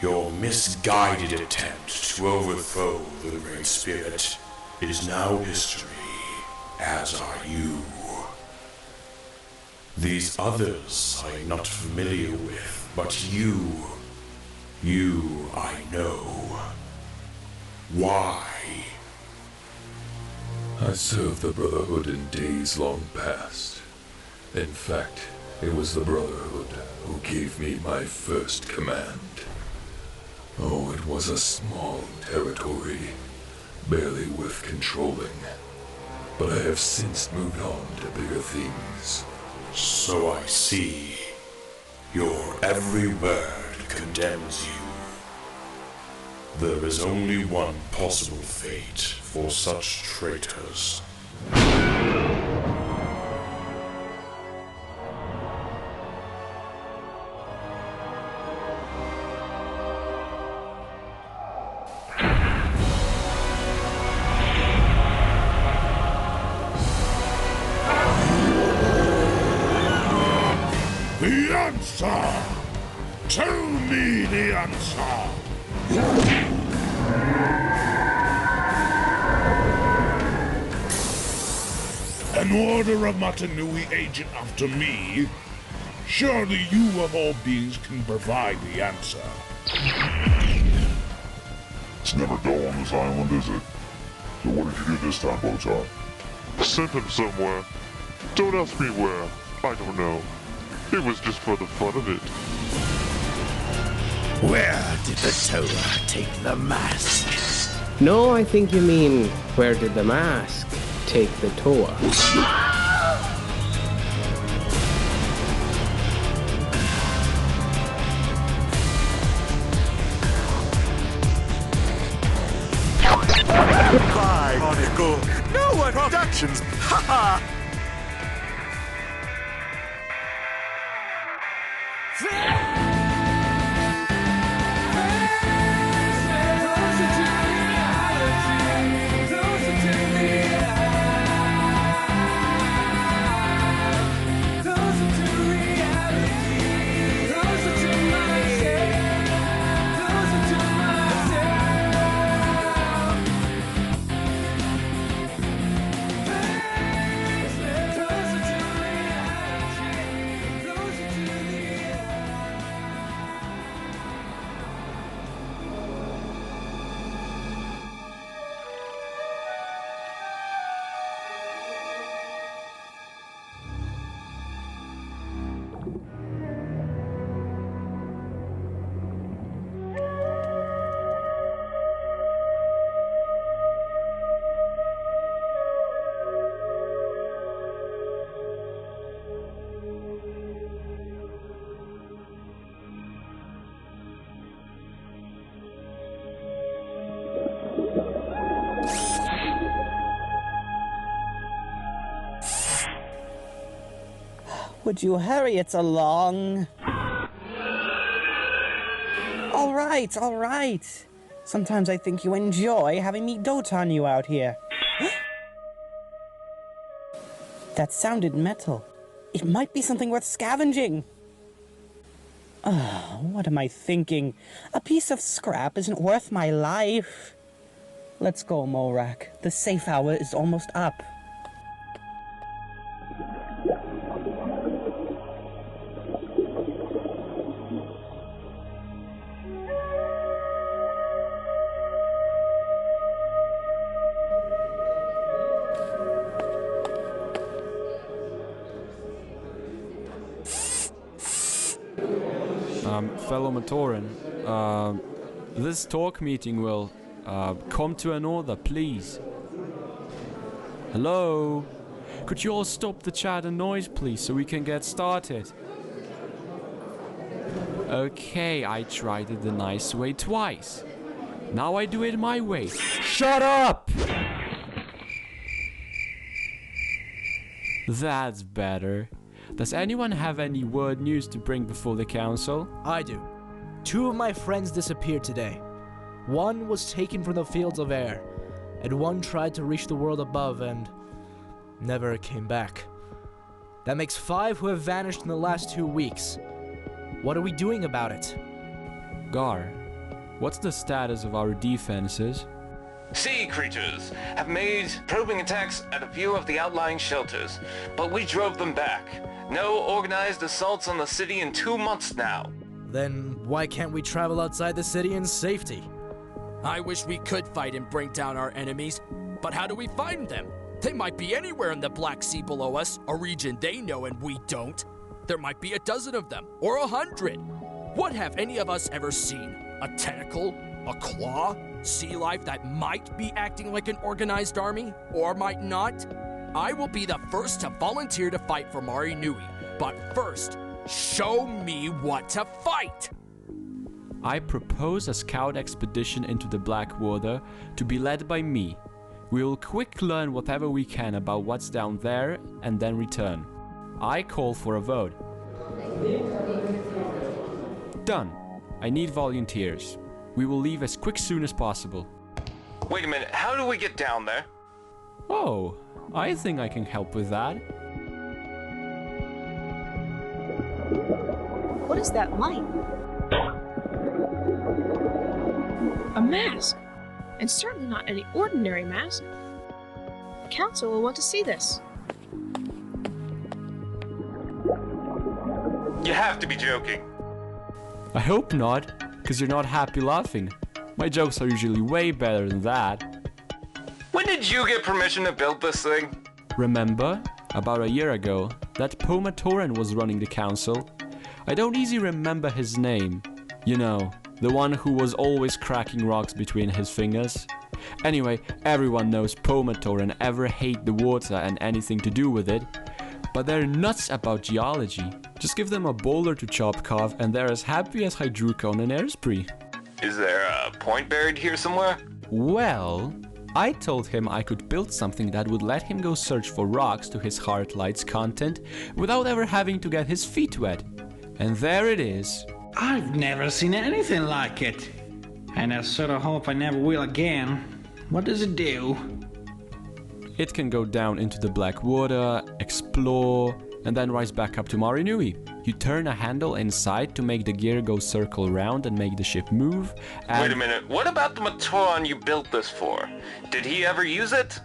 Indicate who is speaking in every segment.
Speaker 1: Your misguided attempt to overthrow the Great Spirit is now history, as are you. These others I am not familiar with, but you I know. Why?
Speaker 2: I served the Brotherhood in days long past. In fact, it was the Brotherhood who gave me my first command. Oh, it was a small territory, barely worth controlling. But I have since moved on to bigger things.
Speaker 1: So I see. Your every word condemns you. There is only one possible fate for such traitors.
Speaker 3: The answer! Tell me the answer! An order of Mahri Nui agent after me? Surely you of all beings can provide the answer.
Speaker 4: It's never dull on this island, is it? So what did you do this time, Bowtie?
Speaker 5: Sent him somewhere. Don't ask me where. I don't know. It was just for the fun of it.
Speaker 6: Where did the Toa take the mask?
Speaker 7: No, I think you mean, where did the mask take the Toa?
Speaker 6: Bionicle! No abductions! Haha!
Speaker 8: Would you hurry it along? All right. Sometimes I think you enjoy having me dote on you out here. That sounded metal. It might be something worth scavenging. What am I thinking? A piece of scrap isn't worth my life. Let's go, Morak. The safe hour is almost up.
Speaker 9: Fellow Matoran, this talk meeting will come to an order, please. Hello? Could you all stop the chat and noise, please, so we can get started? Okay, I tried it the nice way twice. Now I do it my way. Shut up! That's better. Does anyone have any word news to bring before the council?
Speaker 10: I do. 2 of my friends disappeared today. One was taken from the fields of air, and one tried to reach the world above and never came back. That makes 5 who have vanished in the last 2 weeks. What are we doing about it?
Speaker 9: Gar, What's the status of our defenses?
Speaker 11: Sea creatures have made probing attacks at a few of the outlying shelters, but we drove them back. No organized assaults on the city in 2 months now.
Speaker 10: Then why can't we travel outside the city in safety?
Speaker 6: I wish we could fight and bring down our enemies, but how do we find them? They might be anywhere in the Black Sea below us, a region they know and we don't. There might be a dozen of them, or 100. What have any of us ever seen? A tentacle? A claw? Sea life that might be acting like an organized army, or might not? I will be the first to volunteer to fight for Mahri Nui, but first, show me what to fight!
Speaker 9: I propose a scout expedition into the Blackwater to be led by me. We will quick learn whatever we can about what's down there and then return. I call for a vote. Done. I need volunteers. We will leave as soon as possible.
Speaker 11: Wait a minute, how do we get down there?
Speaker 9: Oh, I think I can help with that.
Speaker 12: What is that light? A mask! And certainly not any ordinary mask. The council will want to see this.
Speaker 11: You have to be joking.
Speaker 9: I hope not, because you're not happy laughing. My jokes are usually way better than that.
Speaker 11: When did you get permission to build this thing?
Speaker 9: Remember, about a year ago, that Matoran was running the council. I don't easily remember his name. You know, the one who was always cracking rocks between his fingers. Anyway, everyone knows Matoran ever hate the water and anything to do with it. But they're nuts about geology. Just give them a boulder to chop carve and they're as happy as Hydruka on an air spree.
Speaker 11: Is there a point buried here somewhere?
Speaker 9: Well, I told him I could build something that would let him go search for rocks to his Heartlight's content without ever having to get his feet wet. And there it is.
Speaker 13: I've never seen anything like it. And I sort of hope I never will again. What does it do?
Speaker 9: It can go down into the black water, explore, and then rise back up to Mahri Nui. You turn a handle inside to make the gear go circle around and make the ship move.
Speaker 11: Wait a minute, what about the Matoran you built this for? Did he ever use it?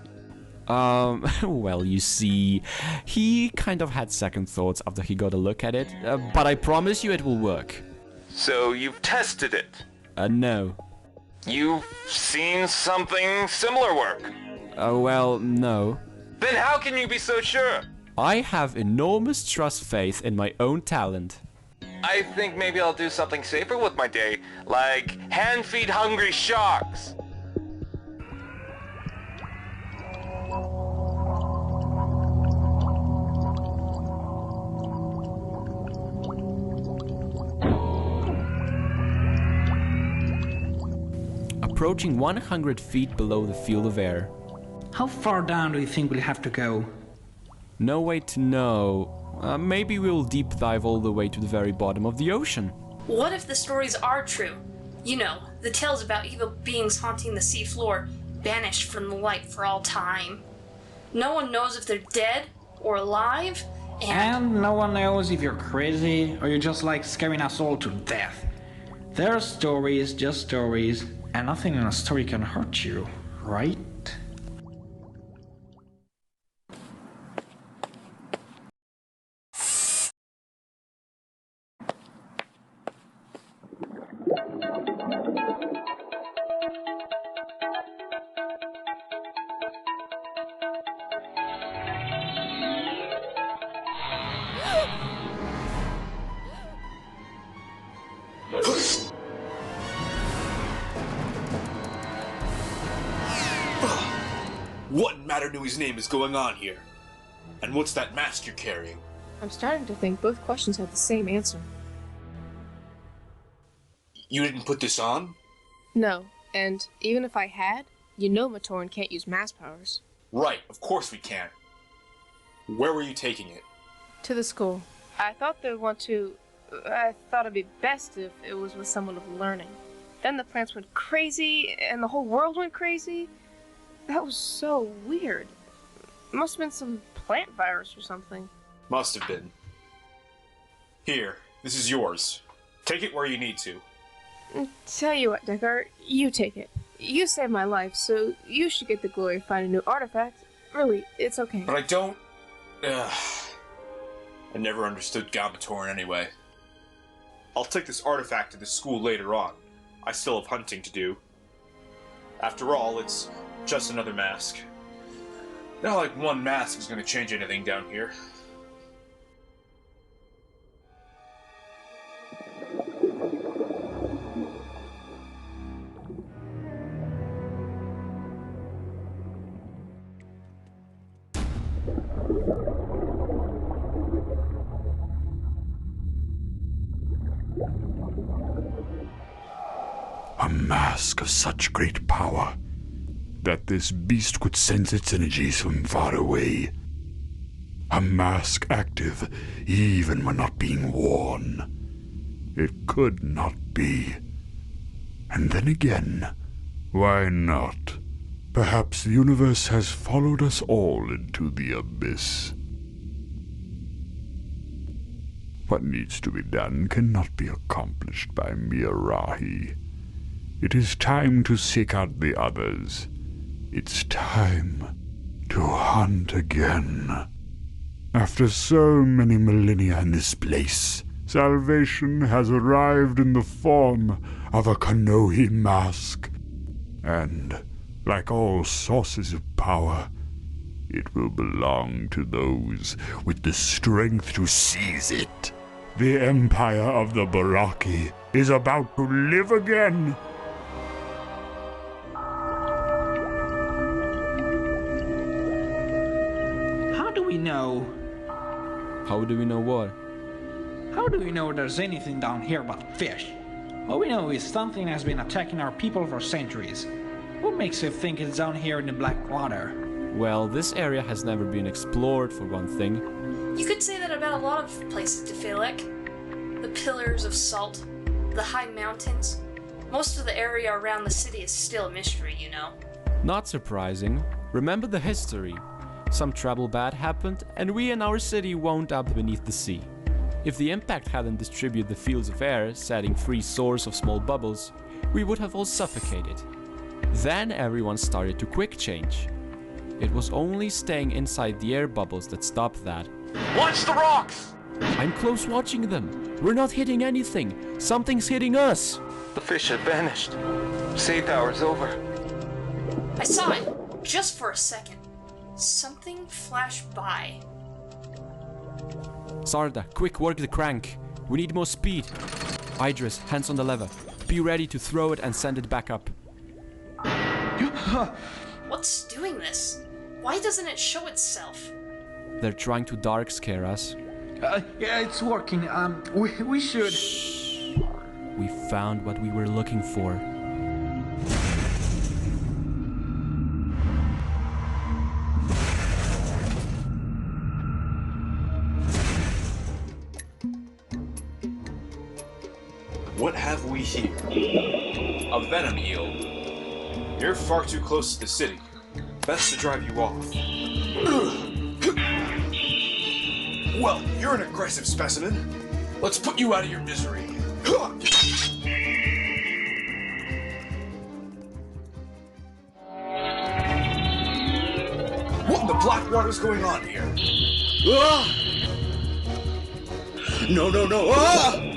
Speaker 9: Well, you see, he kind of had second thoughts after he got a look at it, but I promise you it will work.
Speaker 11: So you've tested it?
Speaker 9: No.
Speaker 11: You've seen something similar work?
Speaker 9: Well, no.
Speaker 11: Then how can you be so sure?
Speaker 9: I have enormous faith in my own talent.
Speaker 11: I think maybe I'll do something safer with my day, like hand-feed hungry sharks.
Speaker 9: Approaching 100 feet below the field of air.
Speaker 13: How far down do you think we'll have to go?
Speaker 9: No way to know. Maybe we'll deep dive all the way to the very bottom of the ocean.
Speaker 14: What if the stories are true? You know, the tales about evil beings haunting the sea floor, banished from the light for all time. No one knows if they're dead or alive,
Speaker 13: and no one knows if you're crazy or you're just like scaring us all to death. There are stories, just stories, and nothing in a story can hurt you, right?
Speaker 15: What in Mahri Nui's name is going on here? And what's that mask you're carrying?
Speaker 12: I'm starting to think both questions have the same answer.
Speaker 15: You didn't put this on?
Speaker 12: No, and even if I had, you know Matoran can't use mass powers.
Speaker 15: Right, of course we can't. Where were you taking it?
Speaker 12: To the school. I thought they'd want to... I thought it'd be best if it was with someone of learning. Then the plants went crazy, and the whole world went crazy. That was so weird. Must have been some plant virus or something.
Speaker 15: Must have been. Here, this is yours. Take it where you need to.
Speaker 12: Tell you what, Deckard, you take it. You saved my life, so you should get the glory of finding a new artifact. Really, it's okay.
Speaker 15: But I don't... I never understood Matoran anyway. I'll take this artifact to the school later on. I still have hunting to do. After all, it's just another mask. Not like one mask is going to change anything down here.
Speaker 3: A mask of such great power that this beast could sense its energies from far away. A mask active even when not being worn. It could not be. And then again, why not? Perhaps the universe has followed us all into the abyss. What needs to be done cannot be accomplished by mere Rahi. It is time to seek out the others. It's time to hunt again. After so many millennia in this place, salvation has arrived in the form of a Kanohi mask. And, like all sources of power, it will belong to those with the strength to seize it. The empire of the Barraki is about to live again.
Speaker 13: How do we know?
Speaker 9: How do we know what?
Speaker 13: How do we know there's anything down here but fish? All we know is something has been attacking our people for centuries. What makes you think it's down here in the black water?
Speaker 9: Well, this area has never been explored, for one thing.
Speaker 14: You could say that about a lot of places, Tefilek. The pillars of salt, the high mountains. Most of the area around the city is still a mystery, you know.
Speaker 9: Not surprising. Remember the history. Some trouble bad happened, and we and our city wound up beneath the sea. If the impact hadn't distributed the fields of air, setting free source of small bubbles, we would have all suffocated. Then everyone started to quick change. It was only staying inside the air bubbles that stopped that.
Speaker 11: Watch the rocks!
Speaker 9: I'm close watching them. We're not hitting anything. Something's hitting us.
Speaker 11: The fish had vanished. Safe hour's over.
Speaker 14: I saw it, just for a second. Something flashed by.
Speaker 9: Sarda, quick work the crank. We need more speed. Idris, hands on the lever. Be ready to throw it and send it back up.
Speaker 14: What's doing this? Why doesn't it show itself?
Speaker 9: They're trying to dark scare us.
Speaker 13: Yeah, it's working. We should...
Speaker 9: Shh. We found what we were looking for.
Speaker 15: What have we here? A Venom Eel. You're far too close to the city. Best to drive you off. Well, you're an aggressive specimen. Let's put you out of your misery. What in the black water's going on here? Ah! No, no, no! Ah!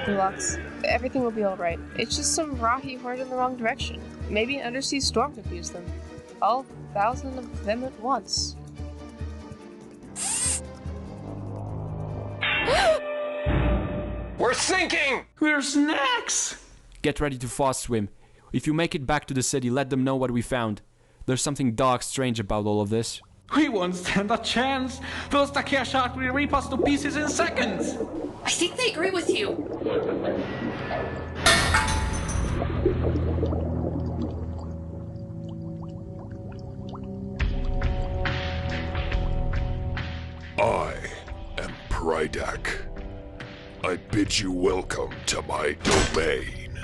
Speaker 12: Relax. Everything will be alright. It's just some Rahi who went in the wrong direction. Maybe an undersea storm confused them. All 1,000 of them at once.
Speaker 11: We're sinking!
Speaker 13: We're snacks!
Speaker 9: Get ready to fast swim. If you make it back to the city, let them know what we found. There's something dark strange about all of this.
Speaker 13: We won't stand a chance! Those Takeya sharks will rip us to pieces in seconds!
Speaker 14: I think they agree with you.
Speaker 2: Prydak. I bid you welcome to my domain.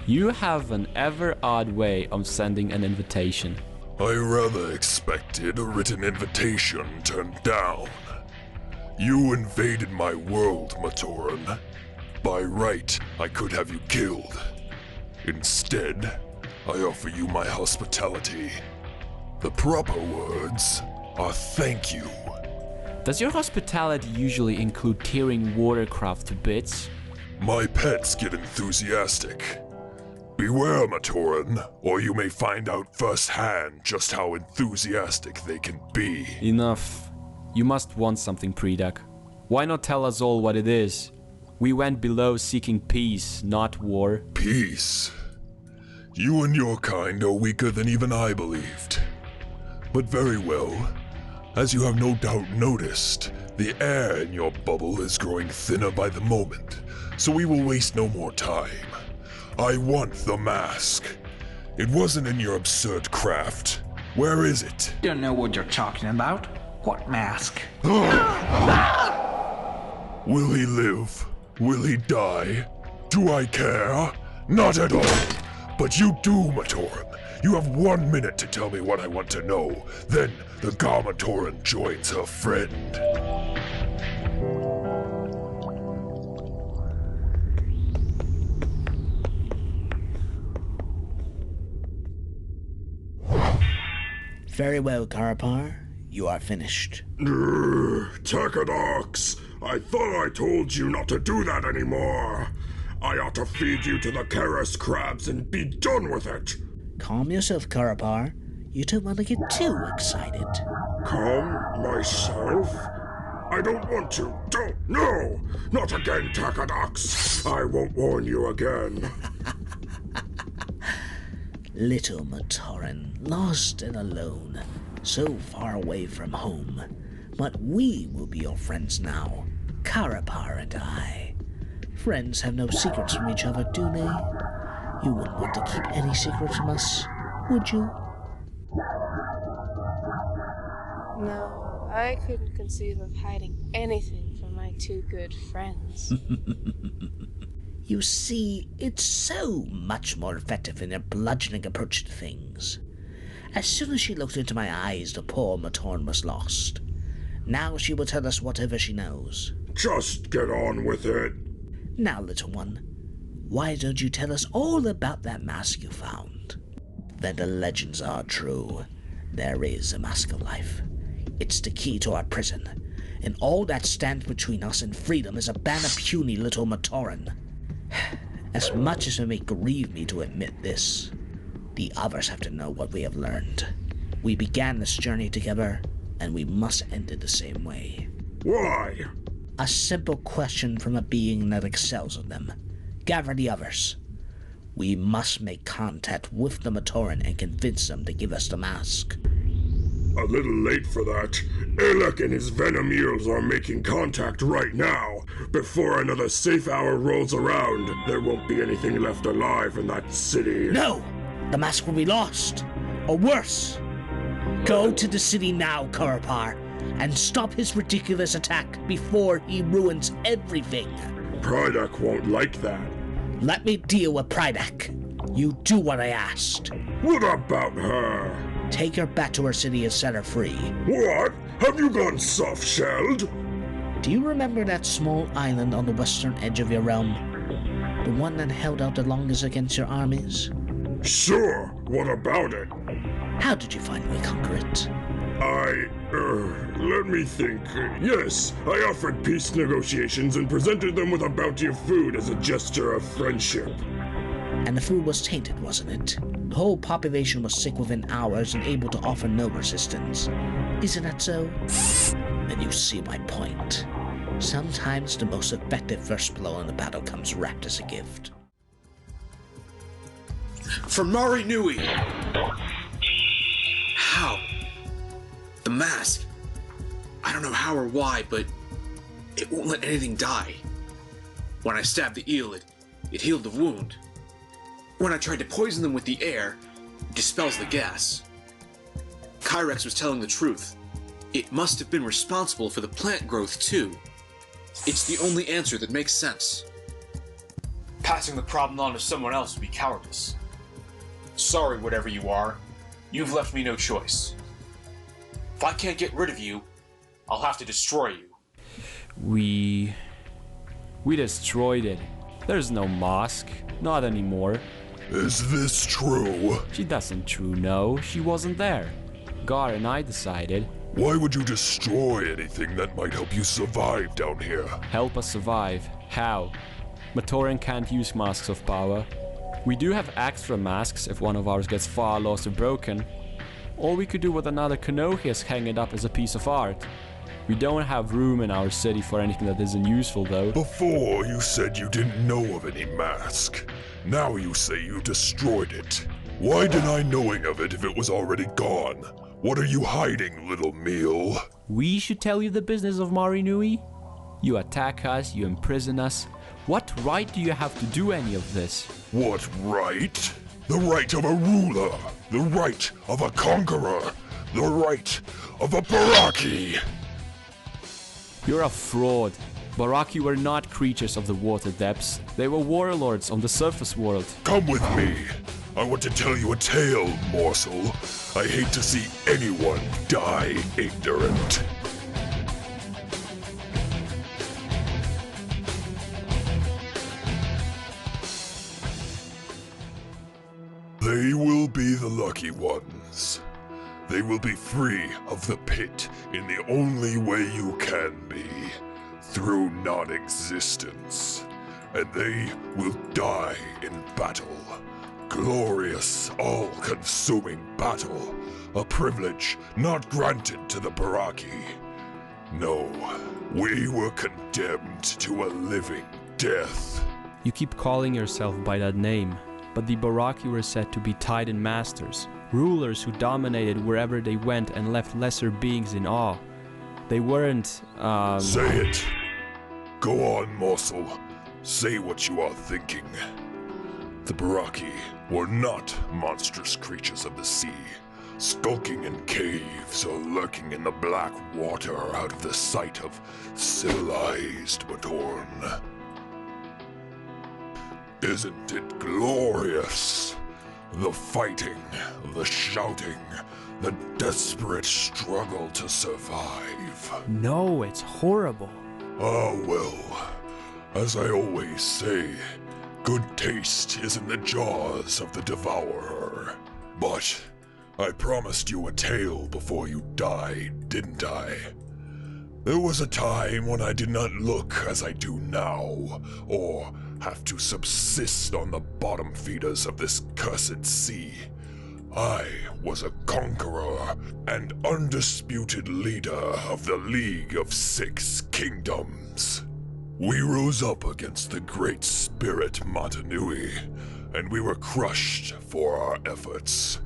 Speaker 9: You have an ever odd way of sending an invitation.
Speaker 2: I rather expected a written invitation turned down. You invaded my world, Matoran. By right, I could have you killed. Instead, I offer you my hospitality. The proper words are thank you.
Speaker 9: Does your hospitality usually include tearing watercraft to bits?
Speaker 2: My pets get enthusiastic. Beware, Matoran, or you may find out firsthand just how enthusiastic they can be.
Speaker 9: Enough. You must want something, Prydak. Why not tell us all what it is? We went below seeking peace, not war.
Speaker 2: Peace? You and your kind are weaker than even I believed. But very well. As you have no doubt noticed, the air in your bubble is growing thinner by the moment, so we will waste no more time. I want the mask. It wasn't in your absurd craft. Where is it?
Speaker 13: Don't know what you're talking about. What mask?
Speaker 2: Will he live? Will he die? Do I care? Not at all. But you do, Matoran. You have 1 minute to tell me what I want to know. Then the Matoran joins her friend.
Speaker 16: Very well, Karapar. You are finished.
Speaker 4: Takadox! I thought I told you not to do that anymore. I ought to feed you to the Karas crabs and be done with it.
Speaker 16: Calm yourself, Karapar. You don't want to get too excited.
Speaker 4: Calm myself? I don't want to. Don't. No! Not again, Takadox. I won't warn you again.
Speaker 16: Little Matoran, lost and alone, so far away from home. But we will be your friends now, Karapar and I. Friends have no secrets from each other, do they? You wouldn't want to keep any secrets from us, would you?
Speaker 12: No, I couldn't conceive of hiding anything from my two good friends.
Speaker 16: You see, it's so much more effective in their bludgeoning approach to things. As soon as she looked into my eyes, the poor Matoran was lost. Now she will tell us whatever she knows.
Speaker 4: Just get on with it.
Speaker 16: Now, little one, why don't you tell us all about that mask you found? Then the legends are true. There is a mask of life. It's the key to our prison, and all that stands between us and freedom is a band of puny little Matoran. As much as it may grieve me to admit this, the others have to know what we have learned. We began this journey together, and we must end it the same way.
Speaker 4: Why?
Speaker 16: A simple question from a being that excels in them. Gather the others. We must make contact with the Matoran and convince them to give us the mask.
Speaker 4: A little late for that. Alec and his Venom Eels are making contact right now. Before another safe hour rolls around, there won't be anything left alive in that city.
Speaker 16: No! The mask will be lost. Or worse. Go to the city now, Karapar, and stop his ridiculous attack before he ruins everything.
Speaker 4: Prydak won't like that.
Speaker 16: Let me deal with Prydak. You do what I asked.
Speaker 4: What about her?
Speaker 16: Take her back to her city and set her free.
Speaker 4: What? Have you gone soft-shelled?
Speaker 16: Do you remember that small island on the western edge of your realm? The one that held out the longest against your armies?
Speaker 4: Sure. What about it?
Speaker 16: How did you finally conquer it?
Speaker 4: Let me think. Yes, I offered peace negotiations and presented them with a bounty of food as a gesture of friendship.
Speaker 16: And the food was tainted, wasn't it? The whole population was sick within hours and able to offer no resistance. Isn't that so? Then you see my point. Sometimes the most effective first blow in the battle comes wrapped as a gift.
Speaker 17: From Mahri Nui! How? The mask. I don't know how or why, but it won't let anything die. When I stabbed the eel, it healed the wound. When I tried to poison them with the air, it dispels the gas. Kyrex was telling the truth. It must have been responsible for the plant growth, too. It's the only answer that makes sense.
Speaker 15: Passing the problem on to someone else would be cowardice. Sorry, whatever you are. You've left me no choice. If I can't get rid of you, I'll have to destroy you.
Speaker 9: We destroyed it. There's no mask. Not anymore.
Speaker 2: Is this true?
Speaker 9: She doesn't true know. She wasn't there. God and I decided.
Speaker 2: Why would you destroy anything that might help you survive down here?
Speaker 9: Help us survive. How? Matoran can't use masks of power. We do have extra masks if one of ours gets far lost or broken. All we could do with another Konohi is hang it up as a piece of art. We don't have room in our city for anything that isn't useful though.
Speaker 2: Before you said you didn't know of any mask. Now you say you destroyed it. Why deny knowing of it if it was already gone? What are you hiding, little meal?
Speaker 9: We should tell you the business of Mahri Nui? You attack us, you imprison us. What right do you have to do any of this?
Speaker 2: What right? The right of a ruler. The right of a conqueror. The right of a Barraki.
Speaker 9: You're a fraud. Barraki were not creatures of the water depths. They were warlords on the surface world.
Speaker 2: Come with me. I want to tell you a tale, morsel. I hate to see anyone die ignorant. They will be the lucky ones. They will be free of the pit in the only way you can be, through non-existence. And they will die in battle. Glorious, all-consuming battle. A privilege not granted to the Barraki. No, we were condemned to a living death.
Speaker 9: You keep calling yourself by that name, but the Barraki were said to be Titan masters. Rulers who dominated wherever they went and left lesser beings in awe. They weren't,
Speaker 2: Say it. Go on, morsel. Say what you are thinking. The Barraki were not monstrous creatures of the sea, skulking in caves or lurking in the black water out of the sight of civilized Matoran. Isn't it glorious? The fighting, the shouting, the desperate struggle to survive.
Speaker 9: No, it's horrible.
Speaker 2: Ah, well, as I always say, good taste is in the jaws of the devourer. But I promised you a tale before you died, didn't I? There was a time when I did not look as I do now, or have to subsist on the bottom feeders of this cursed sea. I was a conqueror and undisputed leader of the League of Six Kingdoms. We rose up against the great spirit Mahri Nui, and we were crushed for our efforts.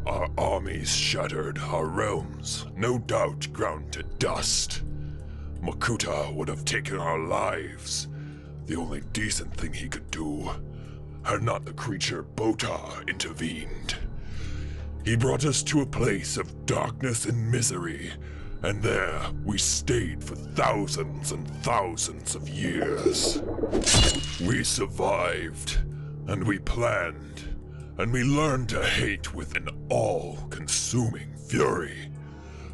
Speaker 2: Our armies shattered, our realms, no doubt, ground to dust. Makuta would have taken our lives, the only decent thing he could do, had not the creature Bota intervened. He brought us to a place of darkness and misery, and there we stayed for thousands and thousands of years. We survived, and we planned, and we learned to hate with an all-consuming fury.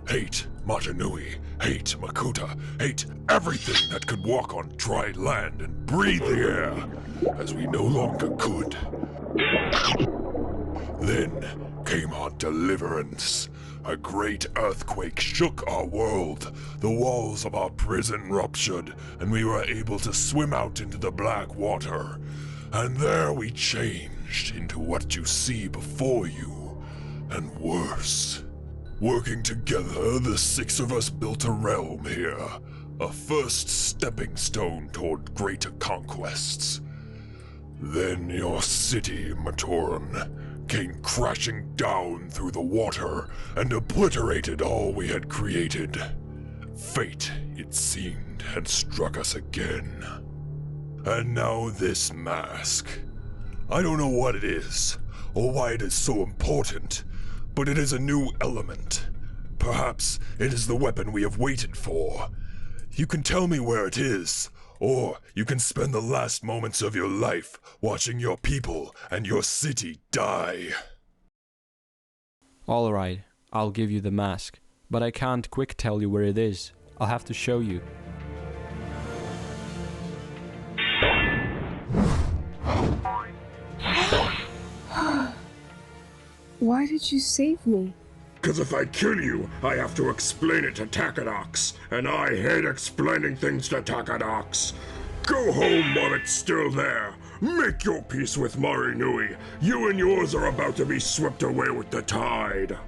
Speaker 2: Hate Mahri Nui, hate Makuta, hate everything that could walk on dry land and breathe the air, as we no longer could. Then came our deliverance. A great earthquake shook our world. The walls of our prison ruptured, and we were able to swim out into the black water. And there we changed into what you see before you, and worse. Working together, the six of us built a realm here, a first stepping stone toward greater conquests. Then your city, Matoran, came crashing down through the water and obliterated all we had created. Fate, it seemed, had struck us again. And now this mask. I don't know what it is, or why it is so important, but it is a new element. Perhaps it is the weapon we have waited for. You can tell me where it is, or you can spend the last moments of your life watching your people and your city die.
Speaker 9: Alright, I'll give you the mask, but I can't quick tell you where it is. I'll have to show you.
Speaker 12: Why did you save me?
Speaker 4: Cause if I kill you, I have to explain it to Takadox, and I hate explaining things to Takadox. Go home while it's still there. Make your peace with Mahri Nui. You and yours are about to be swept away with the tide.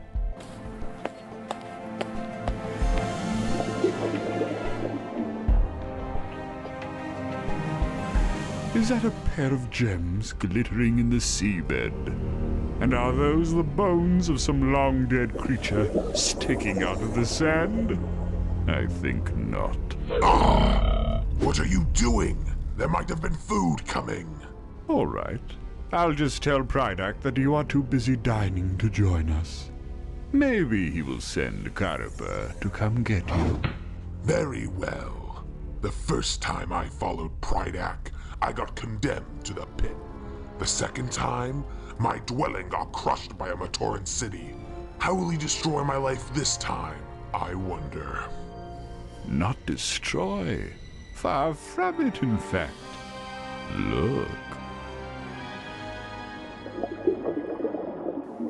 Speaker 3: Is that a pair of gems glittering in the seabed? And are those the bones of some long-dead creature sticking out of the sand? I think not.
Speaker 18: What are you doing? There might have been food coming.
Speaker 3: All right. I'll just tell Prydak that you are too busy dining to join us. Maybe he will send Cariper to come get you.
Speaker 18: Very well. The first time I followed Prydak, I got condemned to the pit. The second time, my dwelling got crushed by a Matoran city. How will he destroy my life this time, I wonder?
Speaker 3: Not destroy. Far from it, in fact. Look.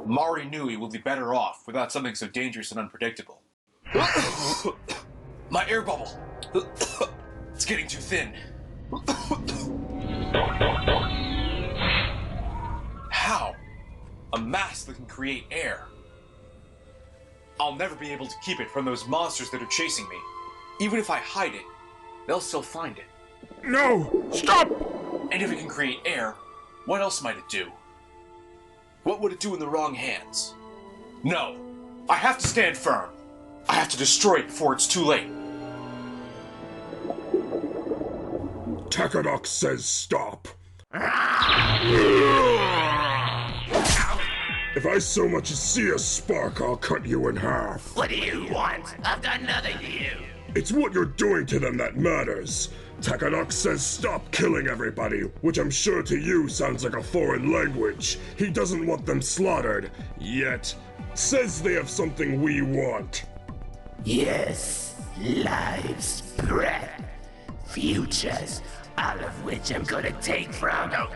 Speaker 15: Mahri Nui will be better off without something so dangerous and unpredictable. My air bubble! It's getting too thin. How? A mask that can create air. I'll never be able to keep it from those monsters that are chasing me. Even if I hide it, they'll still find it.
Speaker 4: No! Stop!
Speaker 15: And if it can create air, what else might it do? What would it do in the wrong hands? No! I have to stand firm. I have to destroy it before it's too late.
Speaker 4: Takadox says stop. If I so much as see a spark, I'll cut you in half.
Speaker 19: What do you want? I've done nothing to you.
Speaker 4: It's what you're doing to them that matters. Takadox says stop killing everybody, which I'm sure to you sounds like a foreign language. He doesn't want them slaughtered, yet says they have something we want.
Speaker 19: Yes, lives, breath, futures, all of which I'm gonna take from them.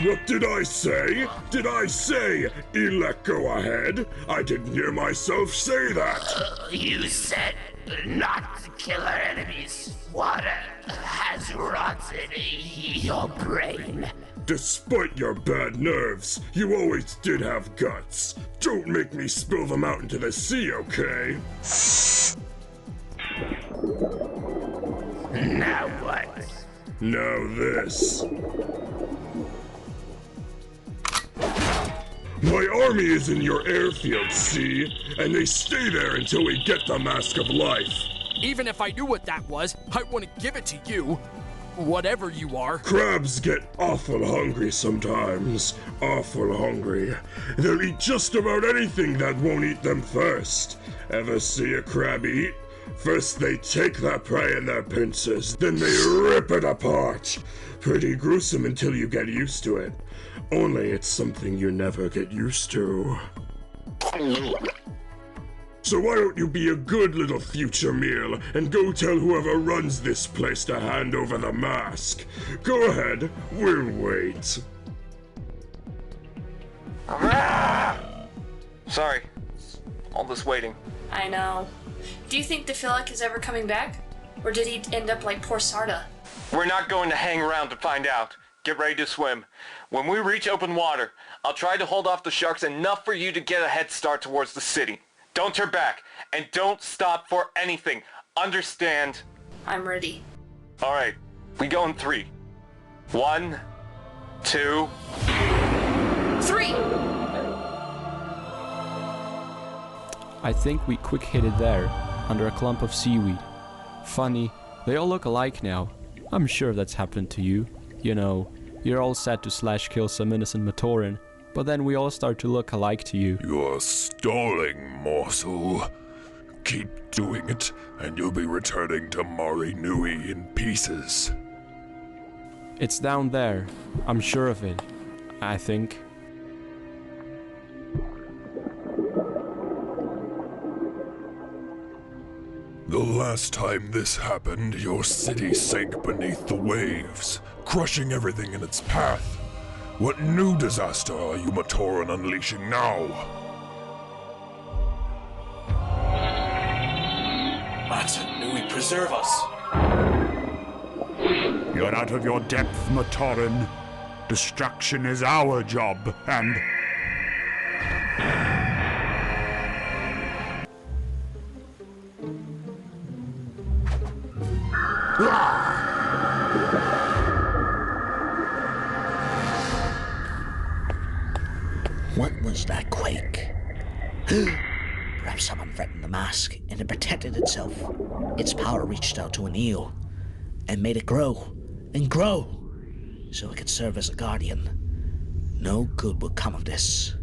Speaker 4: What did I say? Did I say, Elec, go ahead? I didn't hear myself say that.
Speaker 19: You said not to kill our enemies. Water has rotted your brain.
Speaker 4: Despite your bad nerves, you always did have guts. Don't make me spill them out into the sea, okay?
Speaker 19: Now what?
Speaker 4: Now this. My army is in your airfield, see? And they stay there until we get the Mask of Life.
Speaker 6: Even if I knew what that was, I wouldn't give it to you. Whatever you are.
Speaker 4: Crabs get awful hungry sometimes. Awful hungry. They'll eat just about anything that won't eat them first. Ever see a crab eat? First they take their prey in their pincers, then they rip it apart. Pretty gruesome until you get used to it. Only it's something you never get used to. So why don't you be a good little future meal and go tell whoever runs this place to hand over the mask? Go ahead, we'll wait.
Speaker 11: Sorry. All this waiting.
Speaker 14: I know. Do you think Defilic is ever coming back? Or did he end up like poor Sarda?
Speaker 11: We're not going to hang around to find out. Get ready to swim. When we reach open water, I'll try to hold off the sharks enough for you to get a head start towards the city. Don't turn back, and don't stop for anything. Understand?
Speaker 14: I'm ready.
Speaker 11: Alright, we go in 3. 1, 2...
Speaker 14: 3!
Speaker 9: I think we quick hid it there, under a clump of seaweed. Funny, they all look alike now. I'm sure that's happened to you. You know, you're all set to slash kill some innocent Matoran, but then we all start to look alike to you.
Speaker 2: You're stalling, morsel. keep doing it, and you'll be returning to Mahri Nui in pieces.
Speaker 9: It's down there. I'm sure of it. I think.
Speaker 2: The last time this happened, your city sank beneath the waves, crushing everything in its path. What new disaster are you Matoran unleashing now?
Speaker 17: Mahri Nui, preserve us.
Speaker 3: You're out of your depth, Matoran. Destruction is our job, and...
Speaker 16: What was that quake? Perhaps someone threatened the mask, and it protected itself. Its power reached out to an eel, and made it grow, and grow, so it could serve as a guardian. No good would come of this.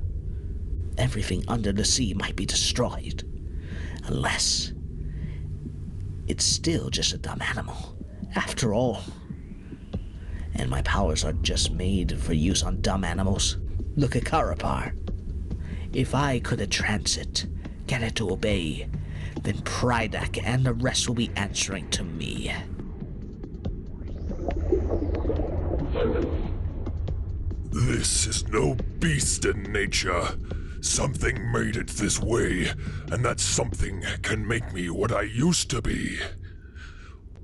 Speaker 16: Everything under the sea might be destroyed, unless it's still just a dumb animal, after all. And my powers are just made for use on dumb animals. Look at Karapar. If I could entrance it, get it to obey, then Prydak and the rest will be answering to me.
Speaker 2: This is no beast in nature. Something made it this way, and that something can make me what I used to be.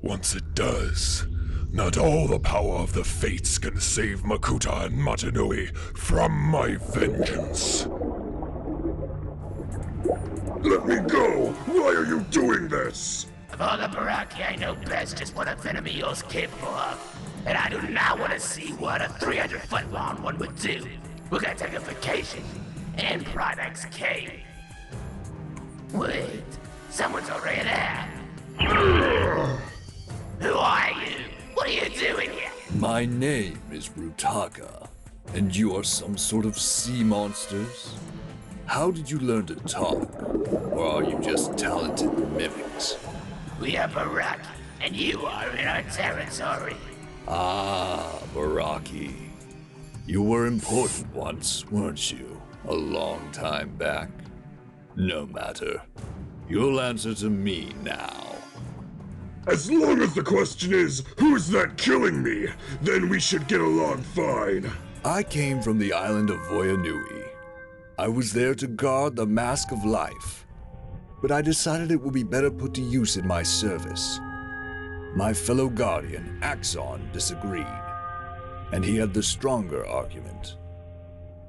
Speaker 2: Once it does, not all the power of the fates can save Makuta and Mahri Nui from my vengeance.
Speaker 4: Let me go! Why are you doing this?
Speaker 19: Of all the Barraki, I know best is what a Venom Eel is capable of. And I do not want to see what a 300-foot long one would do. We're gonna take a vacation in Prodak's cave. Wait, someone's already there. Who are you? What are you doing here?
Speaker 20: My name is Rutaka, and you are some sort of sea monsters? How did you learn to talk? Or are you just talented mimics?
Speaker 19: We are Barraki, and you are in our territory.
Speaker 20: Ah, Barraki. You were important once, weren't you? A long time back. No matter. You'll answer to me now.
Speaker 4: As long as the question is, who's that killing me, then we should get along fine.
Speaker 20: I came from the island of Nui. I was there to guard the Mask of Life, but I decided it would be better put to use in my service. My fellow guardian, Axon, disagreed, and he had the stronger argument.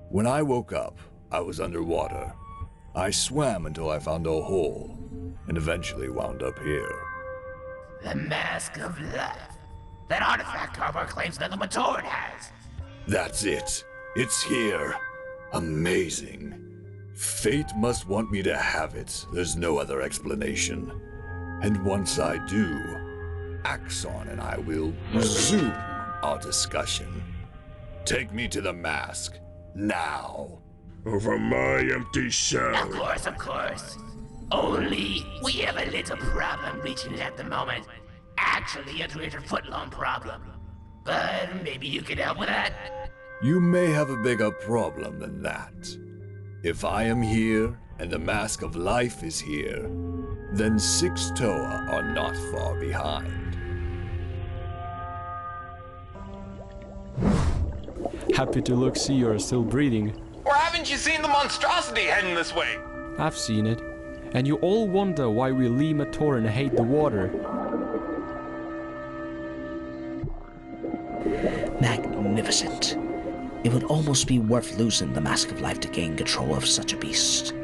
Speaker 20: When I woke up, I was underwater. I swam until I found a hole, and eventually wound up here.
Speaker 19: The Mask of Life. That artifact Karbar claims that the Matoran has.
Speaker 20: That's it. It's here. Amazing. Fate must want me to have it. There's no other explanation. And once I do, Axon and I will resume our discussion. Take me to the mask, now.
Speaker 4: Over my empty shell.
Speaker 19: Of course. Only, we have a little problem reaching it at the moment. Actually, a 300-foot-long problem. But maybe you could help with that?
Speaker 20: You may have a bigger problem than that. If I am here, and the Mask of Life is here, then 6 Toa are not far behind.
Speaker 9: Happy to look see you're still breathing.
Speaker 11: Or haven't you seen the monstrosity heading this way?
Speaker 9: I've seen it. And you all wonder why we Lee Matoran hate the water.
Speaker 16: Magnificent. It would almost be worth losing the Mask of Life to gain control of such a beast.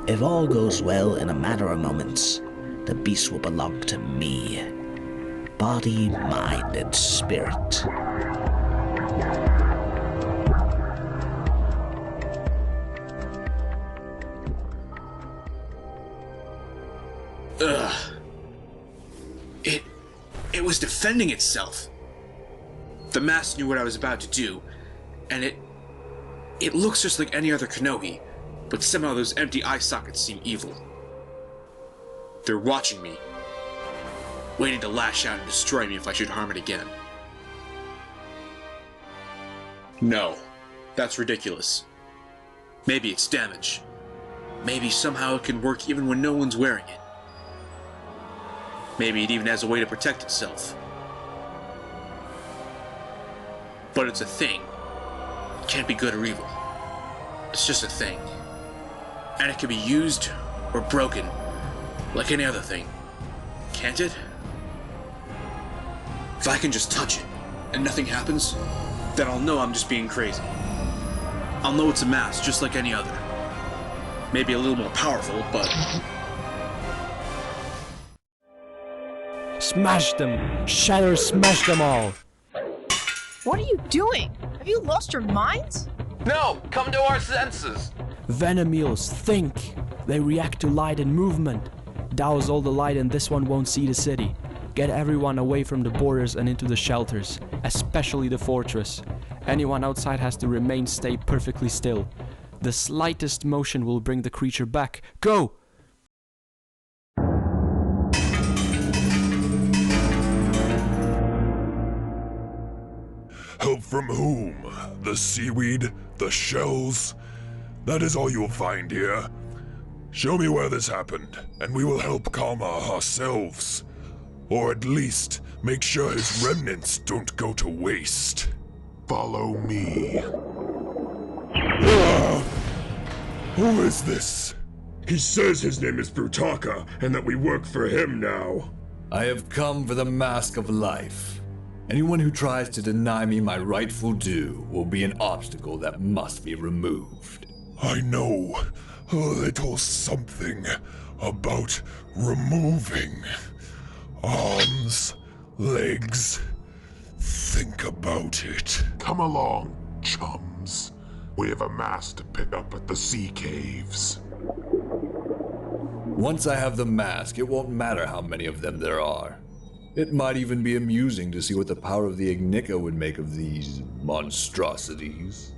Speaker 16: If all goes well, in a matter of moments, the beast will belong to me. Body, mind, and spirit.
Speaker 17: Ugh. It was defending itself. The mask knew what I was about to do, and it looks just like any other Kanohi, but somehow those empty eye sockets seem evil. They're watching me, waiting to lash out and destroy me if I should harm it again. No, that's ridiculous. Maybe it's damage. Maybe somehow it can work even when no one's wearing it. Maybe it even has a way to protect itself. But it's a thing. It can't be good or evil. It's just a thing. And it can be used or broken like any other thing. Can't it? If I can just touch it and nothing happens, then I'll know I'm just being crazy. I'll know it's a mask just like any other. Maybe a little more powerful, but...
Speaker 9: Smash them! Shatter smash them all!
Speaker 12: What are you doing? Have you lost your minds?
Speaker 11: No! Come to our senses!
Speaker 9: Venom Eels, think! They react to light and movement. Douse all the light and this one won't see the city. Get everyone away from the borders and into the shelters, especially the fortress. Anyone outside has to stay perfectly still. The slightest motion will bring the creature back. Go!
Speaker 18: Help from whom? The seaweed? The shells? That is all you'll find here. Show me where this happened, and we will help Karma ourselves. Or at least, make sure his remnants don't go to waste.
Speaker 4: Follow me.
Speaker 18: Who is this?
Speaker 4: He says his name is Brutaka, and that we work for him now.
Speaker 20: I have come for the Mask of Life. Anyone who tries to deny me my rightful due will be an obstacle that must be removed.
Speaker 18: I know a little something about removing arms, legs. Think about it.
Speaker 4: Come along, chums. We have a mask to pick up at the sea caves.
Speaker 20: Once I have the mask, it won't matter how many of them there are. It might even be amusing to see what the power of the Ignika would make of these monstrosities.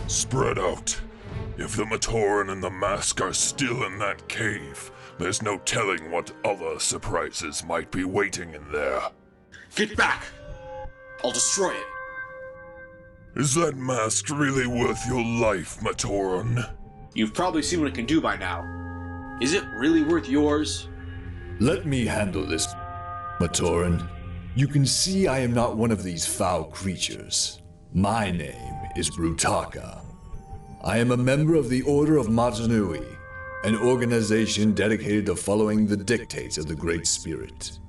Speaker 18: Spread out. If the Matoran and the mask are still in that cave, there's no telling what other surprises might be waiting in there.
Speaker 17: Get back! I'll destroy it.
Speaker 18: Is that mask really worth your life, Matoran?
Speaker 17: You've probably seen what it can do by now. Is it really worth yours?
Speaker 20: Let me handle this, Matoran. You can see I am not one of these foul creatures. My name is Brutaka. I am a member of the Order of Mahri Nui, an organization dedicated to following the dictates of the Great Spirit.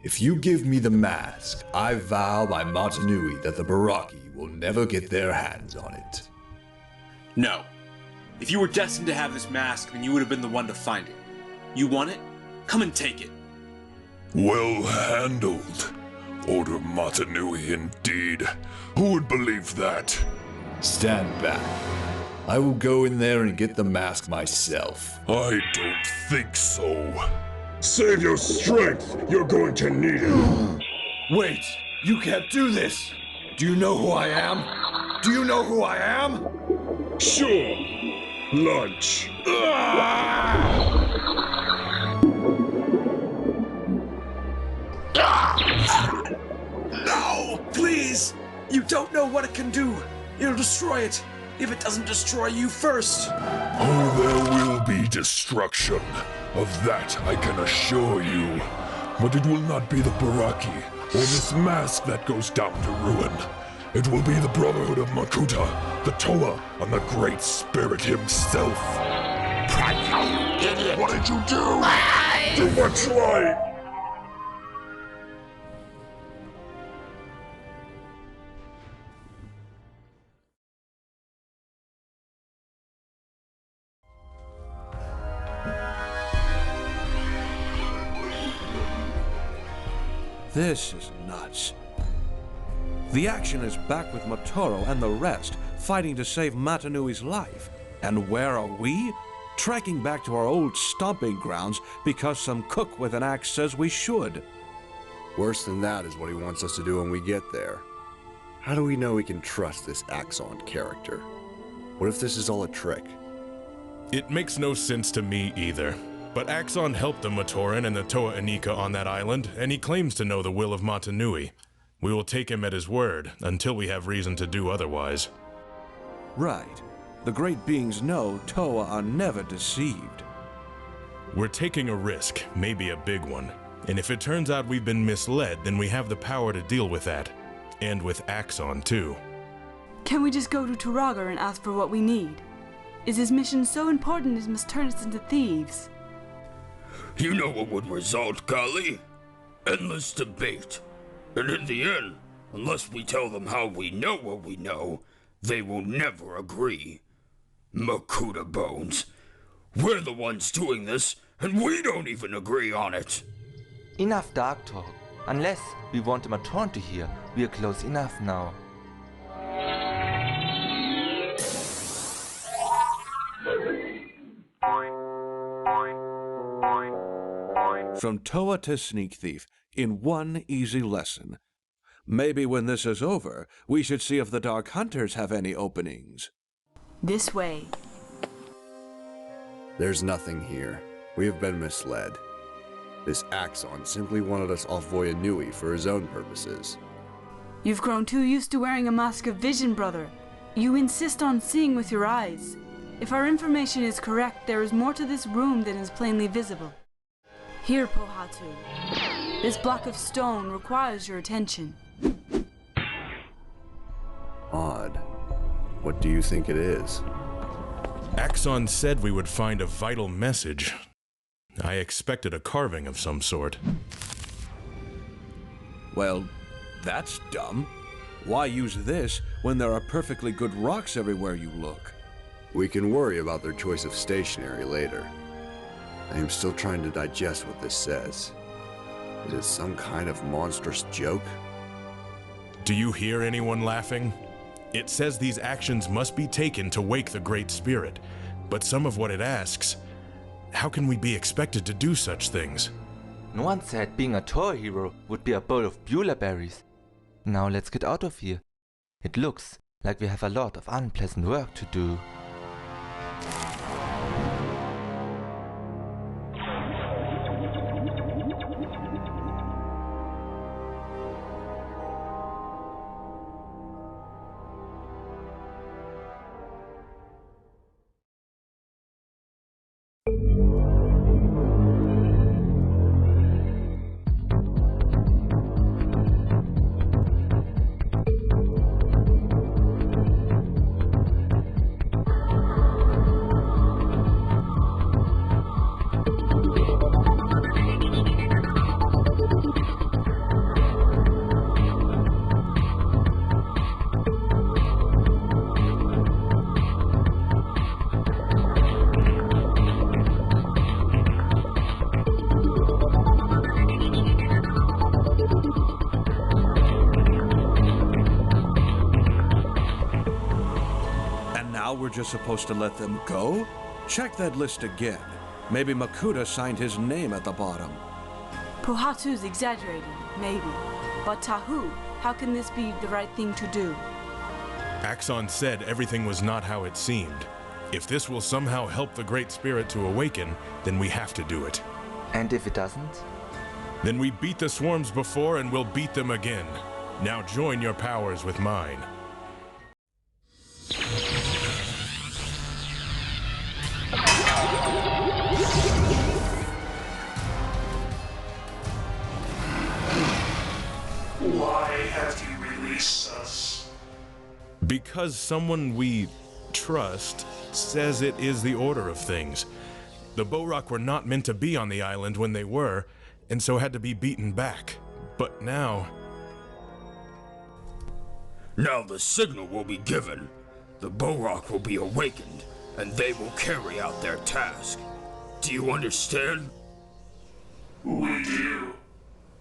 Speaker 20: If you give me the mask, I vow by Mahri Nui that the Barraki will never get their hands on it.
Speaker 17: No. If you were destined to have this mask, then you would have been the one to find it. You want it? Come and take it.
Speaker 18: Well handled. Order Mahri Nui indeed. Who would believe that?
Speaker 20: Stand back. I will go in there and get the mask myself.
Speaker 18: I don't think so.
Speaker 4: Save your strength! You're going to need it!
Speaker 20: Wait! You can't do this! Do you know who I am? Do you know who I am?
Speaker 4: Sure! Lunch!
Speaker 17: No! Please! You don't know what it can do! It'll destroy it! If it doesn't destroy you first!
Speaker 18: Oh, there will be destruction. Of that I can assure you. But it will not be the Barraki or this mask that goes down to ruin. It will be the Brotherhood of Makuta, the Toa, and the Great Spirit himself.
Speaker 4: You idiot! What did you do? Too much light!
Speaker 20: This is
Speaker 21: nuts. The action is back with Matoran and the rest, fighting to save Mahri Nui's life. And where are we? Trekking back to our old stomping grounds because some cook with an axe says we should.
Speaker 20: Worse than that is what he wants us to do when we get there. How do we know we can trust this Axon character? What if this is all a trick?
Speaker 1: It makes no sense to me either. But Axon helped the Matoran and the Toa Ignika on that island, and he claims to know the will of Mahri Nui. We will take him at his word, until we have reason to do otherwise.
Speaker 21: Right. The great beings know Toa are never deceived.
Speaker 1: We're taking a risk, maybe a big one. And if it turns out we've been misled, then we have the power to deal with that. And with Axon, too.
Speaker 22: Can we just go to Turaga and ask for what we need? Is his mission so important it must turn us into thieves?
Speaker 23: You know what would result, Kali? Endless debate. And in the end, unless we tell them how we know what we know, they will never agree. Makuta bones. We're the ones doing this, and we don't even agree on it.
Speaker 24: Enough dark talk. Unless we want the Matoran to hear, we are close enough now.
Speaker 21: From Toa to Sneak Thief, in one easy lesson. Maybe when this is over, we should see if the Dark Hunters have any openings.
Speaker 22: This way.
Speaker 20: There's nothing here. We have been misled. This Axon simply wanted us off Voya Nui for his own purposes.
Speaker 22: You've grown too used to wearing a mask of vision, brother. You insist on seeing with your eyes. If our information is correct, there is more to this room than is plainly visible. Here, Pohatu. This block of stone requires your attention.
Speaker 20: Odd. What do you think it is?
Speaker 1: Axon said we would find a vital message. I expected a carving of some sort.
Speaker 21: Well, that's dumb. Why use this when there are perfectly good rocks everywhere you look?
Speaker 20: We can worry about their choice of stationery later. I am still trying to digest what this says. Is it some kind of monstrous joke?
Speaker 1: Do you hear anyone laughing? It says these actions must be taken to wake the Great Spirit, but some of what it asks, how can we be expected to do such things?
Speaker 24: No one said being a Toa hero would be a bowl of beulah berries. Now let's get out of here. It looks like we have a lot of unpleasant work to do.
Speaker 21: We're just supposed to let them go? Check that list again. Maybe Makuta signed his name at the bottom.
Speaker 22: Pohatu's exaggerating, maybe. But Tahu, how can this be the right thing to do?
Speaker 1: Axon said everything was not how it seemed. If this will somehow help the Great Spirit to awaken, then we have to do it.
Speaker 24: And if it doesn't?
Speaker 1: Then we beat the swarms before and we'll beat them again. Now join your powers with mine.
Speaker 25: Why have you released us?
Speaker 1: Because someone we trust says it is the order of things. The Bohrok were not meant to be on the island when they were, and so had to be beaten back. But now...
Speaker 23: Now the signal will be given. The Bohrok will be awakened, and they will carry out their task. Do you understand?
Speaker 25: We do.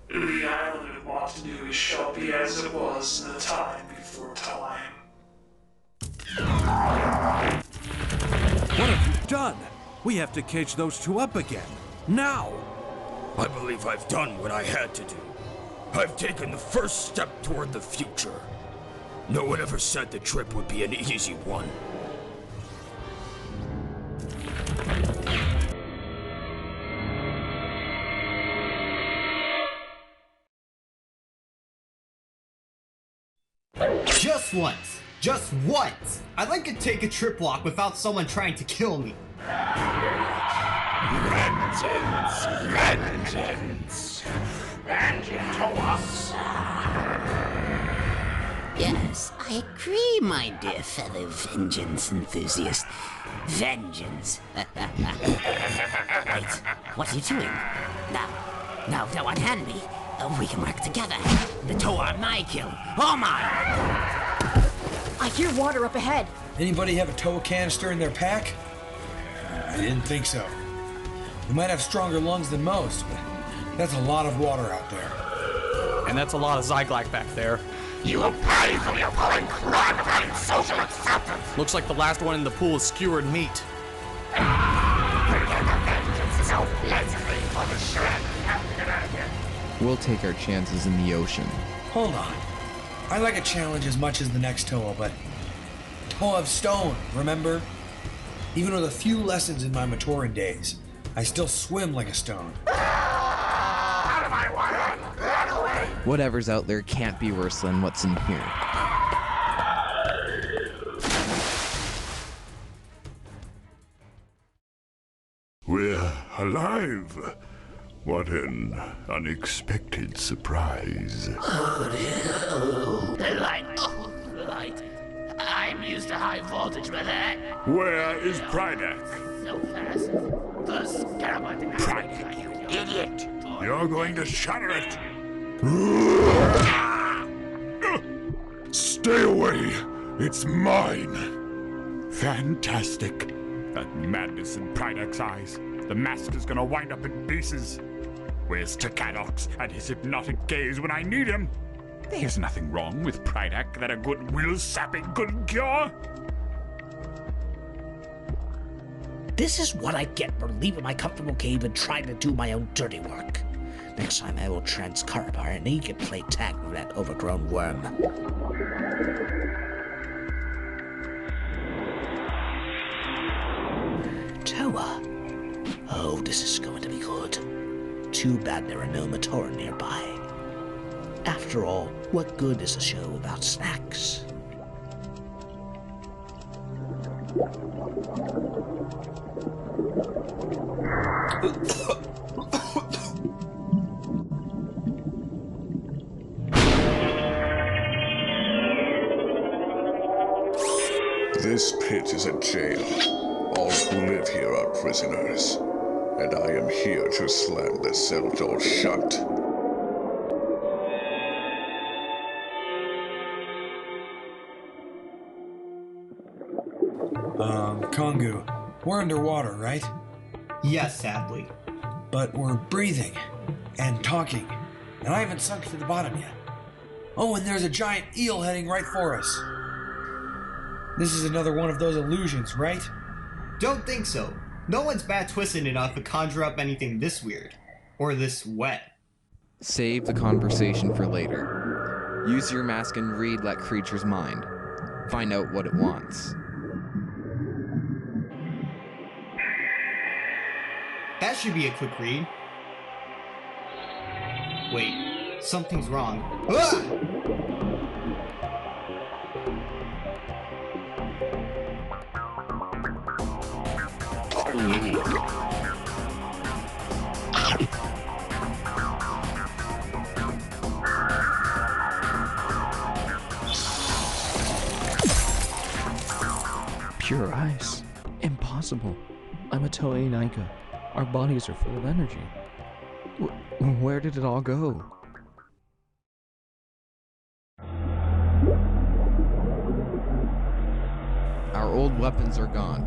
Speaker 25: The island Mahri Nui shall be as it was in the time before time.
Speaker 21: What have you done? We have to cage those two up again. Now!
Speaker 23: I believe I've done what I had to do. I've taken the first step toward the future. No one ever said the trip would be an easy one.
Speaker 5: Just once. Just once. I'd like to take a trip walk without someone trying to kill me.
Speaker 19: Vengeance! Vengeance! Vengeance to us!
Speaker 7: Yes, I agree, my dear fellow vengeance enthusiast. Vengeance. Wait, what are you doing? Now, unhand me. We can work together. The Toa Mahri. Oh my!
Speaker 8: I hear water up ahead.
Speaker 10: Anybody have a tow canister in their pack? I didn't think so. You might have stronger lungs than most, but that's a lot of water out there.
Speaker 13: And that's a lot of Zyglak back there.
Speaker 19: You will pay for your going crime without social acceptance.
Speaker 13: Looks like the last one in the pool is skewered meat.
Speaker 26: We'll take our chances in the ocean.
Speaker 10: Hold on. I like a challenge as much as the next Toa, but Toa of Stone, remember? Even with a few lessons in my Matoran days, I still swim like a stone.
Speaker 19: Out of my way! Out of the way!
Speaker 26: Whatever's out there can't be worse than what's in here.
Speaker 3: We're alive. What an unexpected surprise.
Speaker 19: The light. Oh, the light. I'm used to high voltage with that.
Speaker 3: Where is Prydak?
Speaker 19: So fast. The skeleton.
Speaker 3: Prydak,
Speaker 19: you idiot.
Speaker 3: You're going to shatter it. Stay away. It's mine. Fantastic. That madness in Prydak's eyes. The mask is gonna wind up in pieces. Where's Takadox and his hypnotic gaze when I need him? There's nothing wrong with Prydak that a good will-sapping couldn't cure.
Speaker 16: This is what I get for leaving my comfortable cave and trying to do my own dirty work. Next time I will transcarpar and he can play tag with that overgrown worm. Toa. Oh, this is going to be good. Too bad there are no Matoran nearby. After all, what good is a show without snacks?
Speaker 18: This pit is a jail. All who live here are prisoners, and I am here to slam the cell door shut.
Speaker 10: Kongu, we're underwater, right?
Speaker 5: Yes, sadly.
Speaker 10: But we're breathing and talking, and I haven't sunk to the bottom yet. Oh, and there's a giant eel heading right for us. This is another one of those illusions, right?
Speaker 5: Don't think so. No one's bad twisted enough to conjure up anything this weird. Or this wet.
Speaker 26: Save the conversation for later. Use your mask and read that creature's mind. Find out what it wants.
Speaker 5: That should be a quick read. Wait, something's wrong. Ah!
Speaker 27: Pure ice. Impossible. I'm a Toa Ignika. Our bodies are full of energy. Where did it all go?
Speaker 26: Our old weapons are gone.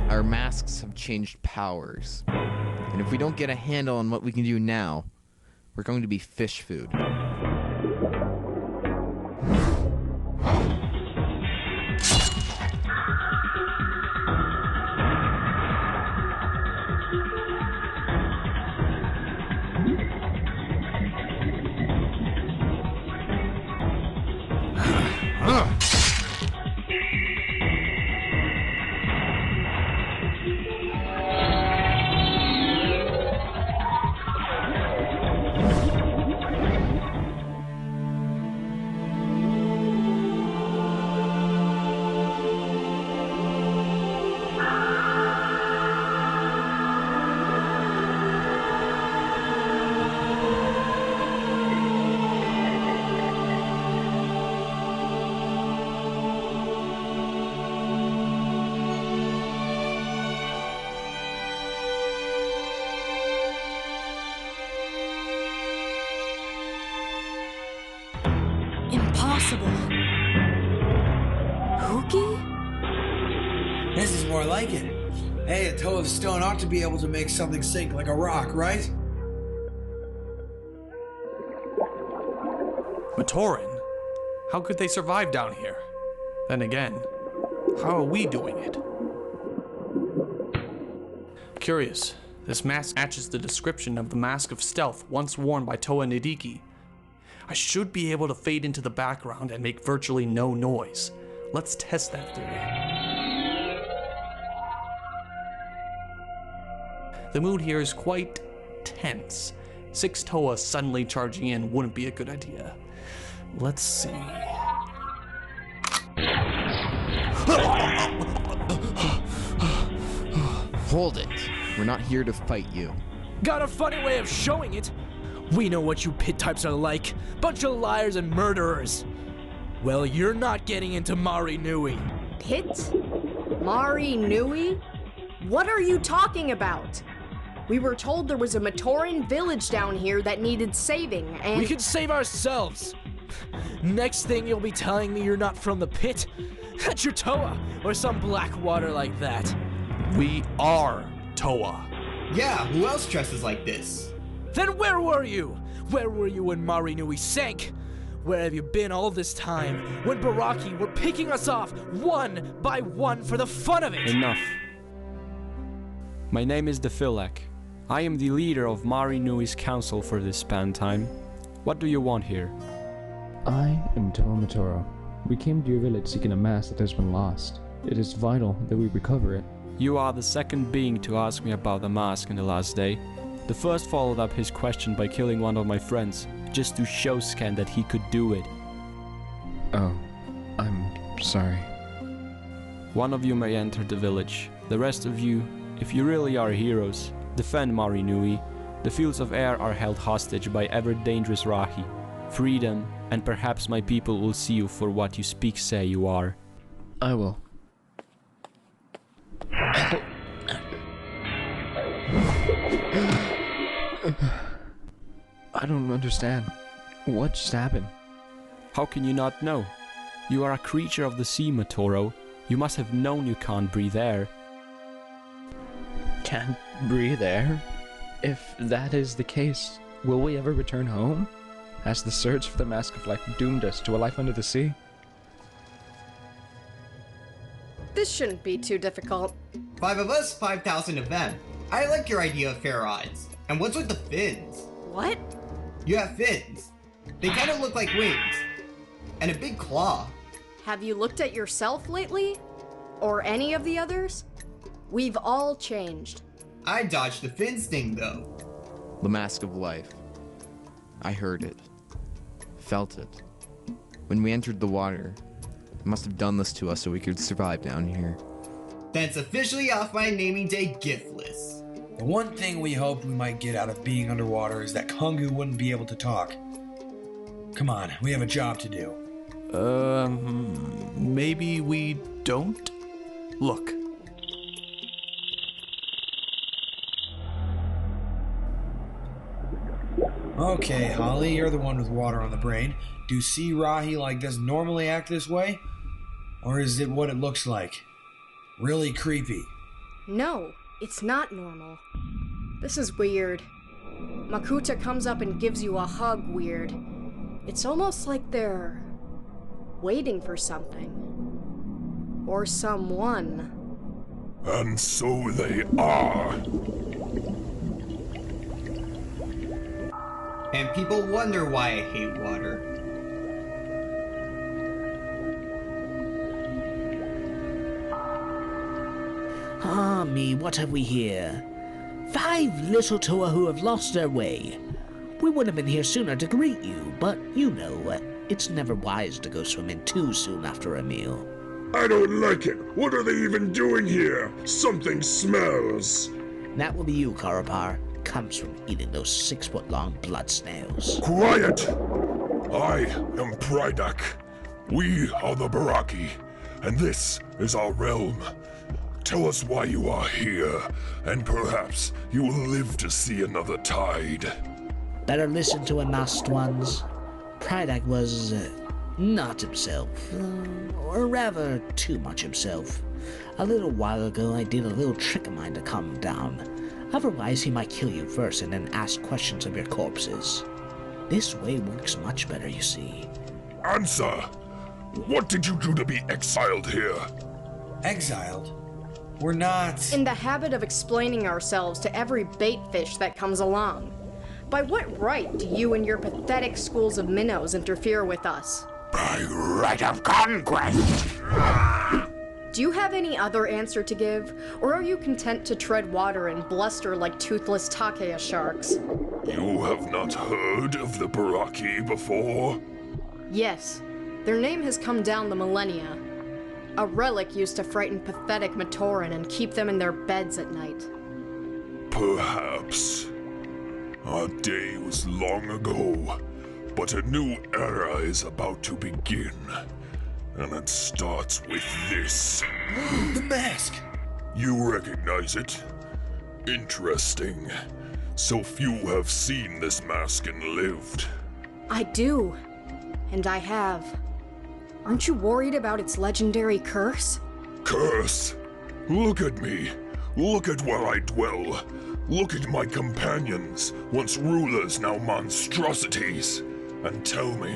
Speaker 26: Our masks have changed powers. And if we don't get a handle on what we can do now, We're going to be fish food.
Speaker 8: Impossible. Hookie?
Speaker 10: This is more like it. Hey, a toe of stone ought to be able to make something sink like a rock, right?
Speaker 13: Matoran? How could they survive down here? Then again, how are we doing it? Curious. This mask matches the description of the Mask of Stealth once worn by Toa Nidiki. I should be able to fade into the background and make virtually no noise. Let's test that theory. The mood here is quite tense. 6 Toa suddenly charging in wouldn't be a good idea. Let's see.
Speaker 26: Hold it. We're not here to fight you.
Speaker 2: Got a funny way of showing it. We know what you pit types are like. Bunch of liars and murderers. Well, you're not getting into Mahri Nui.
Speaker 8: Pit? Mahri Nui? What are you talking about? We were told there was a Matoran village down here that needed saving, and—
Speaker 2: We can save ourselves. Next thing you'll be telling me you're not from the pit? That's your Toa, or some black water like that.
Speaker 13: We are Toa.
Speaker 5: Yeah, who else dresses like this?
Speaker 2: Then where were you? Where were you when Mahri Nui sank? Where have you been all this time, when Barraki were picking us off one by one for the fun of it?
Speaker 6: Enough. My name is Defilak. I am the leader of Mahri Nui's council for this span time. What do you want here?
Speaker 27: I am Toa Matoro. We came to your village seeking a mask that has been lost. It is vital that we recover it.
Speaker 6: You are the second being to ask me about the mask in the last day. The first followed up his question by killing one of my friends, just to show Scan that he could do it.
Speaker 27: Oh, I'm sorry.
Speaker 6: One of you may enter the village. The rest of you, if you really are heroes, defend Mahri Nui. The fields of air are held hostage by ever-dangerous Rahi. Free them, and perhaps my people will see you for what you say you are.
Speaker 27: I will. I don't understand. What just happened?
Speaker 6: How can you not know? You are a creature of the sea, Matoro. You must have known you can't breathe air.
Speaker 27: Can't breathe air? If that is the case, will we ever return home? Has the search for the Mask of Life doomed us to a life under the sea?
Speaker 8: This shouldn't be too difficult.
Speaker 5: 5 of us, 5,000 of them. I like your idea of fair odds. And what's with the fins?
Speaker 8: What?
Speaker 5: You have fins. They kind of look like wings. And a big claw.
Speaker 8: Have you looked at yourself lately? Or any of the others? We've all changed.
Speaker 5: I dodged the fins thing, though.
Speaker 26: The Mask of Life. I heard it. Felt it. When we entered the water, it must have done this to us so we could survive down here.
Speaker 5: Then it's officially off my naming day gift list.
Speaker 10: The one thing we hoped we might get out of being underwater is that Kongu wouldn't be able to talk. Come on, we have a job to do.
Speaker 13: Maybe we don't? Look.
Speaker 10: Okay, Holly, you're the one with water on the brain. Do sea Rahi like this normally act this way? Or is it what it looks like? Really creepy.
Speaker 8: No, it's not normal. This is weird. Makuta comes up and gives you a hug weird. It's almost like they're waiting for something. Or someone.
Speaker 18: And so they are.
Speaker 5: And people wonder why I hate water.
Speaker 16: Ah, me, what have we here? 5 little Toa who have lost their way. We would have been here sooner to greet you, but you know, it's never wise to go swimming too soon after a meal.
Speaker 18: I don't like it. What are they even doing here? Something smells.
Speaker 16: That will be you, Karapar. Comes from eating those 6-foot-long blood snails.
Speaker 18: Quiet! I am Prydak. We are the Barraki, and this is our realm. Tell us why you are here, and perhaps you will live to see another tide.
Speaker 16: Better listen to him, masked ones. Prydak was not himself, or rather too much himself. A little while ago I did a little trick of mine to calm him down. Otherwise he might kill you first and then ask questions of your corpses. This way works much better, you see.
Speaker 18: Answer! What did you do to be exiled here?
Speaker 10: Exiled? We're not...
Speaker 8: In the habit of explaining ourselves to every bait fish that comes along. By what right do you and your pathetic schools of minnows interfere with us?
Speaker 19: By right of conquest!
Speaker 8: Do you have any other answer to give? Or are you content to tread water and bluster like toothless Takea sharks?
Speaker 18: You have not heard of the Barraki before?
Speaker 8: Yes. Their name has come down the millennia. A relic used to frighten pathetic Matoran and keep them in their beds at night.
Speaker 18: Perhaps. Our day was long ago, but a new era is about to begin. And it starts with this.
Speaker 10: The mask!
Speaker 18: You recognize it? Interesting. So few have seen this mask and lived.
Speaker 8: I do. And I have. Aren't you worried about its legendary curse?
Speaker 18: Curse? Look at me. Look at where I dwell. Look at my companions, once rulers, now monstrosities. And tell me,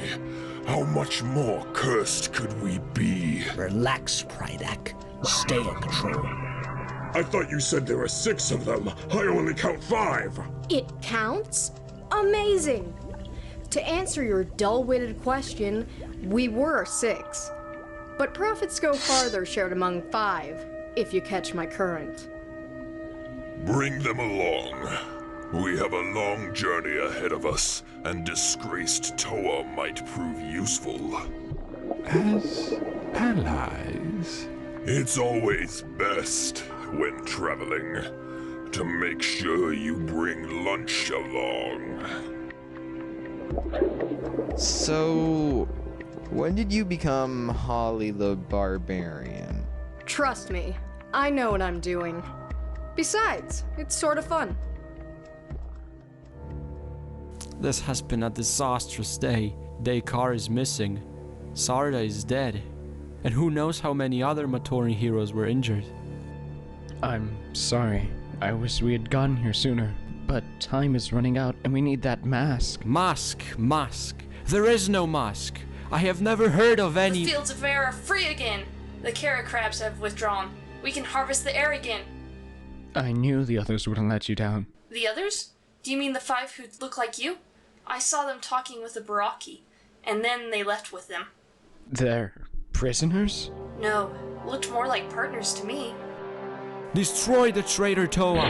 Speaker 18: how much more cursed could we be?
Speaker 16: Relax, Prydak. Stay in control.
Speaker 18: I thought you said there were 6 of them. I only count 5.
Speaker 8: It counts? Amazing! To answer your dull-witted question, we were 6. But profits go farther shared among 5, if you catch my current.
Speaker 18: Bring them along. We have a long journey ahead of us, and disgraced Toa might prove useful.
Speaker 3: As allies?
Speaker 18: It's always best, when traveling, to make sure you bring lunch along.
Speaker 26: So, when did you become Holly the Barbarian?
Speaker 8: Trust me, I know what I'm doing. Besides, it's sort of fun.
Speaker 6: This has been a disastrous day. Dakar is missing. Sarda is dead. And who knows how many other Matoran heroes were injured.
Speaker 27: I'm sorry. I wish we had gotten here sooner. But time is running out and we need that mask.
Speaker 6: Mask. There is no mask. I have never heard of any—
Speaker 4: The fields of air are free again. The carrot crabs have withdrawn. We can harvest the air again.
Speaker 27: I knew the others wouldn't let you down.
Speaker 4: The others? Do you mean the 5 who look like you? I saw them talking with the Barraki, and then they left with them.
Speaker 27: They're prisoners?
Speaker 4: No, looked more like partners to me.
Speaker 6: Destroy the traitor Toa!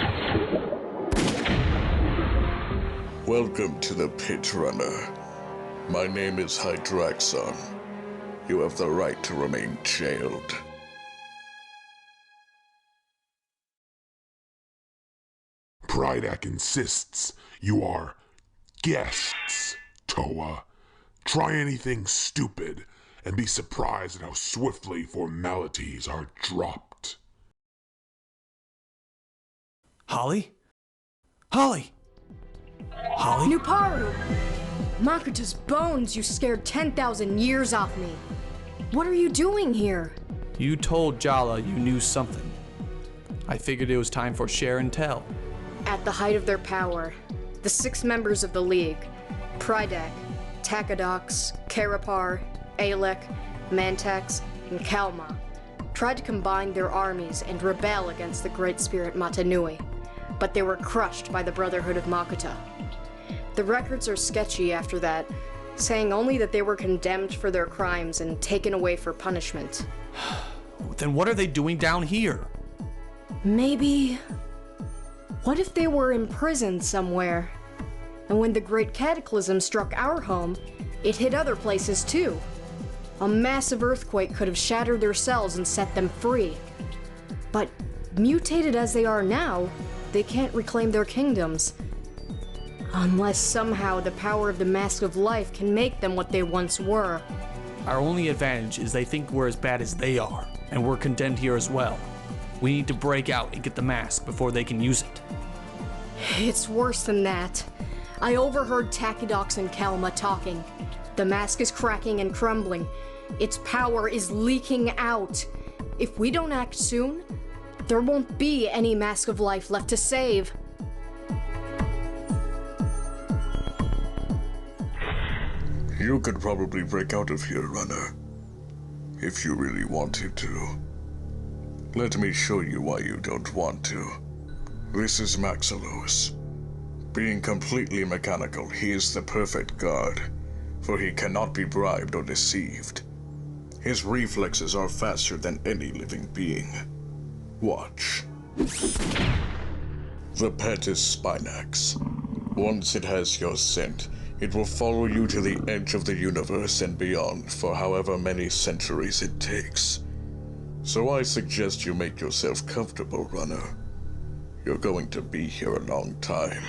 Speaker 9: Welcome to the Pit Runner. My name is Hydraxon. You have the right to remain jailed.
Speaker 18: Prydak insists you are guests, Toa. Try anything stupid, and be surprised at how swiftly formalities are dropped.
Speaker 2: Holly? Holly! Holly?
Speaker 8: Nuparu! Makuta's bones, you scared 10,000 years off me. What are you doing here?
Speaker 13: You told Jala you knew something. I figured it was time for share and tell.
Speaker 8: At the height of their power, the 6 members of the League, Prydak, Takadox, Karapar, Alek, Mantax, and Kalma, tried to combine their armies and rebel against the Great Spirit Mata Nui, but they were crushed by the Brotherhood of Makuta. The records are sketchy after that, saying only that they were condemned for their crimes and taken away for punishment.
Speaker 13: Then what are they doing down here?
Speaker 8: Maybe... What if they were imprisoned somewhere? And when the Great Cataclysm struck our home, it hit other places too. A massive earthquake could have shattered their cells and set them free. But mutated as they are now, they can't reclaim their kingdoms. Unless somehow the power of the Mask of Life can make them what they once were.
Speaker 13: Our only advantage is they think we're as bad as they are, and we're condemned here as well. We need to break out and get the mask before they can use it.
Speaker 8: It's worse than that. I overheard Takidox and Kalma talking. The mask is cracking and crumbling. Its power is leaking out. If we don't act soon, there won't be any Mask of Life left to save.
Speaker 9: You could probably break out of here, Runner. If you really wanted to. Let me show you why you don't want to. This is Maxilos. Being completely mechanical, he is the perfect guard, for he cannot be bribed or deceived. His reflexes are faster than any living being. Watch. The pet is Spinax. Once it has your scent, it will follow you to the edge of the universe and beyond for however many centuries it takes. So I suggest you make yourself comfortable, Runner. You're going to be here a long time.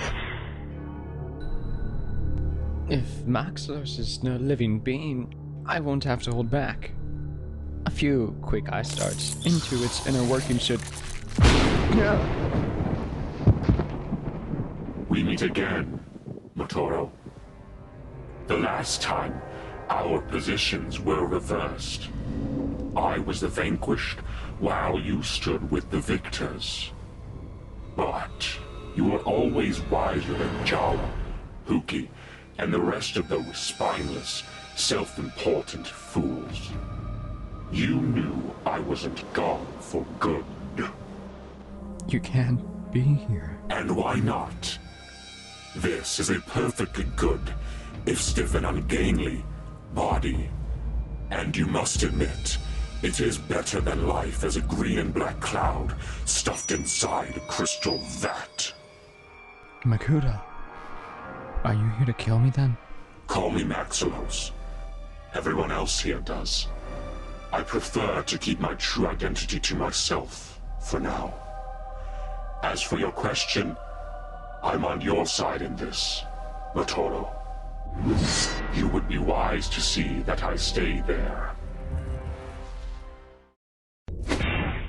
Speaker 27: If Maxilos is no living being, I won't have to hold back. A few quick eye starts into its inner working should...
Speaker 18: We meet again, Motoro. The last time, our positions were reversed. I was the vanquished, while you stood with the victors. But you were always wiser than Jawa, Huki, and the rest of those spineless, self-important fools. You knew I wasn't gone for good.
Speaker 27: You can't be here.
Speaker 18: And why not? This is a perfectly good, if stiff and ungainly, body. And you must admit, it is better than life as a green and black cloud stuffed inside a crystal vat.
Speaker 27: Makuta, are you here to kill me then?
Speaker 18: Call me Maxilos. Everyone else here does. I prefer to keep my true identity to myself, for now. As for your question, I'm on your side in this, Motoro. You would be wise to see that I stay there.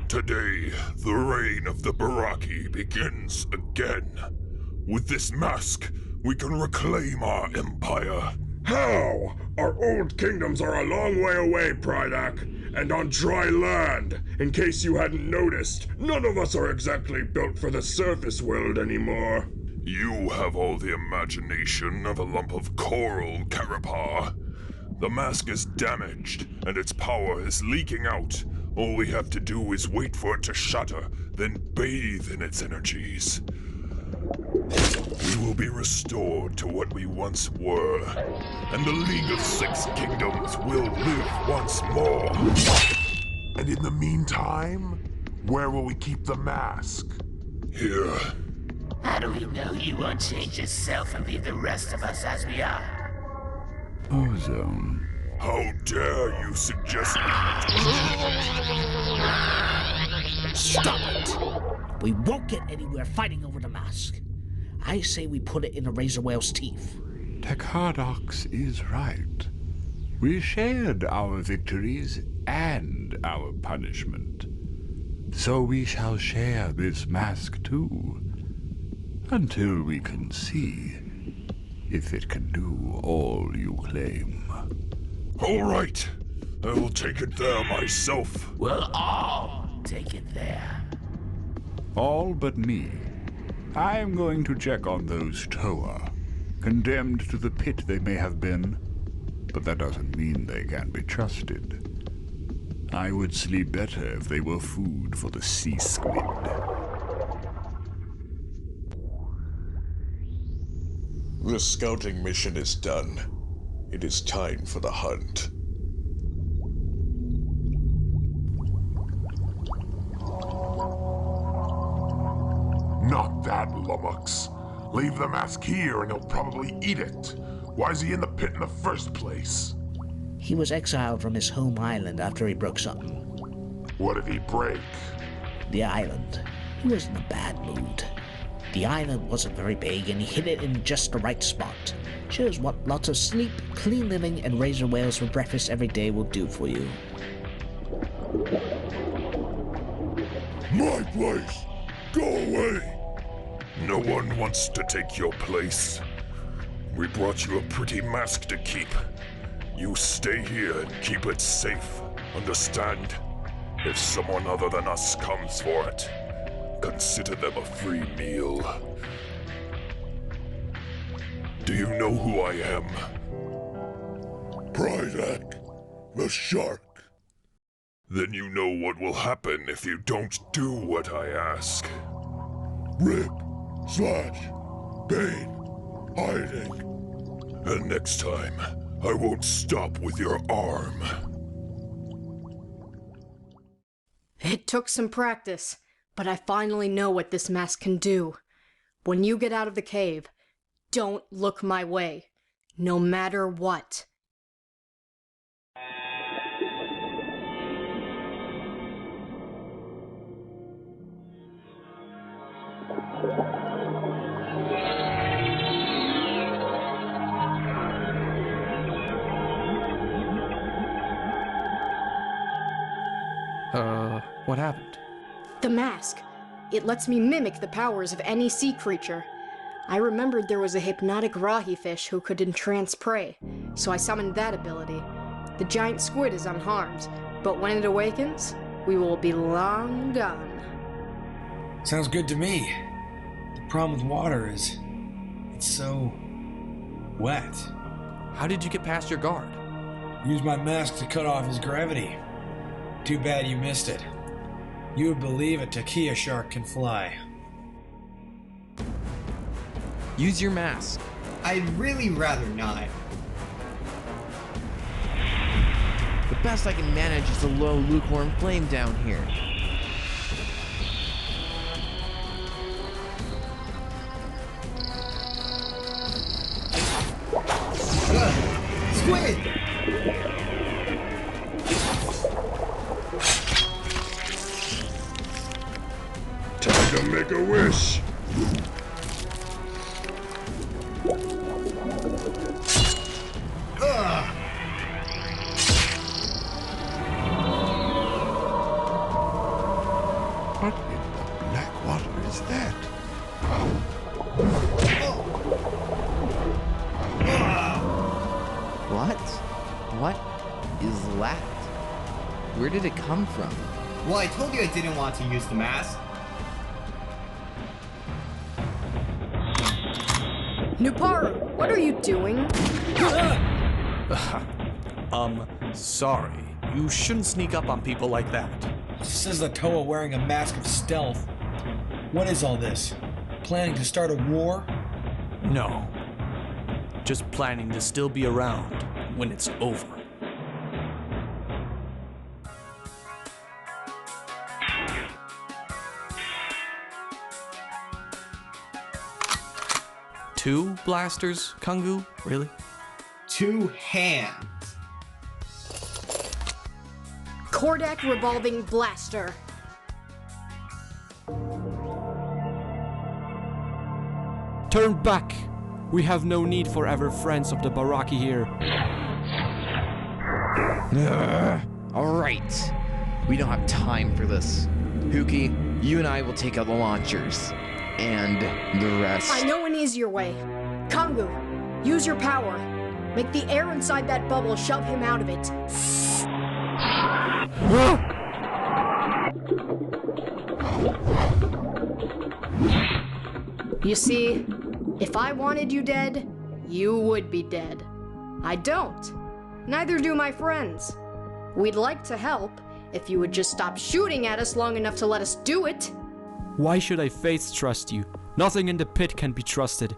Speaker 3: Today, the reign of the Barraki begins again. With this mask, we can reclaim our empire.
Speaker 11: How? Our old kingdoms are a long way away, Prydak, and on dry land. In case you hadn't noticed, none of us are exactly built for the surface world anymore.
Speaker 3: You have all the imagination of a lump of coral, Karapar. The mask is damaged, and its power is leaking out. All we have to do is wait for it to shatter, then bathe in its energies. We will be restored to what we once were, and the League of Six Kingdoms will live once more.
Speaker 18: And in the meantime, where will we keep the mask?
Speaker 3: Here.
Speaker 19: How do we know you won't change yourself and leave the rest of us as we are?
Speaker 3: Ozone. How dare you suggest...
Speaker 16: Stop it! We won't get anywhere fighting over the mask. I say we put it in a razor whale's teeth.
Speaker 3: Takadox is right. We shared our victories and our punishment. So we shall share this mask too. Until we can see if it can do all you claim. All right. I will take it there myself.
Speaker 19: We'll all take it there.
Speaker 3: All but me. I'm going to check on those Toa. Condemned to the pit they may have been, but that doesn't mean they can't be trusted. I would sleep better if they were food for the sea squid.
Speaker 9: The scouting mission is done. It is time for the hunt.
Speaker 18: Not that, lummox. Leave the mask here and he'll probably eat it. Why is he in the pit in the first place?
Speaker 16: He was exiled from his home island after he broke something.
Speaker 18: What did he break?
Speaker 16: The island. He was in a bad mood. The island wasn't very big and he hid it in just the right spot. Shows what lots of sleep, clean living, and razor whales for breakfast every day will do for you.
Speaker 11: My place! Go away! No one wants to take your place. We brought you a pretty mask to keep. You stay here and keep it safe, understand? If someone other than us comes for it, consider them a free meal. Do you know who I am? Prydak, the shark. Then you know what will happen if you don't do what I ask. Rip, slash, pain, hiding. And next time, I won't stop with your arm.
Speaker 8: It took some practice, but I finally know what this mask can do. When you get out of the cave, don't look my way, no matter what.
Speaker 13: What happened?
Speaker 8: The mask. It lets me mimic the powers of any sea creature. I remembered there was a hypnotic rahi fish who could entrance prey, so I summoned that ability. The giant squid is unharmed, but when it awakens, we will be long gone.
Speaker 10: Sounds good to me. The problem with water is it's so wet.
Speaker 13: How did you get past your guard?
Speaker 10: Use my mask to cut off his gravity. Too bad you missed it. You would believe a Takia shark can fly.
Speaker 26: Use your mask.
Speaker 5: I'd really rather not.
Speaker 26: The best I can manage is a low, lukewarm flame down here.
Speaker 5: Squid!
Speaker 11: Time to make a wish.
Speaker 3: What in the black water is that?
Speaker 26: What? What is that? Where did it come from?
Speaker 5: Well, I told you I didn't want to use the mask.
Speaker 8: Nuparu, what are you doing?
Speaker 13: Sorry. You shouldn't sneak up on people like that.
Speaker 10: This is the Toa wearing a mask of stealth. What is all this? Planning to start a war?
Speaker 13: No. Just planning to still be around when it's over. Two blasters, Kungu? Really?
Speaker 5: 2 hands.
Speaker 8: Kordak revolving blaster.
Speaker 6: Turn back! We have no need for ever friends of the Barraki here.
Speaker 26: Alright. We don't have time for this. Huki, you and I will take out the launchers. And the rest.
Speaker 8: I know an easier way. Kungu, use your power. Make the air inside that bubble shove him out of it. You see, if I wanted you dead, you would be dead. I don't. Neither do my friends. We'd like to help, if you would just stop shooting at us long enough to let us do it.
Speaker 6: Why should I faith trust you? Nothing in the pit can be trusted.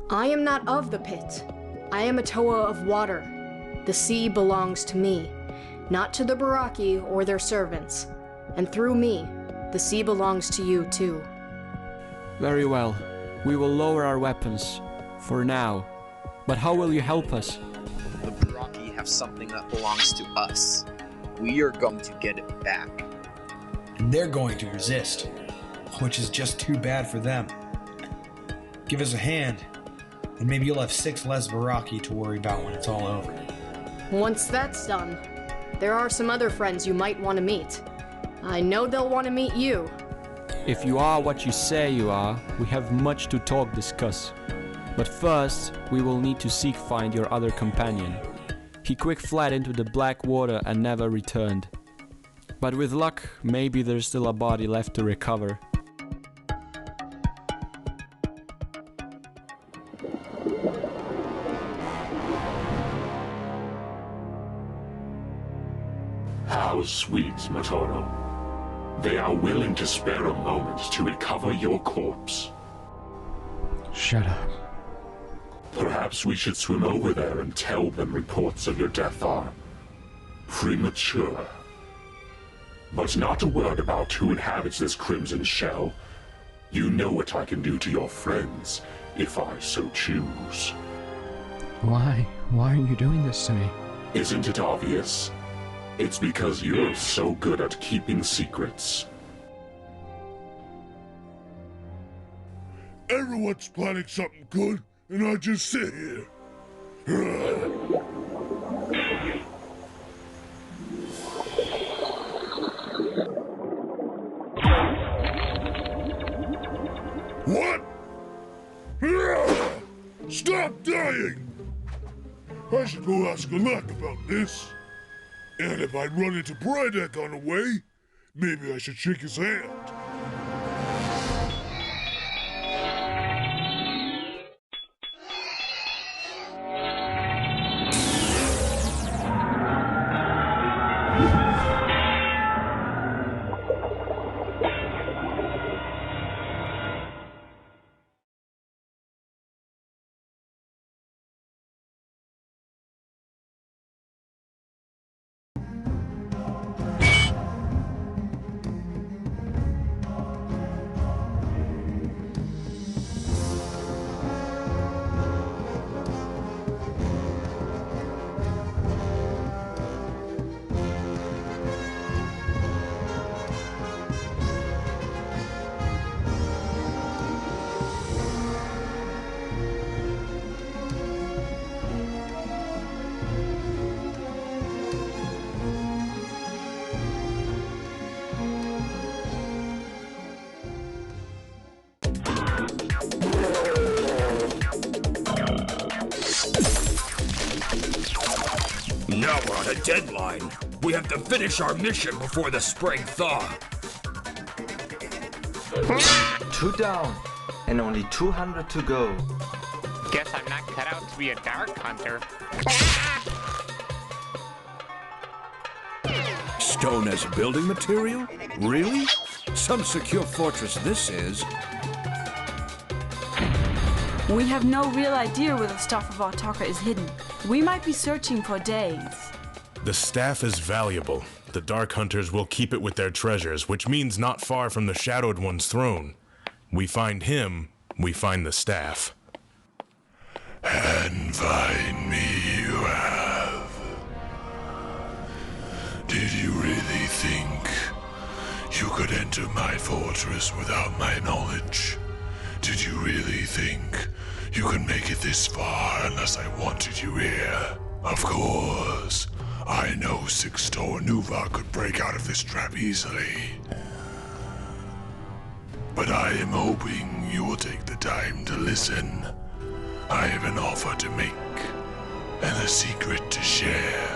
Speaker 8: I am not of the pit. I am a Toa of water. The sea belongs to me, not to the Barraki or their servants. And through me, the sea belongs to you too.
Speaker 6: Very well. We will lower our weapons. For now. But how will you help us?
Speaker 12: The Barraki have something that belongs to us. We are going to get it back.
Speaker 10: And they're going to resist, which is just too bad for them. Give us a hand, and maybe you'll have 6 less Barraki to worry about when it's all over.
Speaker 8: Once that's done, there are some other friends you might want to meet. I know they'll want to meet you.
Speaker 6: If you are what you say you are, we have much to discuss. But first, we will need to find your other companion. He quick fled into the black water and never returned. But with luck, maybe there's still a body left to recover.
Speaker 11: How sweet, Matoran. They are willing to spare a moment to recover your corpse.
Speaker 27: Shut up.
Speaker 11: Perhaps we should swim over there and tell them reports of your death are premature. But not a word about who inhabits this crimson shell. You know what I can do to your friends, if I so choose.
Speaker 27: Why? Why are you doing this to me?
Speaker 11: Isn't it obvious? It's because you're so good at keeping secrets.
Speaker 14: Everyone's planning something good, and I just sit here. What? Stop dying! I should go ask Alak about this. And if I run into Prydek on the way, maybe I should shake his hand.
Speaker 23: Now we're on a deadline. We have to finish our mission before the spring thaw.
Speaker 15: 2 down, and only 200 to go.
Speaker 17: Guess I'm not cut out to be a dark hunter.
Speaker 21: Stone as building material? Really? Some secure fortress this is.
Speaker 20: We have no real idea where the stuff of our talker is hidden. We might be searching for days.
Speaker 1: The staff is valuable. The Dark Hunters will keep it with their treasures, which means not far from the Shadowed One's throne. We find him, we find the staff.
Speaker 14: And find me you have. Did you really think you could enter my fortress without my knowledge? Did you really think you could make it this far unless I wanted you here? Of course, I know 6-Store Nuva could break out of this trap easily. But I am hoping you will take the time to listen. I have an offer to make, and a secret to share.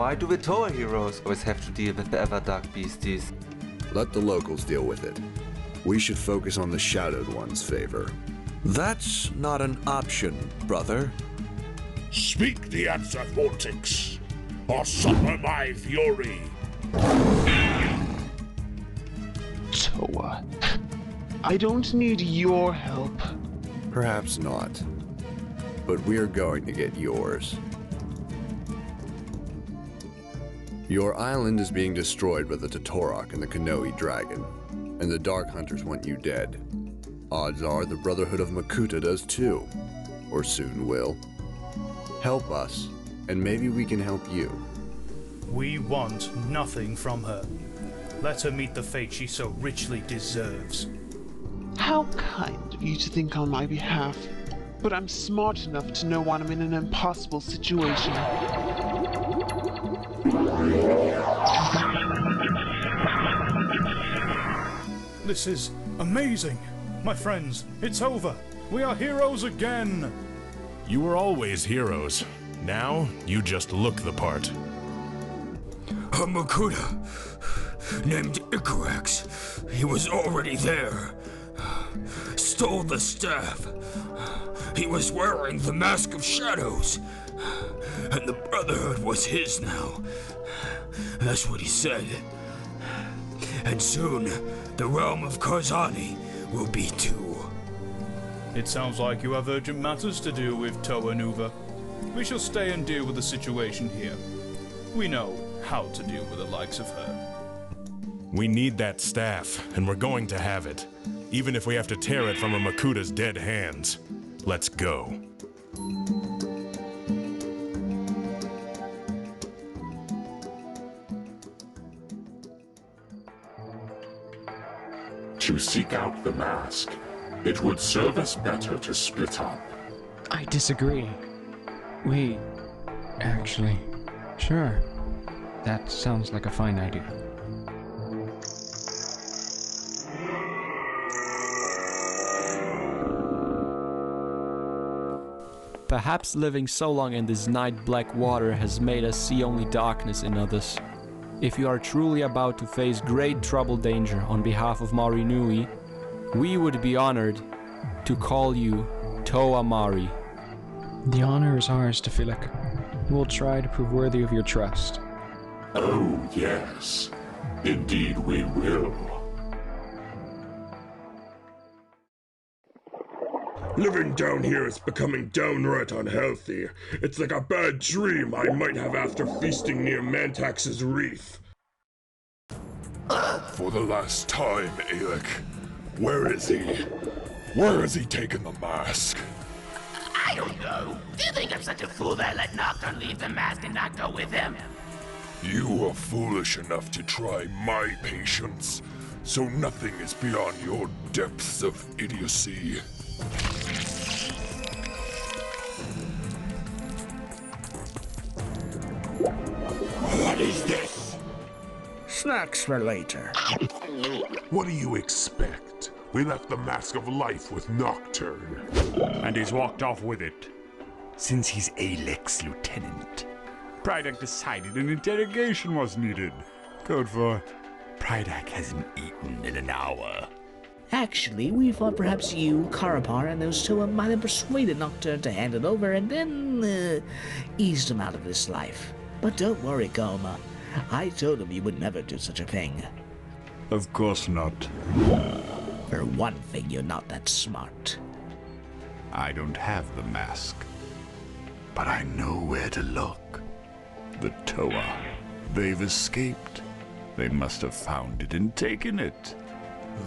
Speaker 15: Why do we Toa heroes always have to deal with the ever-dark beasties?
Speaker 2: Let the locals deal with it. We should focus on the Shadowed One's favor.
Speaker 21: That's not an option, brother.
Speaker 18: Speak the answer, Vortex, or suffer my fury.
Speaker 4: Toa, I don't need your help.
Speaker 2: Perhaps not. But we're going to get yours. Your island is being destroyed by the Totorok and the Kanohi dragon, and the Dark Hunters want you dead. Odds are the Brotherhood of Makuta does too, or soon will. Help us, and maybe we can help you.
Speaker 7: We want nothing from her. Let her meet the fate she so richly deserves.
Speaker 4: How kind of you to think on my behalf, but I'm smart enough to know when I'm in an impossible situation.
Speaker 7: This is amazing! My friends, it's over! We are heroes again!
Speaker 1: You were always heroes. Now, you just look the part.
Speaker 23: A Makuta, named Icarax. He was already there. Stole the staff. He was wearing the Mask of Shadows. And the Brotherhood was his now. That's what he said. And soon, the realm of Karzahni will be too.
Speaker 7: It sounds like you have urgent matters to do with Toa Nuva. We shall stay and deal with the situation here. We know how to deal with the likes of her.
Speaker 1: We need that staff, and we're going to have it. Even if we have to tear it from a Makuta's dead hands. Let's go.
Speaker 18: To seek out the mask, it would serve us better to split up.
Speaker 27: I disagree. Actually, sure. That sounds like a fine idea.
Speaker 6: Perhaps living so long in this night-black water has made us see only darkness in others. If you are truly about to face great trouble danger on behalf of Mahri Nui, we would be honored to call you Toa Mahri.
Speaker 27: The honor is ours, Tefilak. We'll try to prove worthy of your trust.
Speaker 18: Oh, yes. Indeed we will. Living down here is becoming downright unhealthy. It's like a bad dream I might have after feasting near Mantax's reef.
Speaker 14: For the last time, Alec. Where is he? Where has he taken the mask?
Speaker 19: I don't know. Do you think I'm such a fool that I let Nocturne leave the mask and not go with him?
Speaker 14: You are foolish enough to try my patience, so nothing is beyond your depths of idiocy.
Speaker 18: What is this?
Speaker 16: Snacks for later.
Speaker 18: What do you expect? We left the Mask of Life with Nocturne.
Speaker 3: And he's walked off with it. Since he's Alec's lieutenant, Prydak decided an interrogation was needed. Code for Prydak hasn't eaten in an hour.
Speaker 16: Actually, we thought perhaps you, Karapar, and those two might have persuaded Nocturne to hand it over and then eased him out of this life. But don't worry, Goma. I told him you would never do such a thing.
Speaker 3: Of course not.
Speaker 16: For one thing, you're not that smart.
Speaker 3: I don't have the mask, but I know where to look. The Toa. They've escaped. They must have found it and taken it.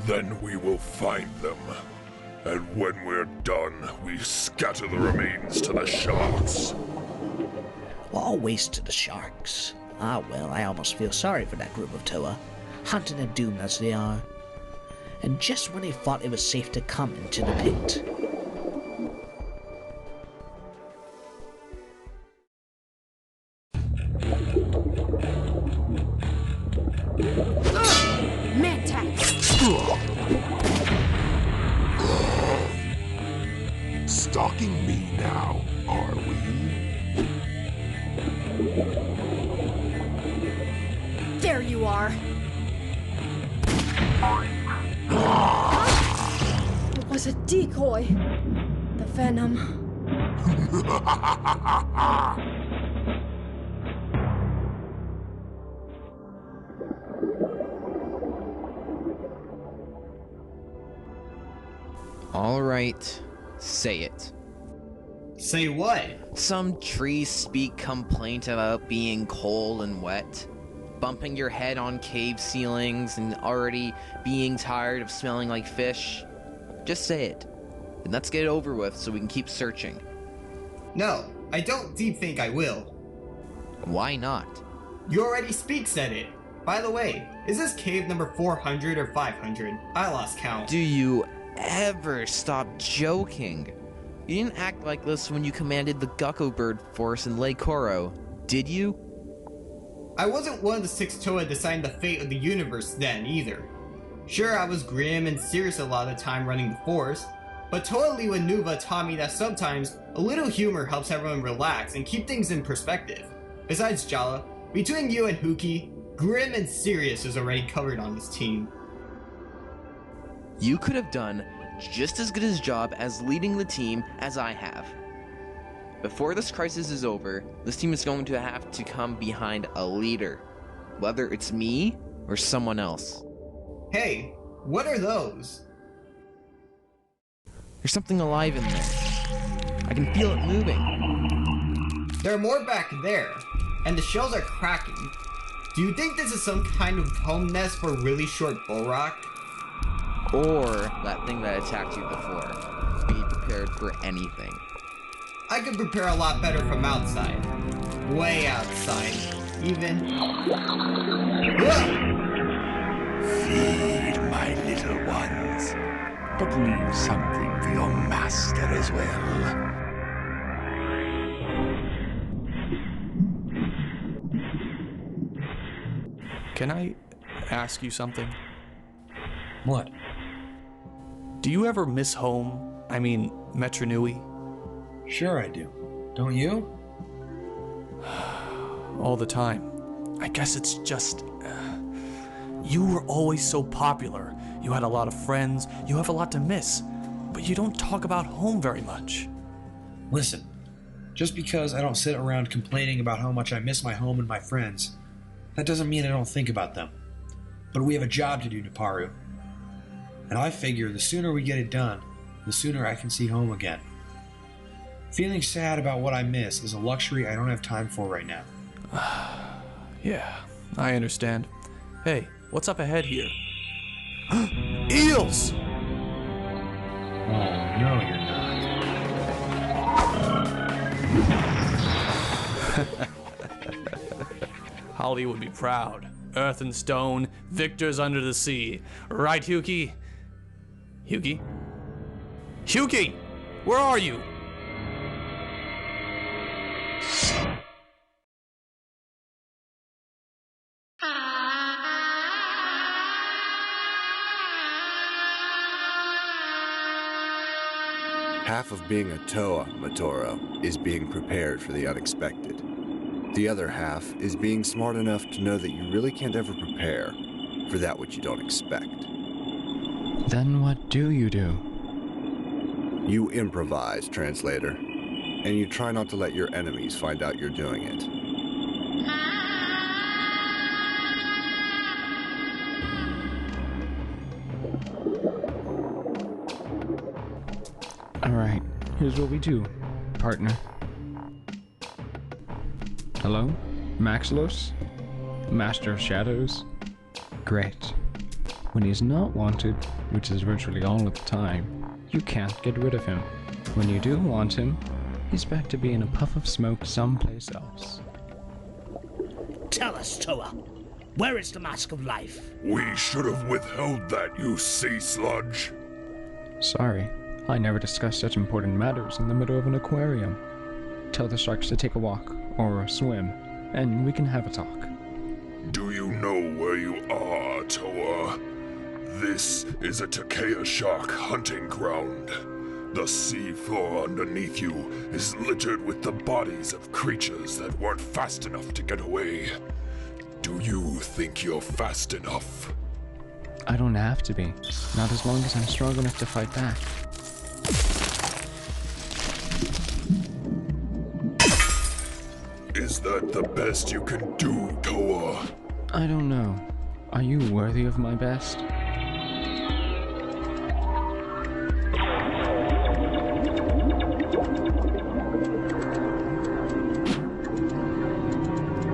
Speaker 14: Then we will find them. And when we're done, we scatter the remains to the sharks.
Speaker 16: Always to the sharks. Ah, well, I almost feel sorry for that group of Toa, hunted and doomed as they are. And just when they thought it was safe to come into the pit.
Speaker 18: Stalking me now, are we?
Speaker 8: There you are. It was a decoy. The Venom.
Speaker 5: All right, say it.
Speaker 9: Say what?
Speaker 5: Some tree speak complaint about being cold and wet, bumping your head on cave ceilings, and already being tired of smelling like fish. Just say it, and let's get it over with so we can keep searching.
Speaker 9: No, I don't deep think I will.
Speaker 5: Why not?
Speaker 9: You already said it. By the way, is this cave number 400 or 500? I lost count.
Speaker 5: Do you ever stop joking? You didn't act like this when you commanded the Gecko Bird Force in Lake Koro, did you?
Speaker 9: I wasn't one of the 6 Toa deciding the fate of the universe then, either. Sure, I was grim and serious a lot of the time running the Force, but Toa Liwa Nuva taught me that sometimes a little humor helps everyone relax and keep things in perspective. Besides Jala, between you and Huki, grim and serious is already covered on this team.
Speaker 5: You could have done just as good a job as leading the team as I have. Before this crisis is over, this team is going to have to come behind a leader, whether it's me or someone else.
Speaker 9: Hey, what are those?
Speaker 5: There's something alive in there. I can feel it moving.
Speaker 9: There are more back there, and the shells are cracking. Do you think this is some kind of home nest for really short Barraki?
Speaker 5: Or that thing that attacked you before. Be prepared for anything.
Speaker 9: I could prepare a lot better from outside. Way outside, even.
Speaker 14: Feed my little ones, but leave something for your master as well.
Speaker 27: Can I ask you something?
Speaker 10: What?
Speaker 27: Do you ever miss home? I mean, Mahri Nui?
Speaker 10: Sure I do. Don't you?
Speaker 27: All the time. I guess it's just... you were always so popular. You had a lot of friends. You have a lot to miss. But you don't talk about home very much.
Speaker 10: Listen, just because I don't sit around complaining about how much I miss my home and my friends, that doesn't mean I don't think about them. But we have a job to do, Naparu. And I figure the sooner we get it done, the sooner I can see home again. Feeling sad about what I miss is a luxury I don't have time for right now.
Speaker 27: Yeah, I understand. Hey, what's up ahead here? Eels!
Speaker 10: Oh, no, you're not.
Speaker 27: Holly would be proud. Earth and stone, victors under the sea. Right, Huki? Huki? Huki! Where are you?
Speaker 2: Half of being a Toa, Matoro, is being prepared for the unexpected. The other half is being smart enough to know that you really can't ever prepare for that which you don't expect.
Speaker 27: Then what do?
Speaker 2: You improvise, translator, and you try not to let your enemies find out you're doing it.
Speaker 27: Alright, here's what we do, partner. Hello? Maxilos? Master of Shadows? Great. When he's not wanted, which is virtually all of the time, you can't get rid of him. When you do want him, he's back to being a puff of smoke someplace else.
Speaker 16: Tell us, Toa, where is the Mask of Life?
Speaker 14: We should have withheld that, you sea sludge.
Speaker 27: Sorry, I never discussed such important matters in the middle of an aquarium. Tell the sharks to take a walk, or a swim, and we can have a talk.
Speaker 14: Do you know where you are, Toa? This is a Takea shark hunting ground. The sea floor underneath you is littered with the bodies of creatures that weren't fast enough to get away. Do you think you're fast enough.
Speaker 27: I don't have to be. Not as long as I'm strong enough to fight back.
Speaker 14: Is that the best you can do, Toa?
Speaker 27: I don't know. Are you worthy of my best?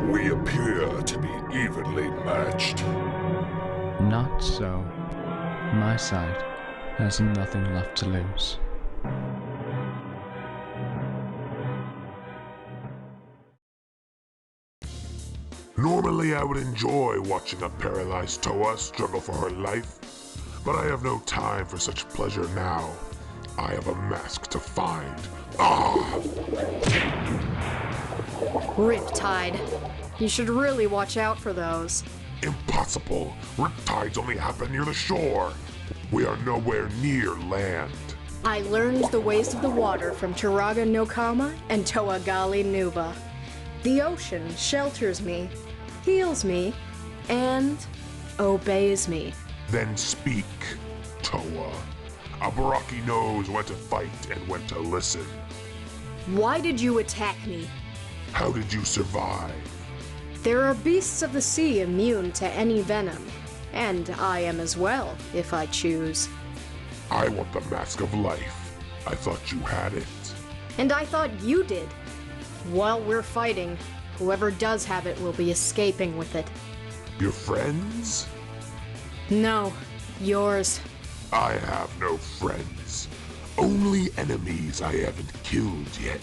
Speaker 14: We appear to be evenly matched.
Speaker 27: Not so. My side has nothing left to lose.
Speaker 18: Normally I would enjoy watching a paralyzed Toa struggle for her life, but I have no time for such pleasure now. I have a mask to find. Ah!
Speaker 8: Riptide. You should really watch out for those.
Speaker 18: Impossible! Riptides only happen near the shore. We are nowhere near land.
Speaker 8: I learned the ways of the water from Turaga no Kama and Toa Gali Nuba. The ocean shelters me, heals me, and obeys me.
Speaker 18: Then speak, Toa. A Barraki knows when to fight and when to listen.
Speaker 8: Why did you attack me?
Speaker 18: How did you survive?
Speaker 8: There are beasts of the sea immune to any venom, and I am as well, if I choose.
Speaker 18: I want the Mask of Life. I thought you had it.
Speaker 8: And I thought you did. While we're fighting, whoever does have it will be escaping with it.
Speaker 18: Your friends?
Speaker 8: No, yours.
Speaker 18: I have no friends. Only enemies I haven't killed yet.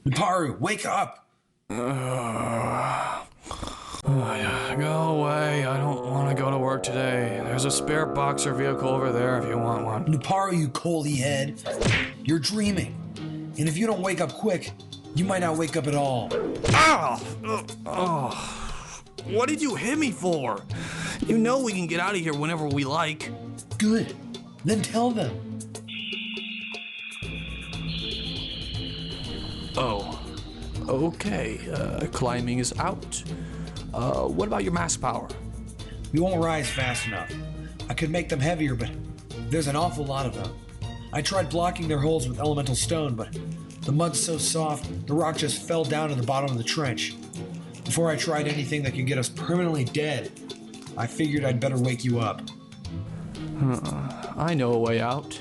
Speaker 10: Naparu, wake up!
Speaker 6: Go away. I don't want to go to work today. There's a spare boxer vehicle over there if you want one.
Speaker 10: Naparu, you coldy head. You're dreaming. And if you don't wake up quick, you might not wake up at all.
Speaker 11: What did you hit me for? You know we can get out of here whenever we like.
Speaker 10: Good. Then tell them.
Speaker 11: Oh. Okay. Climbing is out. What about your mass power?
Speaker 10: We won't rise fast enough. I could make them heavier, but there's an awful lot of them. I tried blocking their holes with elemental stone, but the mud's so soft, the rock just fell down to the bottom of the trench. Before I tried anything that could get us permanently dead, I figured I'd better wake you up.
Speaker 11: I know a way out,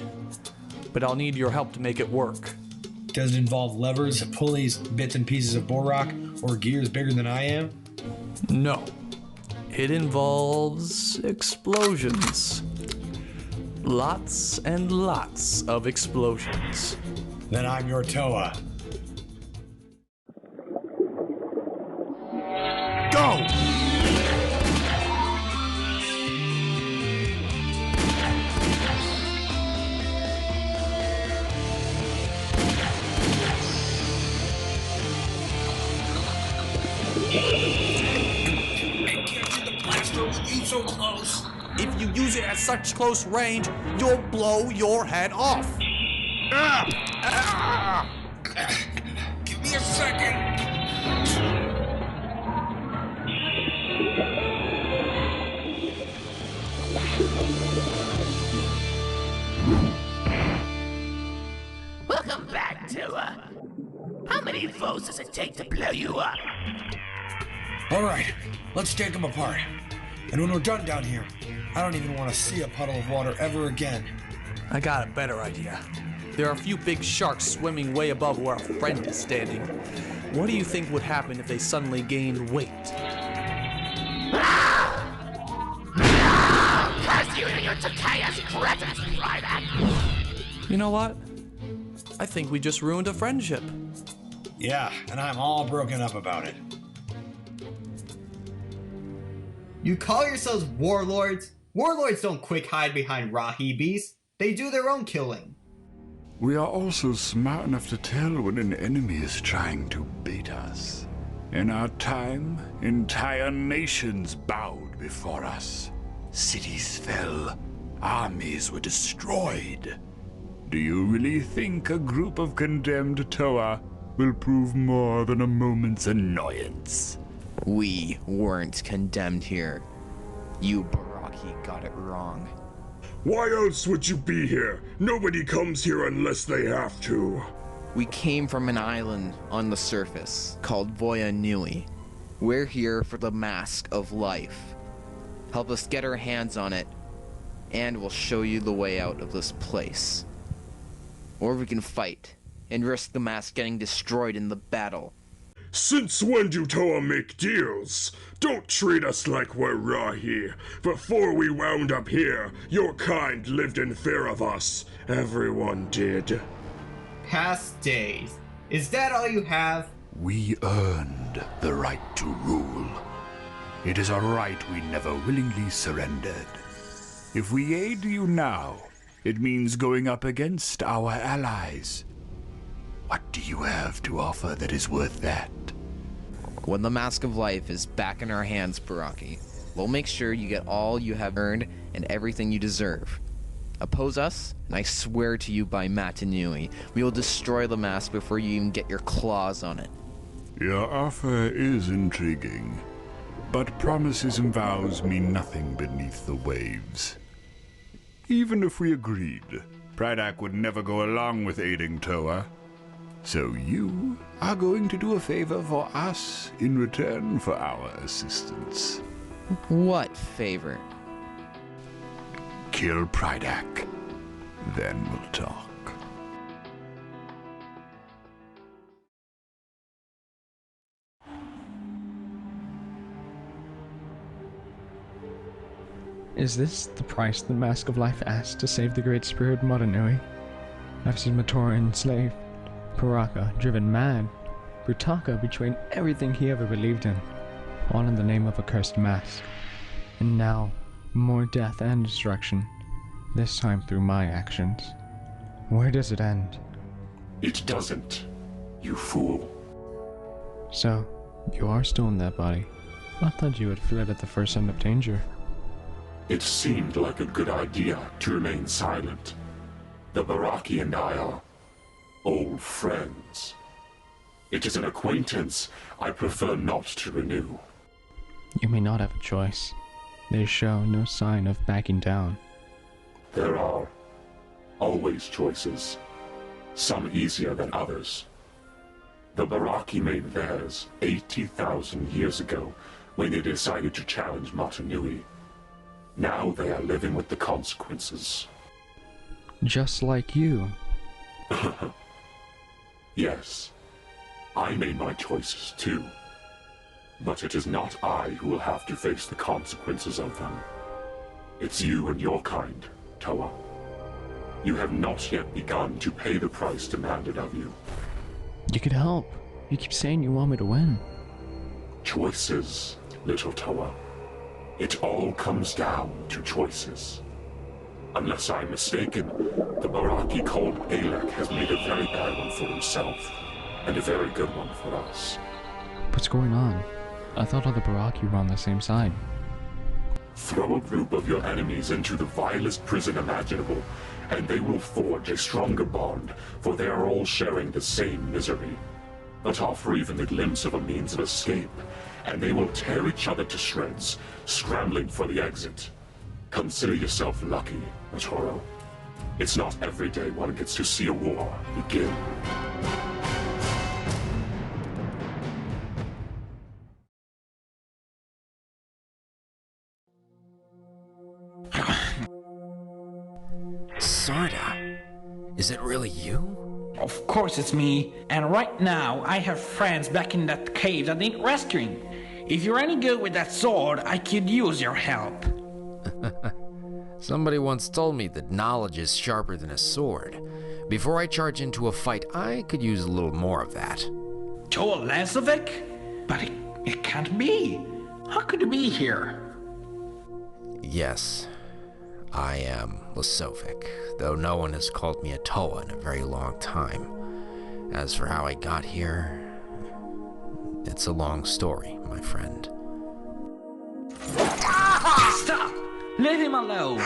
Speaker 11: but I'll need your help to make it work.
Speaker 10: Does it involve levers, pulleys, bits and pieces of borak, or gears bigger than I am?
Speaker 11: No. It involves explosions. Lots and lots of explosions.
Speaker 10: Then I'm your Toa.
Speaker 11: Go!
Speaker 10: So close.
Speaker 11: If you use it at such close range, you'll blow your head off.
Speaker 10: Give me a second.
Speaker 19: Welcome back, Toa. How many volts does it take to blow you up?
Speaker 10: All right, let's take them apart. And when we're done down here, I don't even want to see a puddle of water ever again.
Speaker 11: I got a better idea. There are a few big sharks swimming way above where our friend is standing. What do you think would happen if they suddenly gained weight?
Speaker 19: Curse you and your Takeya's cretinous private!
Speaker 11: You know what? I think we just ruined a friendship.
Speaker 10: Yeah, and I'm all broken up about it.
Speaker 9: You call yourselves warlords? Warlords don't quick hide behind rahibis. They do their own killing.
Speaker 3: We are also smart enough to tell when an enemy is trying to bait us. In our time, entire nations bowed before us. Cities fell. Armies were destroyed. Do you really think a group of condemned Toa will prove more than a moment's annoyance.
Speaker 5: We weren't condemned here. You Barraki got it wrong.
Speaker 14: Why else would you be here? Nobody comes here unless they have to.
Speaker 5: We came from an island on the surface called Toa Nui. We're here for the Mask of Life. Help us get our hands on it, and we'll show you the way out of this place. Or we can fight, and risk the mask getting destroyed in the battle.
Speaker 14: Since when do Toa make deals? Don't treat us like we're Rahi. Before we wound up here, your kind lived in fear of us. Everyone did.
Speaker 9: Past days. Is that all you have?
Speaker 3: We earned the right to rule. It is a right we never willingly surrendered. If we aid you now, it means going up against our allies. What do you have to offer that is worth that?
Speaker 5: When the Mask of Life is back in our hands, Barraki, we'll make sure you get all you have earned and everything you deserve. Oppose us, and I swear to you by Mahri Nui, we will destroy the mask before you even get your claws on it.
Speaker 3: Your offer is intriguing, but promises and vows mean nothing beneath the waves. Even if we agreed, Prydak would never go along with aiding Toa. So you are going to do a favor for us in return for our assistance.
Speaker 5: What favor?
Speaker 3: Kill Prydak, then we'll talk.
Speaker 27: Is this the price the Mask of Life asked to save the great spirit Mahri Nui? I've seen Matoran enslaved, Paraka driven mad, Brutaka betraying everything he ever believed in, all in the name of a cursed mask. And now, more death and destruction, this time through my actions. Where does it end?
Speaker 18: It doesn't, you fool.
Speaker 27: So, you are still in that body. I thought you had fled at the first sign of danger.
Speaker 18: It seemed like a good idea to remain silent. The Barraki and I are old friends. It is an acquaintance I prefer not to renew.
Speaker 27: You may not have a choice. They show no sign of backing down.
Speaker 18: There are always choices, some easier than others. The Barraki made theirs 80,000 years ago when they decided to challenge Mahri Nui. Now they are living with the consequences.
Speaker 27: Just like you.
Speaker 18: Yes, I made my choices too. But it is not I who will have to face the consequences of them. It's you and your kind, Toa. You have not yet begun to pay the price demanded of you.
Speaker 27: You could help. You keep saying you want me to win.
Speaker 18: Choices, little Toa. It all comes down to choices. Unless I'm mistaken, the Barraki called Alek has made a very bad one for himself, and a very good one for us.
Speaker 27: What's going on? I thought all the Barraki were on the same side.
Speaker 18: Throw a group of your enemies into the vilest prison imaginable, and they will forge a stronger bond, for they are all sharing the same misery. But offer even the glimpse of a means of escape, and they will tear each other to shreds, scrambling for the exit. Consider yourself lucky, Matoran. It's not every day one gets to see a war begin.
Speaker 12: Sarda, is it really you?
Speaker 13: Of course it's me, and right now I have friends back in that cave that need rescuing. If you're any good with that sword, I could use your help.
Speaker 12: Somebody once told me that knowledge is sharper than a sword. Before I charge into a fight, I could use a little more of that.
Speaker 13: Toa Lazovic? But it can't be. How could he be here?
Speaker 12: Yes, I am Lazovic, though no one has called me a Toa in a very long time. As for how I got here, it's a long story, my friend.
Speaker 13: Stop! Leave him alone!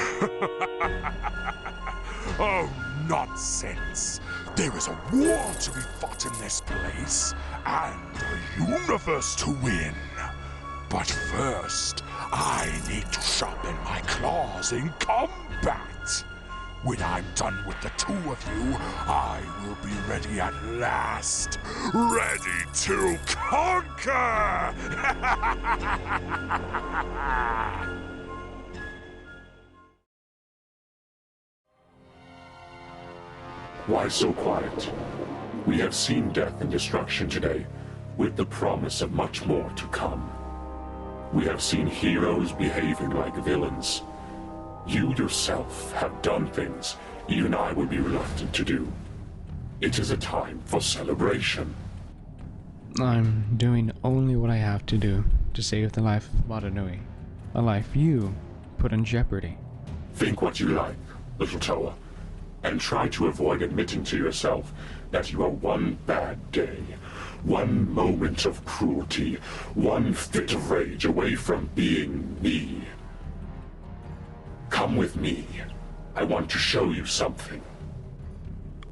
Speaker 18: Oh, nonsense! There is a war to be fought in this place, and a universe to win. But first, I need to sharpen my claws in combat. When I'm done with the two of you, I will be ready at last. Ready to conquer!
Speaker 15: Why so quiet? We have seen death and destruction today, with the promise of much more to come. We have seen heroes behaving like villains. You yourself have done things even I would be reluctant to do. It is a time for celebration.
Speaker 27: I'm doing only what I have to do to save the life of Mahri Nui, a life you put in jeopardy.
Speaker 15: Think what you like, little Toa, and try to avoid admitting to yourself that you are one bad day, one moment of cruelty, one fit of rage away from being me. Come with me. I want to show you something.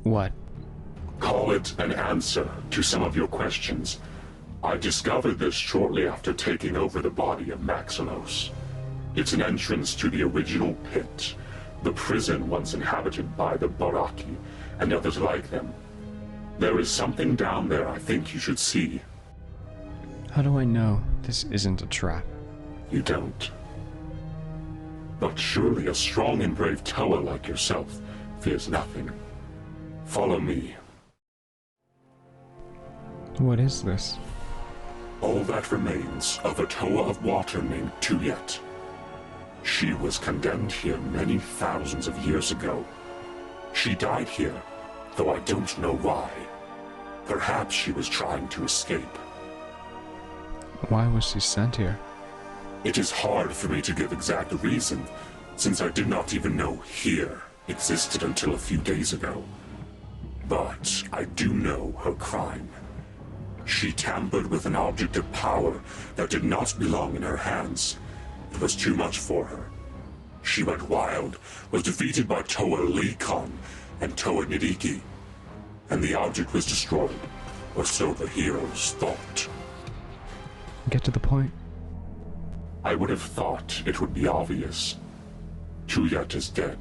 Speaker 27: What?
Speaker 15: Call it an answer to some of your questions. I discovered this shortly after taking over the body of Maxilos. It's an entrance to the original pit, the prison once inhabited by the Barraki and others like them. There is something down there I think you should see.
Speaker 27: How do I know this isn't a trap?
Speaker 15: You don't. But surely a strong and brave Toa like yourself fears nothing. Follow me.
Speaker 27: What is this?
Speaker 15: All that remains of a Toa of water named Tuyet. She was condemned here many thousands of years ago. She died here, though I don't know why. Perhaps she was trying to escape.
Speaker 27: Why was she sent here?
Speaker 15: It is hard for me to give exact reason, since I did not even know here existed until a few days ago. But I do know her crime. She tampered with an object of power that did not belong in her hands. It was too much for her. She went wild, was defeated by Toa Likon and Toa Nidiki, and the object was destroyed, or so the heroes thought.
Speaker 27: Get to the point.
Speaker 15: I would have thought it would be obvious. Tuyet is dead.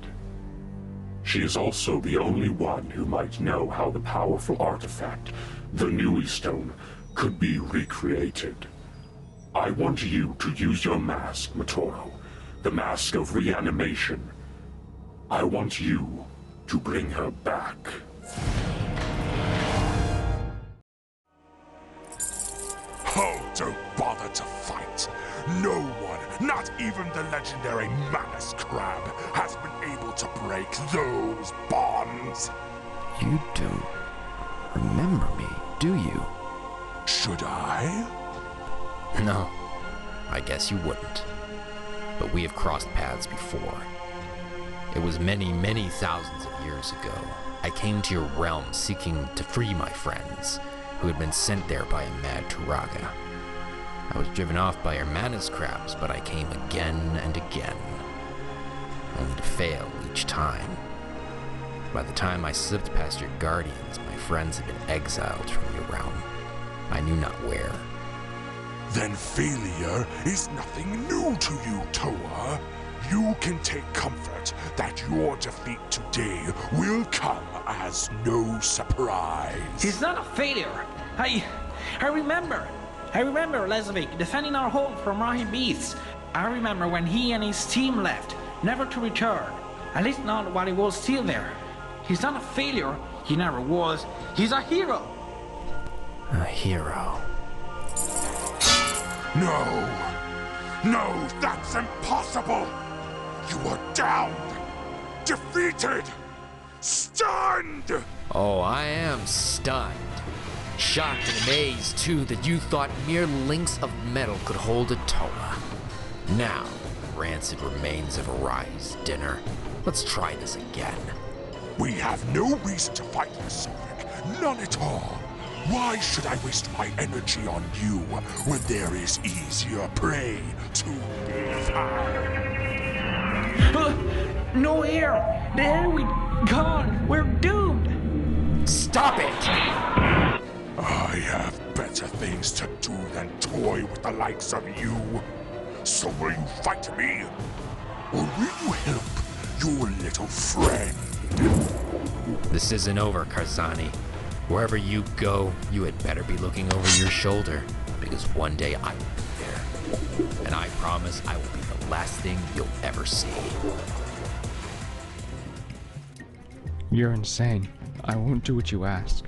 Speaker 15: She is also the only one who might know how the powerful artifact, the Nui Stone, could be recreated. I want you to use your mask, Matoro, the mask of reanimation. I want you to bring her back.
Speaker 18: Oh, don't bother to fight. No one, not even the legendary Manus Crab, has been able to break those bonds.
Speaker 12: You don't remember me, do you?
Speaker 18: Should I?
Speaker 12: No, I guess you wouldn't. But we have crossed paths before. It was many, many thousands of years ago. I came to your realm seeking to free my friends, who had been sent there by a mad Turaga. I was driven off by your Manus crabs, but I came again and again, only to fail each time. By the time I slipped past your guardians, my friends had been exiled from your realm. I knew not where.
Speaker 18: Then failure is nothing new to you, Toa. You can take comfort that your defeat today will come as no surprise.
Speaker 13: He's not a failure. I remember Lezovic defending our home from Rahi beasts. I remember when he and his team left, never to return. At least not while he was still there. He's not a failure. He never was. He's a hero.
Speaker 12: A hero.
Speaker 18: No, that's impossible. You are downed, defeated, stunned.
Speaker 12: Oh, I am stunned. Shocked and amazed, too, that you thought mere links of metal could hold a Toa. Now, rancid remains of Arai's dinner. Let's try this again.
Speaker 18: We have no reason to fight this, Sonic. None at all. Why should I waste my energy on you when there is easier prey to be found?
Speaker 13: No air! The air we gone! We're doomed!
Speaker 12: Stop it!
Speaker 18: I have better things to do than toy with the likes of you. So will you fight me? Or will you help your little friend?
Speaker 12: This isn't over, Karzahni. Wherever you go, you had better be looking over your shoulder, because one day I will be there. And I promise I will be the last thing you'll ever see.
Speaker 27: You're insane. I won't do what you ask.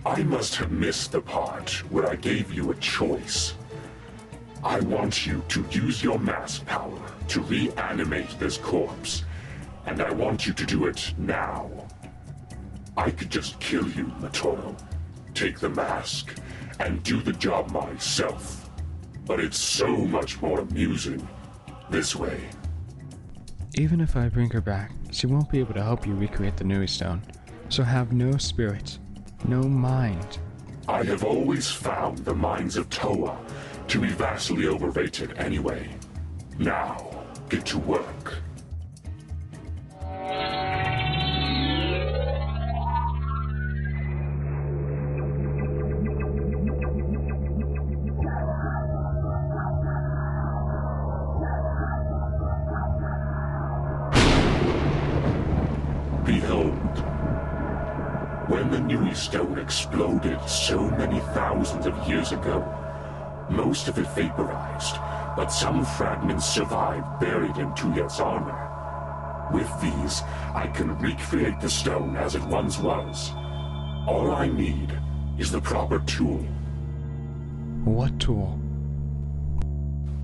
Speaker 15: I must have missed the part where I gave you a choice. I want you to use your mask power to reanimate this corpse, and I want you to do it now. I could just kill you, Matoran, take the mask, and do the job myself. But it's so much more amusing this way.
Speaker 27: Even if I bring her back, she won't be able to help you recreate the Nui stone. So have no spirit, no mind.
Speaker 15: I have always found the minds of Toa to be vastly overrated anyway. Now, get to work. Behold, when the Nui stone exploded so many thousands of years ago, most of it vaporized, but some fragments survived buried in Tuyet's armor. With these, I can recreate the stone as it once was. All I need is the proper tool.
Speaker 27: What tool?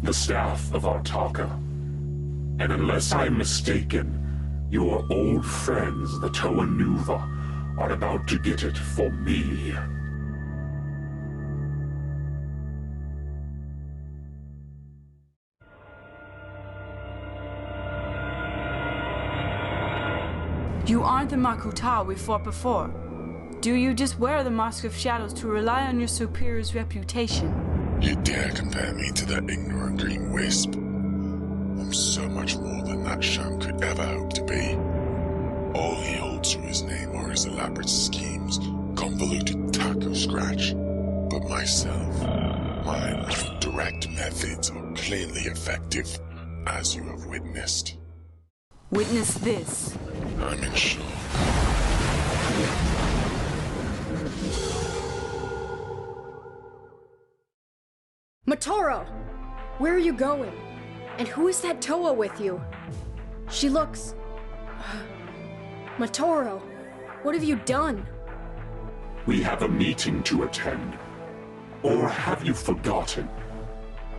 Speaker 15: The staff of Artaka. And unless I'm mistaken, your old friends, the Toa Nuva, are about to get it for me.
Speaker 17: You aren't the Makuta we fought before. Do you just wear the Mask of Shadows to rely on your superior's reputation?
Speaker 18: You dare compare me to that ignorant green wisp? I'm so much more than that sham could ever hope to be. All he holds to his name are his elaborate schemes, convoluted taco scratch. But myself, my direct methods are clearly effective, as you have witnessed.
Speaker 17: Witness this.
Speaker 18: I'm in shock.
Speaker 8: Matoro! Where are you going? And who is that Toa with you? She looks... Matoro, what have you done?
Speaker 15: We have a meeting to attend. Or have you forgotten?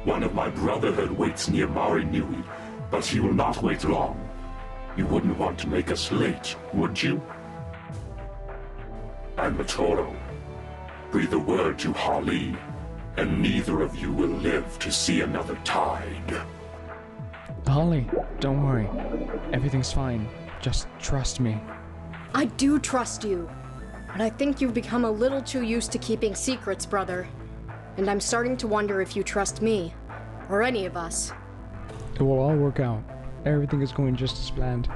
Speaker 15: One of my brotherhood waits near Mahri Nui, but he will not wait long. You wouldn't want to make us late, would you? And Matoro, breathe a word to Hali, and neither of you will live to see another tide.
Speaker 27: Holly, don't worry. Everything's fine. Just trust me.
Speaker 8: I do trust you. But I think you've become a little too used to keeping secrets, brother. And I'm starting to wonder if you trust me. Or any of us.
Speaker 27: It will all work out. Everything is going just as planned.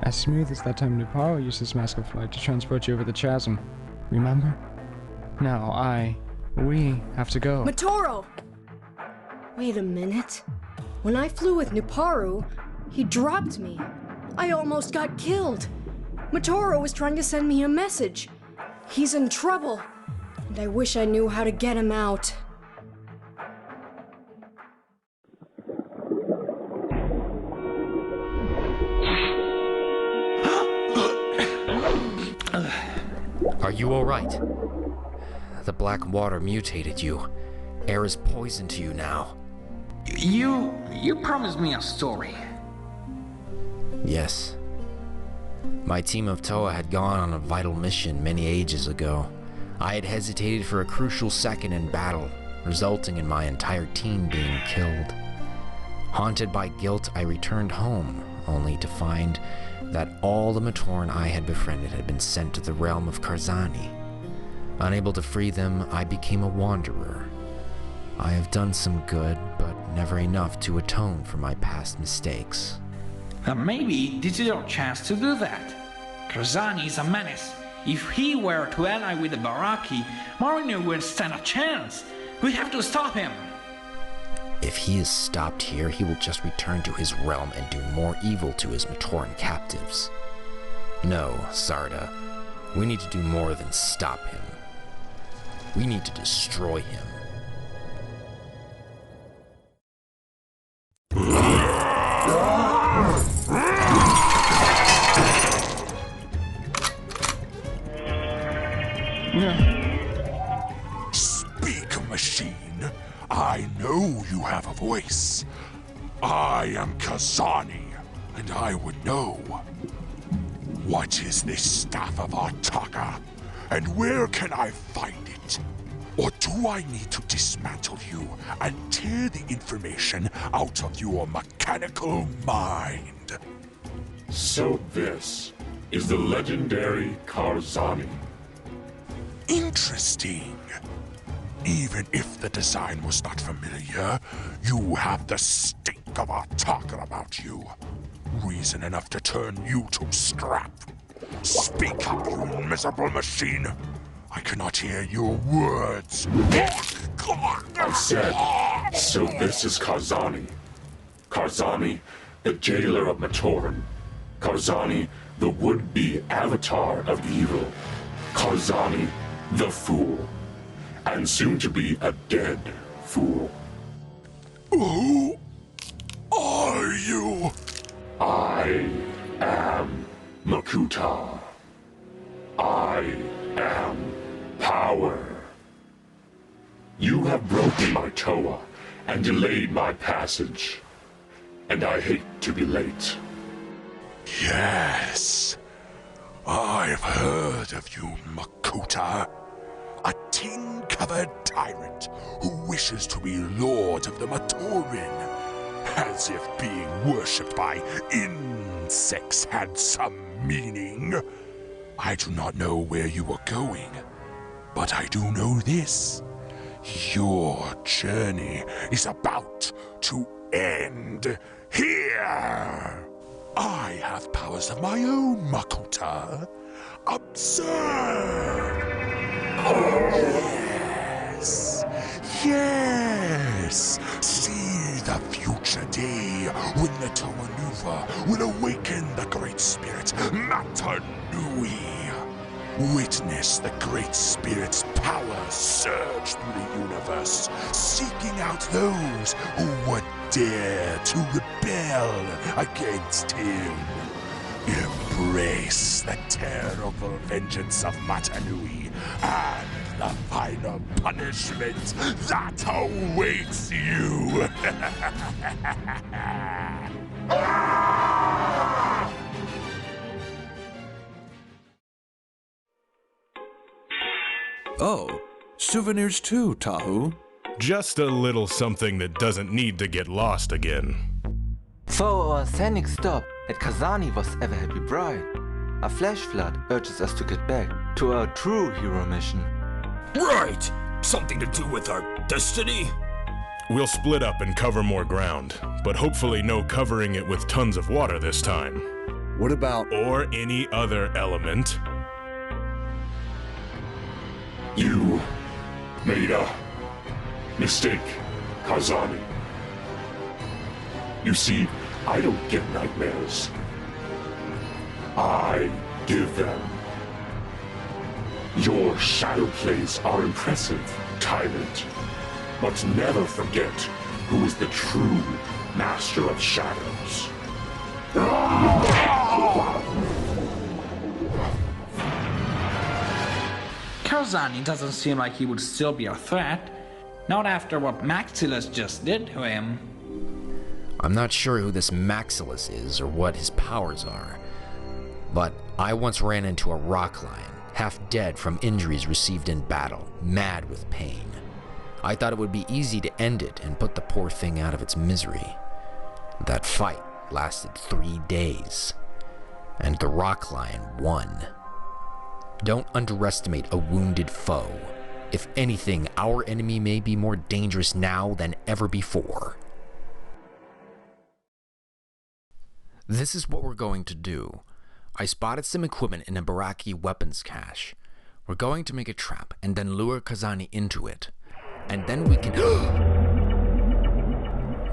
Speaker 27: As smooth as that time Nuparo used his mask of flight to transport you over the chasm. Remember? Now we have to go.
Speaker 8: Matoro! Wait a minute. When I flew with Nuparu, he dropped me. I almost got killed. Matoro was trying to send me a message. He's in trouble, and I wish I knew how to get him out.
Speaker 12: Are you alright? The black water mutated you. Air is poison to you now.
Speaker 13: You promised me a story.
Speaker 12: Yes. My team of Toa had gone on a vital mission many ages ago. I had hesitated for a crucial second in battle, resulting in my entire team being killed. Haunted by guilt, I returned home, only to find that all the Matoran I had befriended had been sent to the realm of Karzahni. Unable to free them, I became a wanderer. I have done some good, but never enough to atone for my past mistakes.
Speaker 13: Maybe this is your chance to do that. Karzahni is a menace. If he were to ally with the Barraki, Mahri Nui would stand a chance. We have to stop him.
Speaker 12: If he is stopped here, he will just return to his realm and do more evil to his Matoran captives. No, Sarda. We need to do more than stop him. We need to destroy him.
Speaker 18: Speak, machine. I know you have a voice. I am Karzahni, and I would know. What is this staff of Artaka, and where can I find it? Or do I need to dismantle you and tear the information out of your mechanical mind?
Speaker 15: So this is the legendary Karzahni.
Speaker 18: Interesting. Even if the design was not familiar, you have the stink of Artaka about you. Reason enough to turn you to scrap. Speak up, you miserable machine. I cannot hear your words.
Speaker 15: I said, so this is Karzahni. Karzahni, the jailer of Matoran. Karzahni, the would-be avatar of evil. Karzahni, the fool. And soon to be a dead fool.
Speaker 18: Who are you?
Speaker 15: I am Makuta. I am power. You have broken my Toa and delayed my passage. And I hate to be late.
Speaker 18: Yes. I've heard of you, Makuta. A tin-covered tyrant who wishes to be lord of the Matoran. As if being worshipped by insects had some meaning. I do not know where you are going, but I do know this. Your journey is about to end here. I have powers of my own, Makuta. Observe! Yes! Yes! See the future day when the Toa will awaken the Great Spirit, Mahri Nui. Witness the Great Spirit's power surge through the universe, seeking out those who would dare to rebel against him. Embrace the terrible vengeance of Mahri Nui and the final punishment that awaits you.
Speaker 4: Oh, souvenirs too, Tahu.
Speaker 1: Just a little something that doesn't need to get lost again.
Speaker 20: So our scenic stop at Karzahni was ever happy bride. A flash flood urges us to get back to our true hero mission.
Speaker 23: Right! Something to do with our destiny?
Speaker 1: We'll split up and cover more ground, but hopefully no covering it with tons of water this time.
Speaker 2: What about...
Speaker 1: Or any other element.
Speaker 15: You made a mistake, Karzahni. You see, I don't get nightmares. I give them. Your shadow plays are impressive, tyrant. But never forget who is the true master of shadows.
Speaker 13: Karzahni doesn't seem like he would still be a threat. Not after what Maximus just did to him.
Speaker 12: I'm not sure who this Maximus is or what his powers are, but I once ran into a rock lion, half dead from injuries received in battle, mad with pain. I thought it would be easy to end it and put the poor thing out of its misery. That fight lasted 3 days, and the rock lion won. Don't underestimate a wounded foe. If anything, our enemy may be more dangerous now than ever before. This is what we're going to do. I spotted some equipment in a Barraki weapons cache. We're going to make a trap and then lure Karzahni into it. And then we can...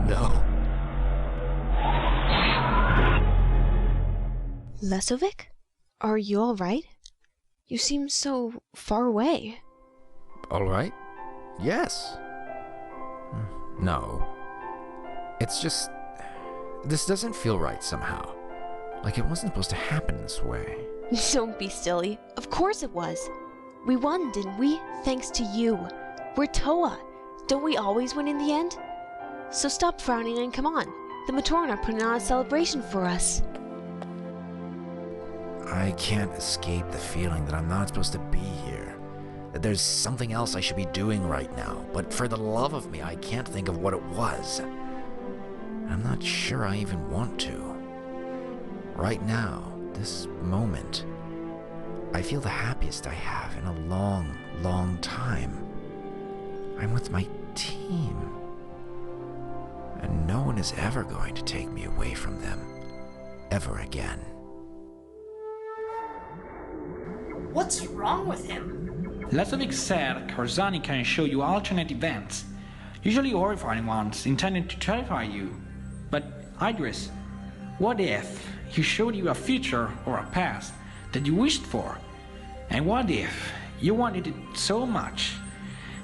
Speaker 12: No.
Speaker 7: Lesovic? Are you alright? You seem so far away.
Speaker 12: Alright? Yes. No. It's just... This doesn't feel right somehow. Like it wasn't supposed to happen this way.
Speaker 7: Don't be silly. Of course it was. We won, didn't we? Thanks to you. We're Toa. Don't we always win in the end? So stop frowning and come on. The Matoran are putting on a celebration for us.
Speaker 12: I can't escape the feeling that I'm not supposed to be here. That there's something else I should be doing right now. But for the love of me, I can't think of what it was. I'm not sure I even want to. Right now, this moment, I feel the happiest I have in a long, long time. I'm with my team. And no one is ever going to take me away from them. Ever again.
Speaker 16: What's wrong with him?
Speaker 13: Lesovic said Karzahni can show you alternate events, usually horrifying ones intended to terrify you. But, Idris, what if he showed you a future or a past that you wished for? And what if you wanted it so much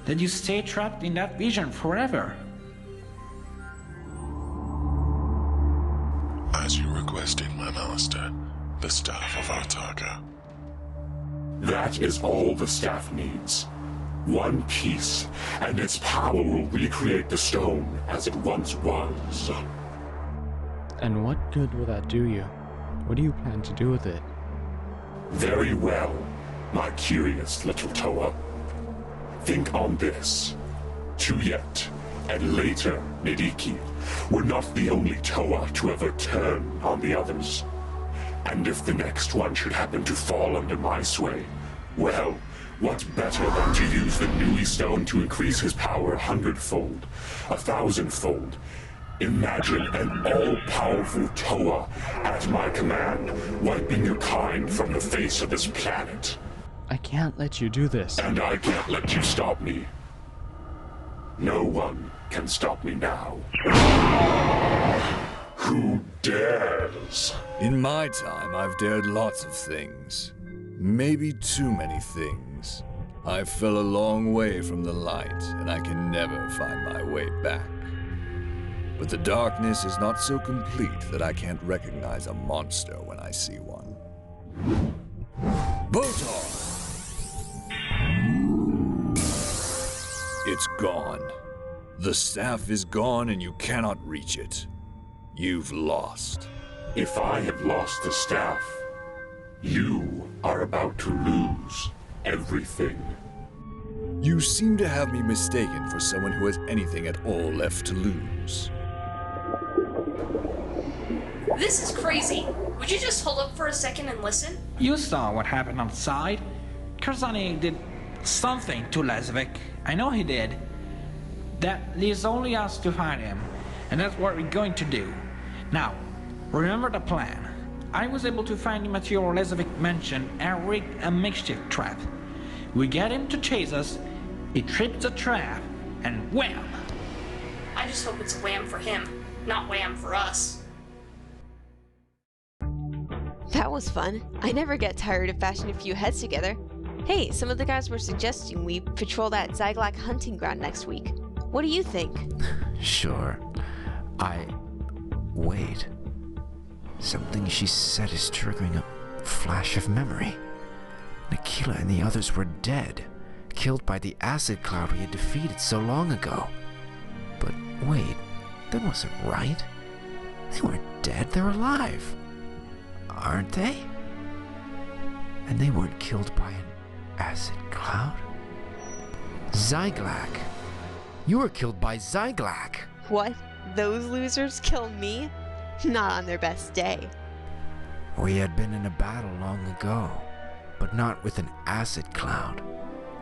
Speaker 13: that you stay trapped in that vision forever?
Speaker 14: As you requested, my master, the staff of Artaga.
Speaker 15: That is all the staff needs. One piece, and its power will recreate the stone as it once was.
Speaker 27: And what good will that do you? What do you plan to do with it?
Speaker 15: Very well, my curious little Toa. Think on this. Chuyet, and later Nidiki, were not the only Toa to ever turn on the others. And if the next one should happen to fall under my sway, well, what better than to use the Nui stone to increase his power 100-fold, 1,000-fold? Imagine an all-powerful Toa at my command, wiping your kind from the face of this planet.
Speaker 27: I can't let you do this.
Speaker 15: And I can't let you stop me. No one can stop me now. Who dares?
Speaker 4: In my time, I've dared lots of things. Maybe too many things. I fell a long way from the light, and I can never find my way back. But the darkness is not so complete that I can't recognize a monster when I see one. Botar! It's gone. The staff is gone and you cannot reach it. You've lost.
Speaker 15: If I have lost the staff, you are about to lose everything.
Speaker 4: You seem to have me mistaken for someone who has anything at all left to lose.
Speaker 16: This is crazy. Would you just hold up for a second and listen?
Speaker 13: You saw what happened outside. Karzahni did something to Lesovic. I know he did. That leaves only us to find him, and that's what we're going to do. Now, remember the plan. I was able to find the material Lesovic mentioned and rig a makeshift trap. We get him to chase us, he trips the trap, and wham!
Speaker 16: I just hope it's wham for him, not wham for us.
Speaker 7: That was fun. I never get tired of bashing a few heads together. Hey, some of the guys were suggesting we patrol that Zyglak hunting ground next week. What do you think?
Speaker 12: Sure. Wait. Something she said is triggering a flash of memory. Nikila and the others were dead, killed by the acid cloud we had defeated so long ago. But wait, that wasn't right. They weren't dead, they're alive. Aren't they? And they weren't killed by an acid cloud? Zyglak. You were killed by Zyglak.
Speaker 7: What? Those losers kill me? Not on their best day.
Speaker 12: We had been in a battle long ago, but not with an acid cloud.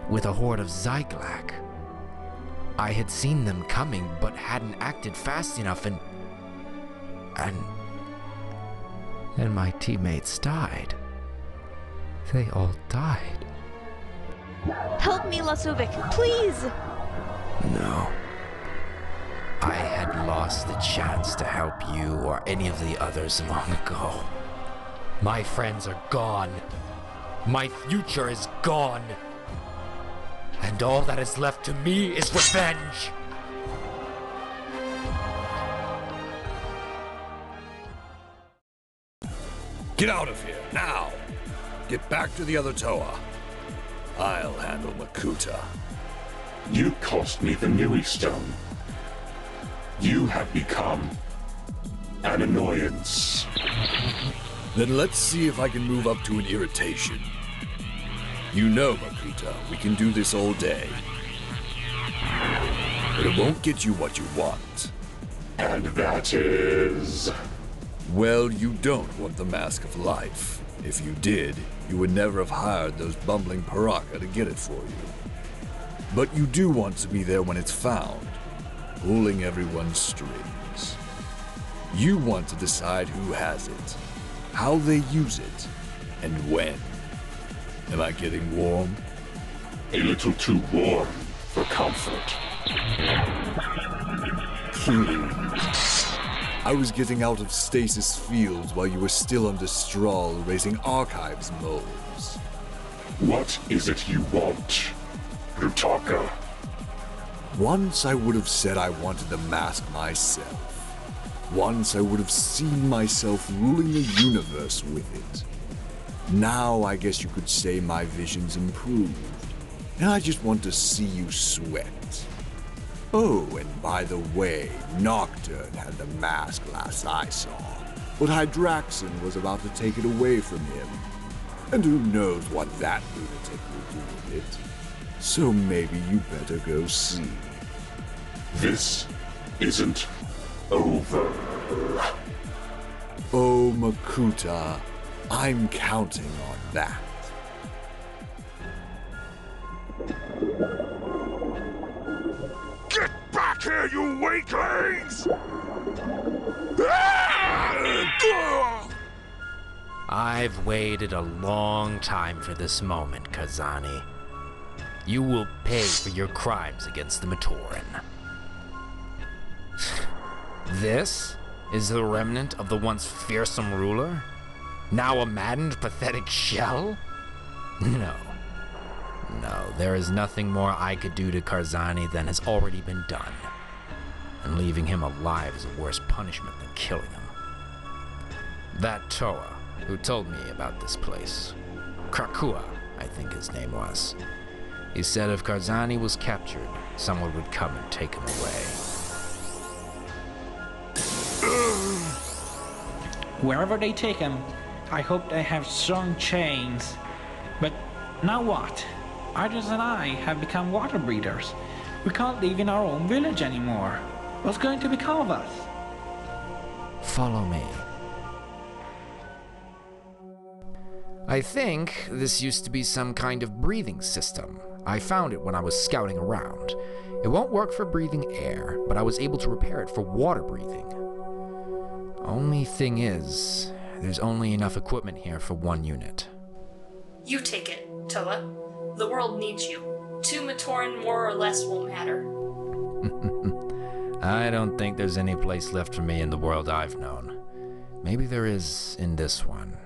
Speaker 12: With a horde of Zyglak. I had seen them coming, but hadn't acted fast enough and And my teammates died. They all died.
Speaker 7: Help me, Lasovic, please!
Speaker 12: No. I had lost the chance to help you or any of the others long ago. My friends are gone. My future is gone. And all that is left to me is revenge.
Speaker 4: Get out of here, now! Get back to the other Toa. I'll handle Makuta.
Speaker 15: You cost me the Nui Stone. You have become an annoyance.
Speaker 4: Then let's see if I can move up to an irritation. You know, Makuta, we can do this all day. But it won't get you what you want.
Speaker 15: And that is...
Speaker 4: Well, you don't want the Mask of Life. If you did, you would never have hired those bumbling Barraki to get it for you. But you do want to be there when it's found, pulling everyone's strings. You want to decide who has it, how they use it, and when. Am I getting warm?
Speaker 15: A little too warm for comfort.
Speaker 4: Please. I was getting out of stasis fields while you were still under Strahl raising archives molds.
Speaker 15: What is it you want, Brutaka?
Speaker 4: Once I would have said I wanted the mask myself. Once I would have seen myself ruling the universe with it. Now I guess you could say my vision's improved, and I just want to see you sweat. Oh, and by the way, Nocturne had the mask last I saw, but Hydraxon was about to take it away from him. And who knows what that lunatic will do with it. So maybe you better go see.
Speaker 15: This isn't over.
Speaker 4: Oh, Makuta, I'm counting on that.
Speaker 18: Get back here, you weaklings!
Speaker 12: I've waited a long time for this moment, Karzahni. You will pay for your crimes against the Matoran. This is the remnant of the once fearsome ruler? Now a maddened, pathetic shell? No. No, there is nothing more I could do to Karzahni than has already been done. And leaving him alive is a worse punishment than killing him. That Toa, who told me about this place, Krakua, I think his name was, he said if Karzahni was captured, someone would come and take him away.
Speaker 13: Wherever they take him, I hope they have strong chains. But now what? Arjus and I have become water breathers. We can't live in our own village anymore. What's going to become of us?
Speaker 12: Follow me. I think this used to be some kind of breathing system. I found it when I was scouting around. It won't work for breathing air, but I was able to repair it for water breathing. Only thing is, there's only enough equipment here for one unit.
Speaker 16: You take it, Toa. The world needs you. 2 Matoran more or less won't matter.
Speaker 12: I don't think there's any place left for me in the world I've known. Maybe there is in this one.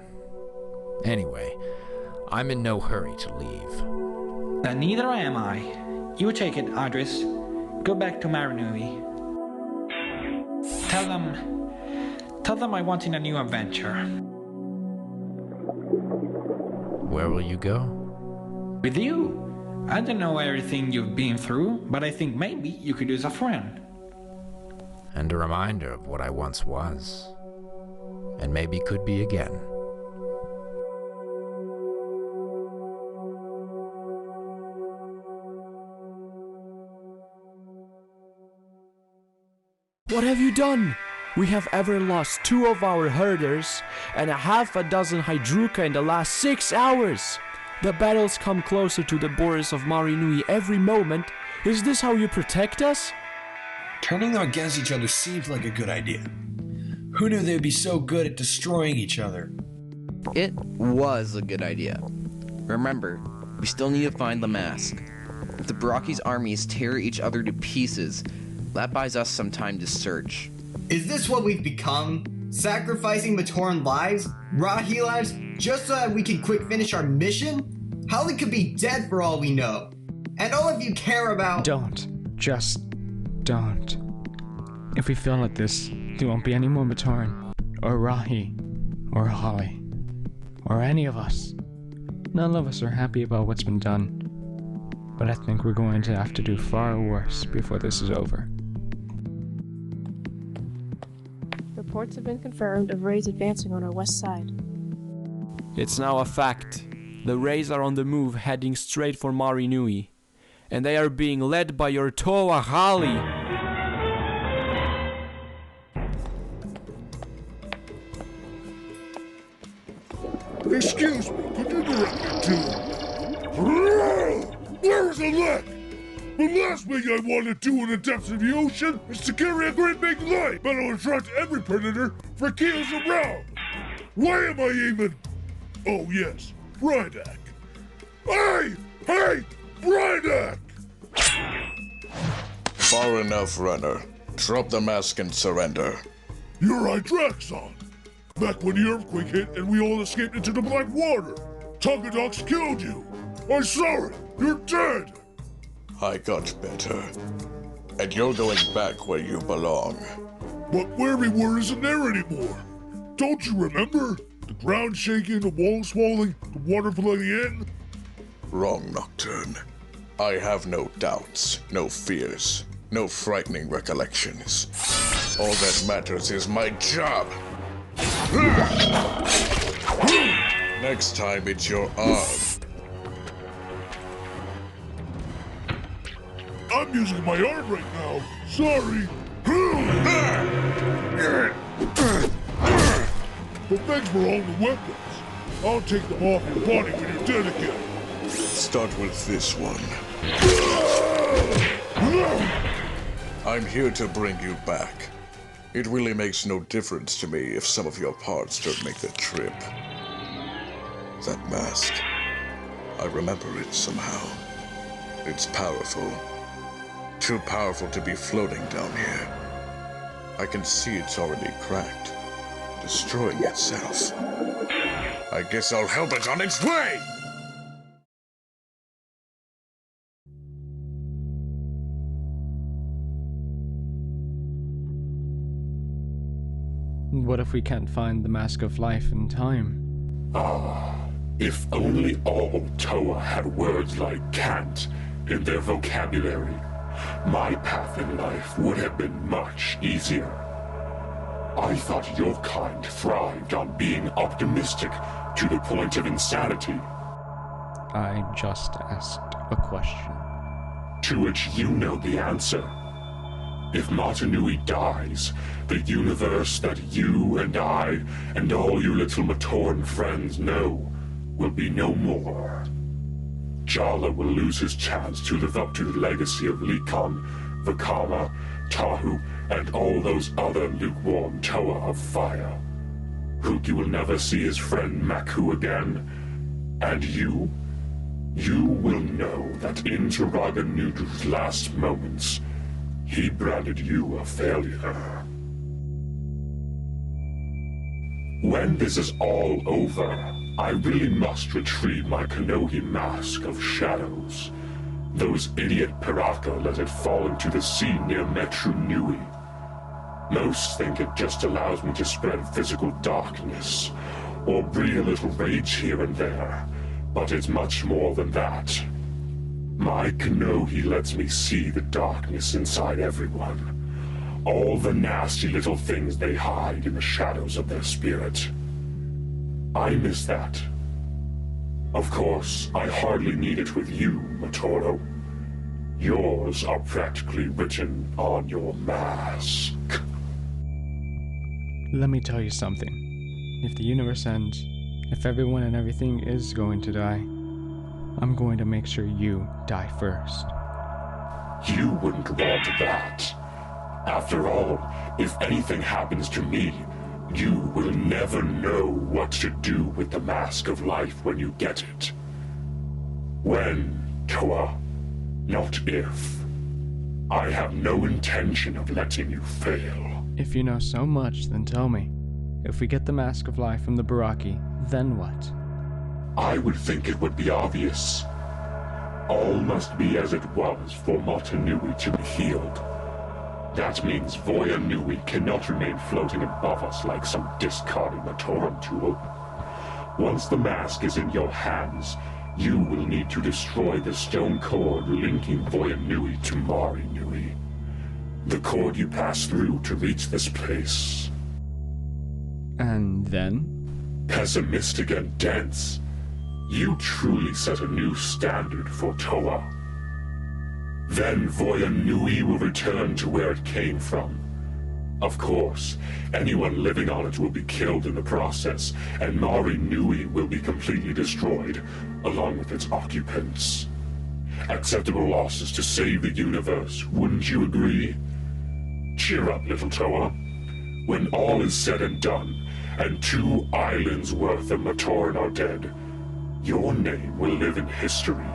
Speaker 12: Anyway, I'm in no hurry to leave.
Speaker 13: Neither am I. You take it, Adris. Go back to Mahri Nui. Tell them I want in a new adventure.
Speaker 12: Where will you go?
Speaker 13: With you. I don't know everything you've been through, but I think maybe you could use a friend.
Speaker 12: And a reminder of what I once was. And maybe could be again.
Speaker 6: What have you done? We have ever lost 2 of our herders and a half a dozen Hydruka in the last 6 hours. The battles come closer to the borders of Mahri Nui every moment. Is this how you protect us?
Speaker 10: Turning them against each other seems like a good idea. Who knew they'd be so good at destroying each other?
Speaker 5: It was a good idea. Remember, we still need to find the mask. If the Barraki's armies tear each other to pieces, that buys us some time to search.
Speaker 9: Is this what we've become? Sacrificing Matoran lives, Rahi lives, just so that we can quick finish our mission? Holly could be dead for all we know. And all of you care about—
Speaker 27: Don't. Just don't. If we fail at this, there won't be any more Matoran, or Rahi, or Holly, or any of us. None of us are happy about what's been done, but I think we're going to have to do far worse before this is over.
Speaker 11: Reports have been confirmed of Rays advancing on our west side.
Speaker 6: It's now a fact. The Rays are on the move, heading straight for Mahri Nui, and they are being led by your Toa Mahri.
Speaker 14: Excuse me, could you direct me to... Where's the leg? The last thing I want to do in the depths of the ocean is to carry a great big light that'll attract every predator for kills around. Why am I even... Oh yes, Brydak. Hey! Brydak!
Speaker 19: Far enough, runner. Drop the mask and surrender.
Speaker 14: You're right, Draxon. Back when the earthquake hit and we all escaped into the black water. Tongadox killed you. I'm sorry, you're dead.
Speaker 19: I got better. And you're going back where you belong.
Speaker 14: But where we were isn't there anymore. Don't you remember? The ground shaking, the walls falling, the water flooding in?
Speaker 19: Wrong, Nocturne. I have no doubts, no fears, no frightening recollections. All that matters is my job. Next time it's your arm.
Speaker 14: I'm using my arm right now. Sorry. But thanks for all the weapons. I'll take them off your body when you're dead again.
Speaker 19: Start with this one. I'm here to bring you back. It really makes no difference to me if some of your parts don't make the trip. That mask. I remember it somehow. It's powerful. Too powerful to be floating down here. I can see it's already cracked. Destroying itself. I guess I'll help it on its way!
Speaker 27: What if we can't find the Mask of Life in time?
Speaker 15: If only all Toa had words like can't in their vocabulary, my path in life would have been much easier. I thought your kind thrived on being optimistic to the point of insanity.
Speaker 27: I just asked a question.
Speaker 15: To which you know the answer. If Mahri Nui dies, the universe that you and I and all you little Matoran friends know will be no more. Jala will lose his chance to live up to the legacy of Likon, Vakama, Tahu, and all those other lukewarm Toa of fire. Huki will never see his friend Maku again. And you will know that in Turaga Nudu's last moments, he branded you a failure. When this is all over, I really must retrieve my Kanohi Mask of Shadows. Those idiot Piraka let it fall into the sea near Metru Nui. Most think it just allows me to spread physical darkness, or breed a little rage here and there, but it's much more than that. My Kanohi lets me see the darkness inside everyone. All the nasty little things they hide in the shadows of their spirit. I miss that. Of course, I hardly need it with you, Matoro. Yours are practically written on your mask.
Speaker 27: Let me tell you something. If the universe ends, if everyone and everything is going to die, I'm going to make sure you die first.
Speaker 15: You wouldn't want that. After all, if anything happens to me, You will never know what to do with the Mask of Life when you get it. When, Toa, not if. I have no intention of letting you fail.
Speaker 27: If you know so much, then tell me. If we get the Mask of Life from the Barraki, then what?
Speaker 15: I would think it would be obvious. All must be as it was for Mahri Nui to be healed. That means Voya Nui cannot remain floating above us like some discarded Matoran tool. Once the mask is in your hands, you will need to destroy the stone cord linking Voya Nui to Mahri Nui. The cord you pass through to reach this place.
Speaker 27: And then?
Speaker 15: Pessimistic and dense. You truly set a new standard for Toa. Then Voya Nui will return to where it came from. Of course, anyone living on it will be killed in the process, and Mahri Nui will be completely destroyed, along with its occupants. Acceptable losses to save the universe, wouldn't you agree? Cheer up, little Toa. When all is said and done, and 2 islands worth of Matoran are dead, your name will live in history,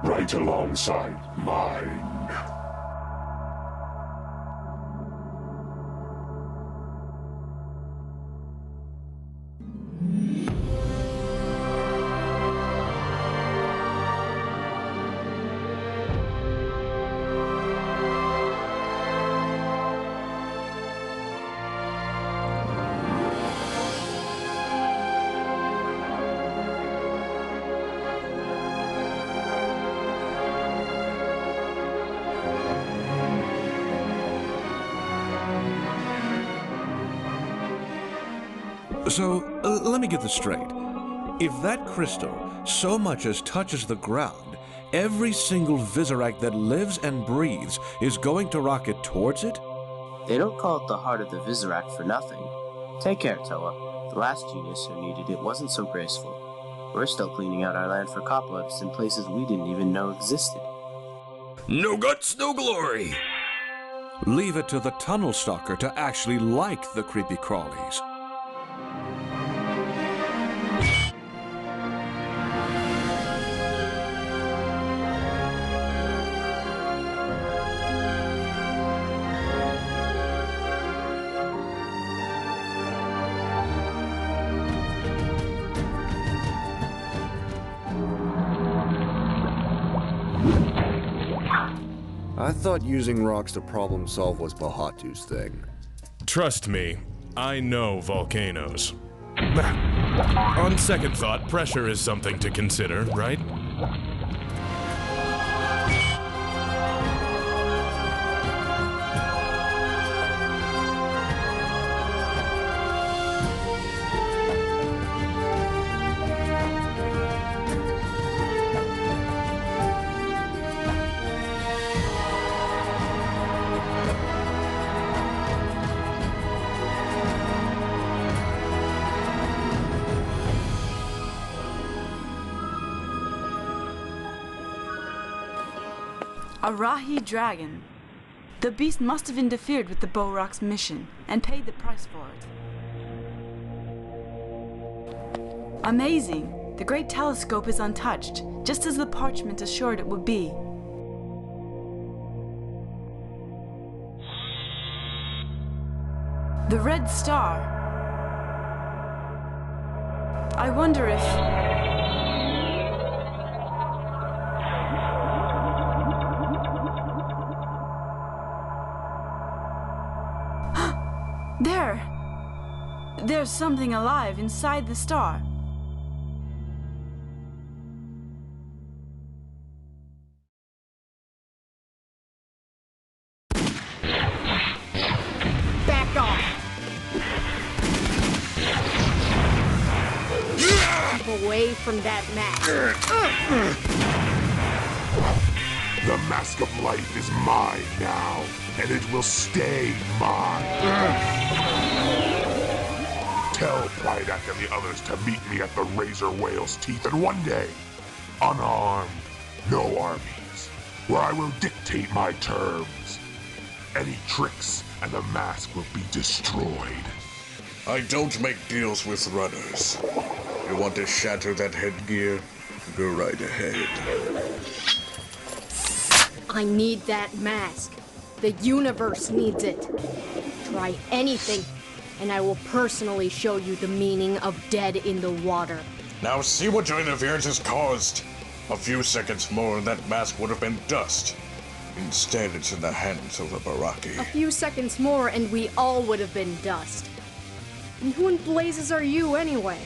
Speaker 15: right alongside mine.
Speaker 3: So, let me get this straight. If that crystal so much as touches the ground, every single Visorak that lives and breathes is going to rocket towards it?
Speaker 17: They don't call it the heart of the Visorak for nothing. Take care, Toa. The last genius who needed it wasn't so graceful. We're still cleaning out our land for cobwebs in places we didn't even know existed.
Speaker 23: No guts, no glory!
Speaker 3: Leave it to the tunnel stalker to actually like the creepy crawlies.
Speaker 2: I thought using rocks to problem solve was Bahatu's thing.
Speaker 1: Trust me, I know volcanoes. On second thought, pressure is something to consider, right?
Speaker 21: A Rahi dragon. The beast must have interfered with the Borak's mission and paid the price for it. Amazing! The great telescope is untouched, just as the parchment assured it would be. The red star. I wonder if... There's something alive inside the star.
Speaker 8: Back off! Keep away from that mask.
Speaker 18: The Mask of Life is mine now, and it will stay mine. Tell Prydak and the others to meet me at the Razor Whale's teeth, and one day, unarmed, no armies, where I will dictate my terms. Any tricks, and the mask will be destroyed.
Speaker 19: I don't make deals with runners. You want to shatter that headgear? Go right ahead.
Speaker 8: I need that mask. The universe needs it. Try anything, and I will personally show you the meaning of dead in the water.
Speaker 19: Now see what your interference has caused. A few seconds more and that mask would have been dust. Instead, it's in the hands of the Barraki.
Speaker 8: A few seconds more and we all would have been dust. And who in blazes are you anyway?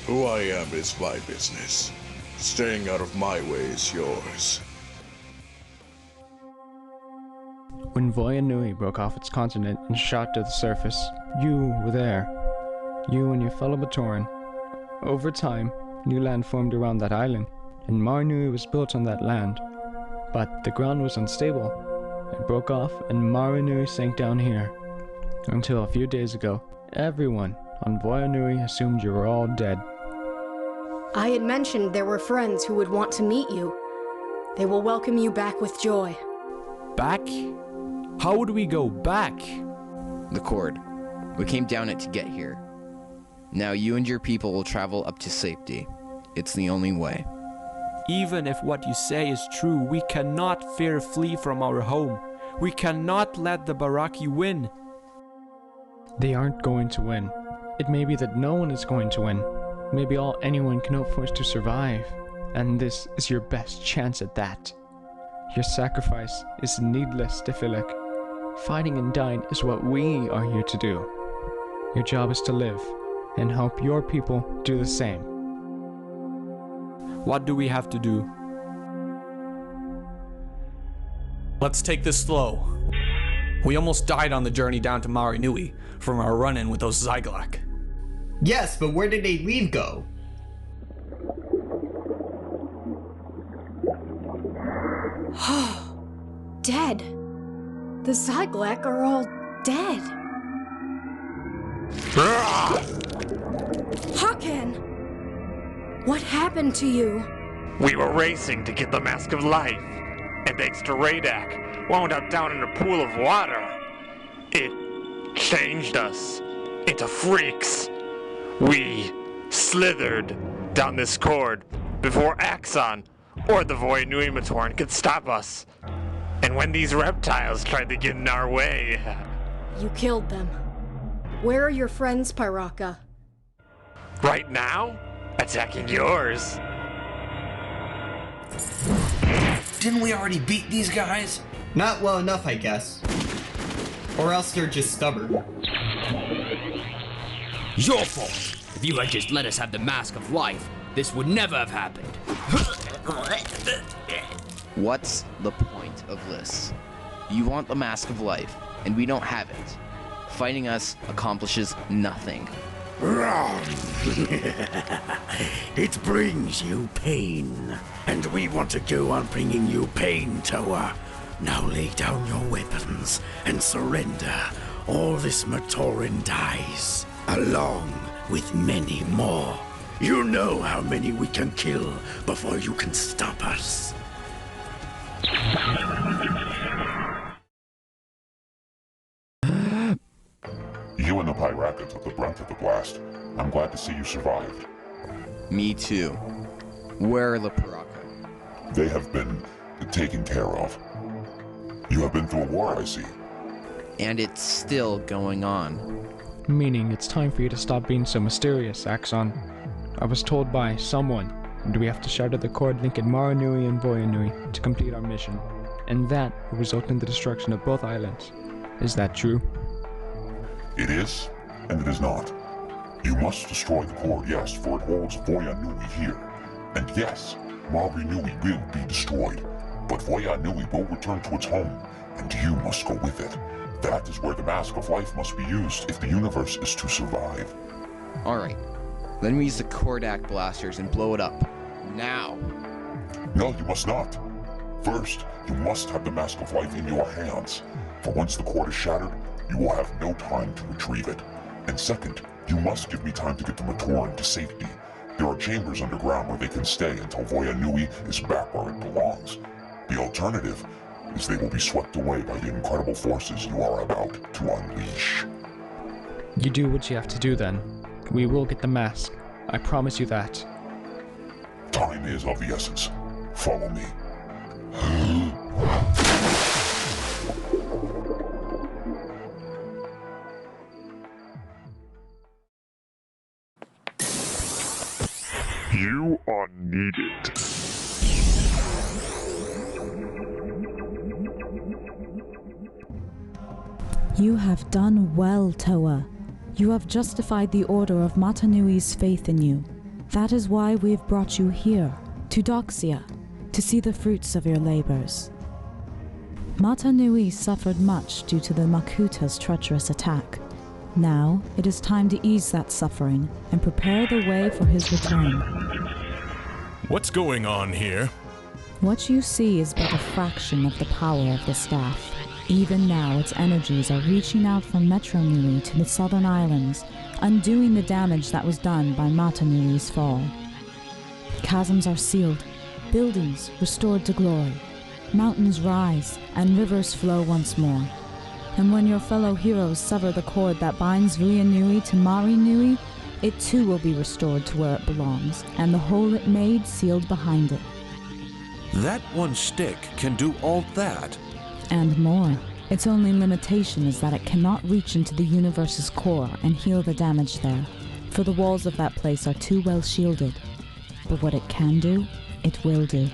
Speaker 19: Who I am is my business. Staying out of my way is yours.
Speaker 27: When Toa Nui broke off its continent and shot to the surface, you were there. You and your fellow Matoran. Over time, new land formed around that island, and Mahri Nui was built on that land. But the ground was unstable. It broke off, and Mahri Nui sank down here. Until a few days ago, everyone on Toa Nui assumed you were all dead.
Speaker 8: I had mentioned there were friends who would want to meet you. They will welcome you back with joy.
Speaker 6: Back? How would we go back?
Speaker 5: The cord. We came down it to get here. Now you and your people will travel up to safety. It's the only way.
Speaker 6: Even if what you say is true, we cannot flee from our home. We cannot let the Barraki win.
Speaker 27: They aren't going to win. It may be that no one is going to win. Maybe all anyone can hope for is to survive. And this is your best chance at that. Your sacrifice is needless, Tefilek. Fighting and dying is what we are here to do. Your job is to live, and help your people do the same.
Speaker 6: What do we have to do?
Speaker 4: Let's take this slow. We almost died on the journey down to Mahri Nui from our run-in with those Zyglak.
Speaker 9: Yes, but where did they leave go?
Speaker 8: Dead. The Zyglak are all dead. Hakan! What happened to you?
Speaker 7: We were racing to get the Mask of Life, and thanks to Radak, wound up down in a pool of water. It changed us into freaks. We slithered down this cord before Axon or the Toa Nui Matoran could stop us. And when these reptiles tried to get in our way...
Speaker 8: You killed them. Where are your friends, Piraka?
Speaker 7: Right now, attacking yours.
Speaker 10: Didn't we already beat these guys?
Speaker 9: Not well enough, I guess. Or else they're just stubborn.
Speaker 23: Your fault. If you had just let us have the Mask of Life, this would never have happened.
Speaker 5: What's the point of this? You want the Mask of Life, and we don't have it. Fighting us accomplishes nothing.
Speaker 20: Wrong. It brings you pain, and we want to go on bringing you pain, Toa. Now lay down your weapons and surrender, or this Matoran dies, along with many more. You know how many we can kill before you can stop us.
Speaker 18: You and the Piraka took the brunt of the blast. I'm glad to see you survived.
Speaker 5: Me too. Where are the Piraka?
Speaker 18: They have been taken care of. You have been through a war, I see.
Speaker 5: And it's still going on.
Speaker 27: Meaning it's time for you to stop being so mysterious, Axon. I was told by someone, and we have to shatter the cord linking Mahri Nui and Toa Nui to complete our mission. And that will result in the destruction of both islands. Is that true?
Speaker 18: It is, and it is not. You must destroy the cord, yes, for it holds Toa Nui here. And yes, Mahri Nui will be destroyed, but Toa Nui will return to its home, and you must go with it. That is where the Mask of Life must be used if the universe is to survive.
Speaker 5: Alright, then we use the Kordak blasters and blow it up. Now!
Speaker 18: No, you must not. First, you must have the Mask of Life in your hands, for once the cord is shattered, you will have no time to retrieve it. And second, you must give me time to get the Matoran to safety. There are chambers underground where they can stay until Toa Nui is back where it belongs. The alternative is they will be swept away by the incredible forces you are about to unleash.
Speaker 27: You do what you have to do then. We will get the mask. I promise you that.
Speaker 18: Time is of the essence. Follow me. You are needed.
Speaker 12: You have done well, Toa. You have justified the order of Mahri Nui's faith in you. That is why we have brought you here, to Doxia, to see the fruits of your labors. Mahri Nui suffered much due to the Makuta's treacherous attack. Now, it is time to ease that suffering and prepare the way for his return.
Speaker 1: What's going on here?
Speaker 12: What you see is but a fraction of the power of the staff. Even now, its energies are reaching out from Metro Nui to the southern islands, undoing the damage that was done by Mahri Nui's fall. Chasms are sealed, buildings restored to glory, mountains rise, and rivers flow once more. And when your fellow heroes sever the cord that binds Venom Nui to Mahri Nui, it too will be restored to where it belongs, and the hole it made sealed behind it.
Speaker 3: That one stick can do all that.
Speaker 12: And more. Its only limitation is that it cannot reach into the universe's core and heal the damage there, for the walls of that place are too well shielded. But what it can do, it will do.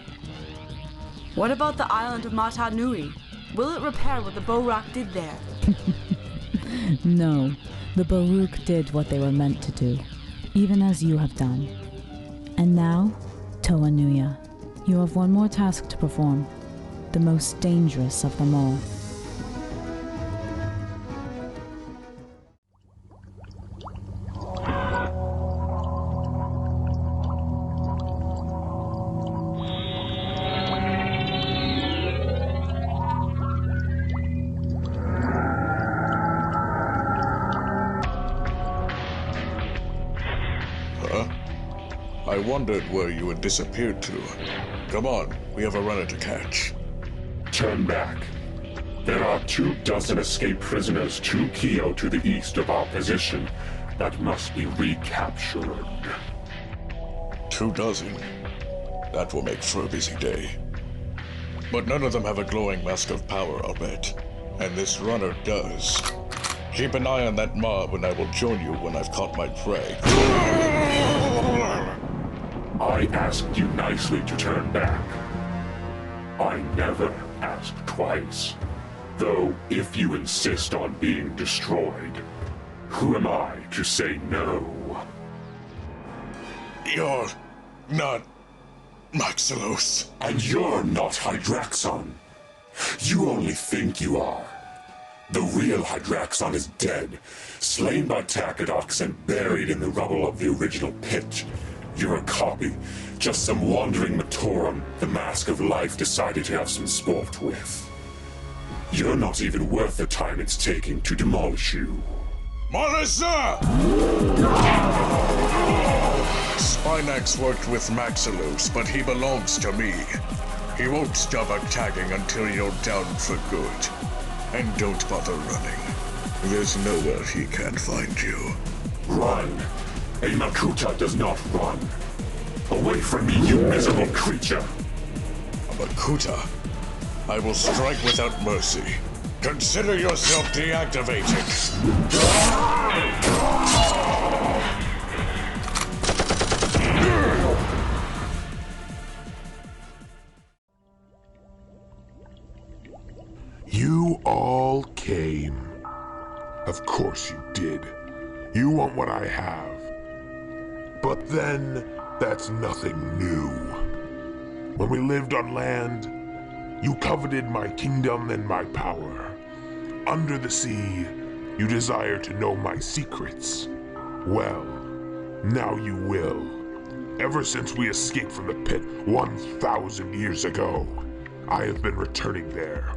Speaker 21: What about the island of Mahri Nui? Will it repair what the Borak did there?
Speaker 12: No, the Baruk did what they were meant to do, even as you have done. And now, Toa Nuya, you have one more task to perform, the most dangerous of them all.
Speaker 19: I wondered where you had disappeared to. Come on, we have a runner to catch.
Speaker 15: Turn back. There are 24 escaped prisoners 2 kilo to the east of our position that must be recaptured.
Speaker 19: 24? That will make for a busy day. But none of them have a glowing mask of power, I'll bet. And this runner does. Keep an eye on that mob and I will join you when I've caught my prey.
Speaker 15: I asked you nicely to turn back. I never asked twice. Though, if you insist on being destroyed, who am I to say no?
Speaker 19: You're not Maxilos.
Speaker 15: And you're not Hydraxon. You only think you are. The real Hydraxon is dead, slain by Takedox and buried in the rubble of the original pit. You're a copy, just some wandering Matoran the Mask of Life decided to have some sport with. You're not even worth the time it's taking to demolish you.
Speaker 19: Marissa! Spinax worked with Maxilos, but he belongs to me. He won't stop attacking until you're down for good. And don't bother running. There's nowhere he can't find you.
Speaker 15: Run! A Makuta does not run. Away from me, you miserable creature!
Speaker 19: A Makuta? I will strike without mercy. Consider yourself deactivated.
Speaker 18: You all came. Of course you did. You want what I have. But then, that's nothing new. When we lived on land, you coveted my kingdom and my power. Under the sea, you desire to know my secrets. Well, now you will. Ever since we escaped from the pit 1,000 years ago, I have been returning there.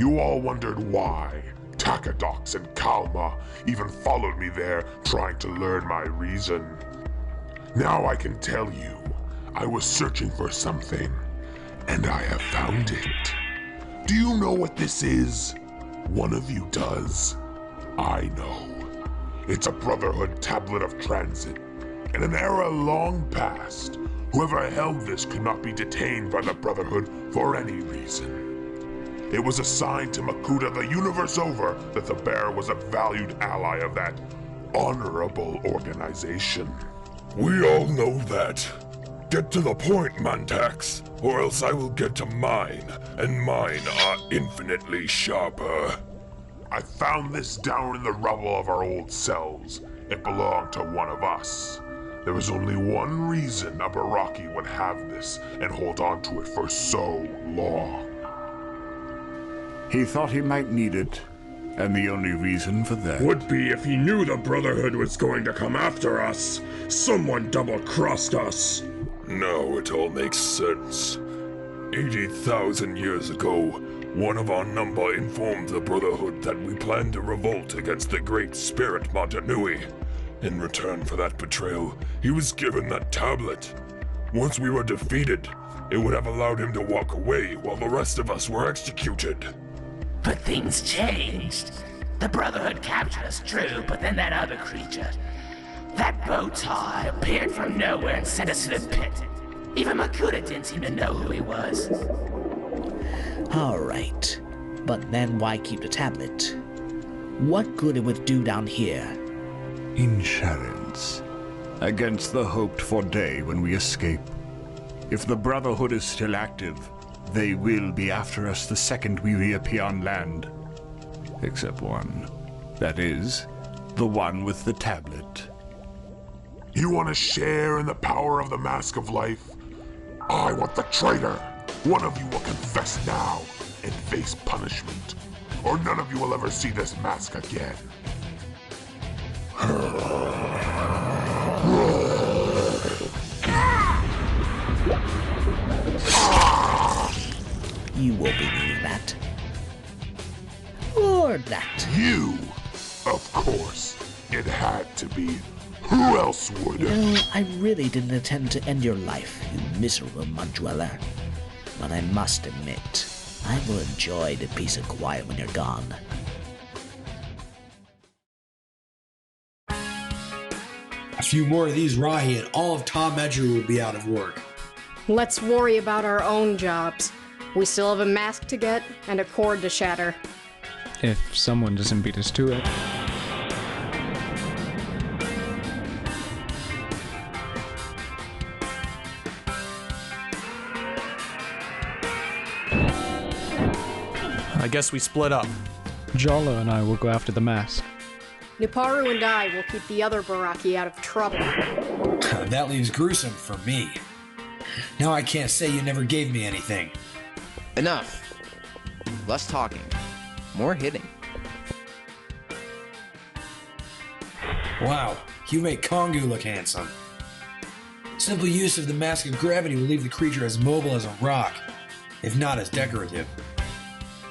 Speaker 18: You all wondered why. Takedox and Kalma even followed me there, trying to learn my reason. Now I can tell you, I was searching for something, and I have found it. Do you know what this is? One of you does. I know. It's a Brotherhood tablet of transit. In an era long past, whoever held this could not be detained by the Brotherhood for any reason. It was assigned to Makuta the universe over that the bearer was a valued ally of that honorable organization.
Speaker 14: We all know that. Get to the point, Mantax, or else I will get to mine, and mine are infinitely sharper.
Speaker 18: I found this down in the rubble of our old cells. It belonged to one of us. There was only one reason a Barraki would have this and hold on to it for so long.
Speaker 11: He thought he might need it, and the only reason for that
Speaker 14: would be if he knew the Brotherhood was going to come after us. Someone double-crossed us. Now it all makes sense. 80,000 years ago, one of our number informed the Brotherhood that we planned to revolt against the Great Spirit Mahri Nui. In return for that betrayal, he was given that tablet. Once we were defeated, it would have allowed him to walk away while the rest of us were executed.
Speaker 13: But things changed. The Brotherhood captured us, true, but then that other creature, that bow tie, appeared from nowhere and sent us to the pit. Even Makuta didn't seem to know who he was.
Speaker 16: Alright, but then why keep the tablet? What good it would do down here?
Speaker 11: insurance against the hoped-for day when we escape. If the Brotherhood is still active, they will be after us the second we reappear on land. Except one. That is, the one with the tablet.
Speaker 18: You want to share in the power of the Mask of Life? I want the traitor! One of you will confess now and face punishment, or none of you will ever see this mask again.
Speaker 16: You will be needing that. Or that.
Speaker 18: You! Of course. It had to be. Who else would?
Speaker 16: You know, I really didn't intend to end your life, you miserable mud dweller. But I must admit, I will enjoy the peace and quiet when you're gone.
Speaker 10: A few more of these Rahi and all of Toa Mahri will be out of work.
Speaker 8: Let's worry about our own jobs. We still have a mask to get and a cord to shatter.
Speaker 27: If someone doesn't beat us to it.
Speaker 4: I guess we split up.
Speaker 27: Jolo and I will go after the mask.
Speaker 8: Nuparu and I will keep the other Barraki out of trouble.
Speaker 10: That leaves gruesome for me. Now I can't say you never gave me anything.
Speaker 5: Enough. Less talking. More hitting.
Speaker 10: Wow, you make Kongu look handsome. Simple use of the Mask of Gravity will leave the creature as mobile as a rock, if not as decorative.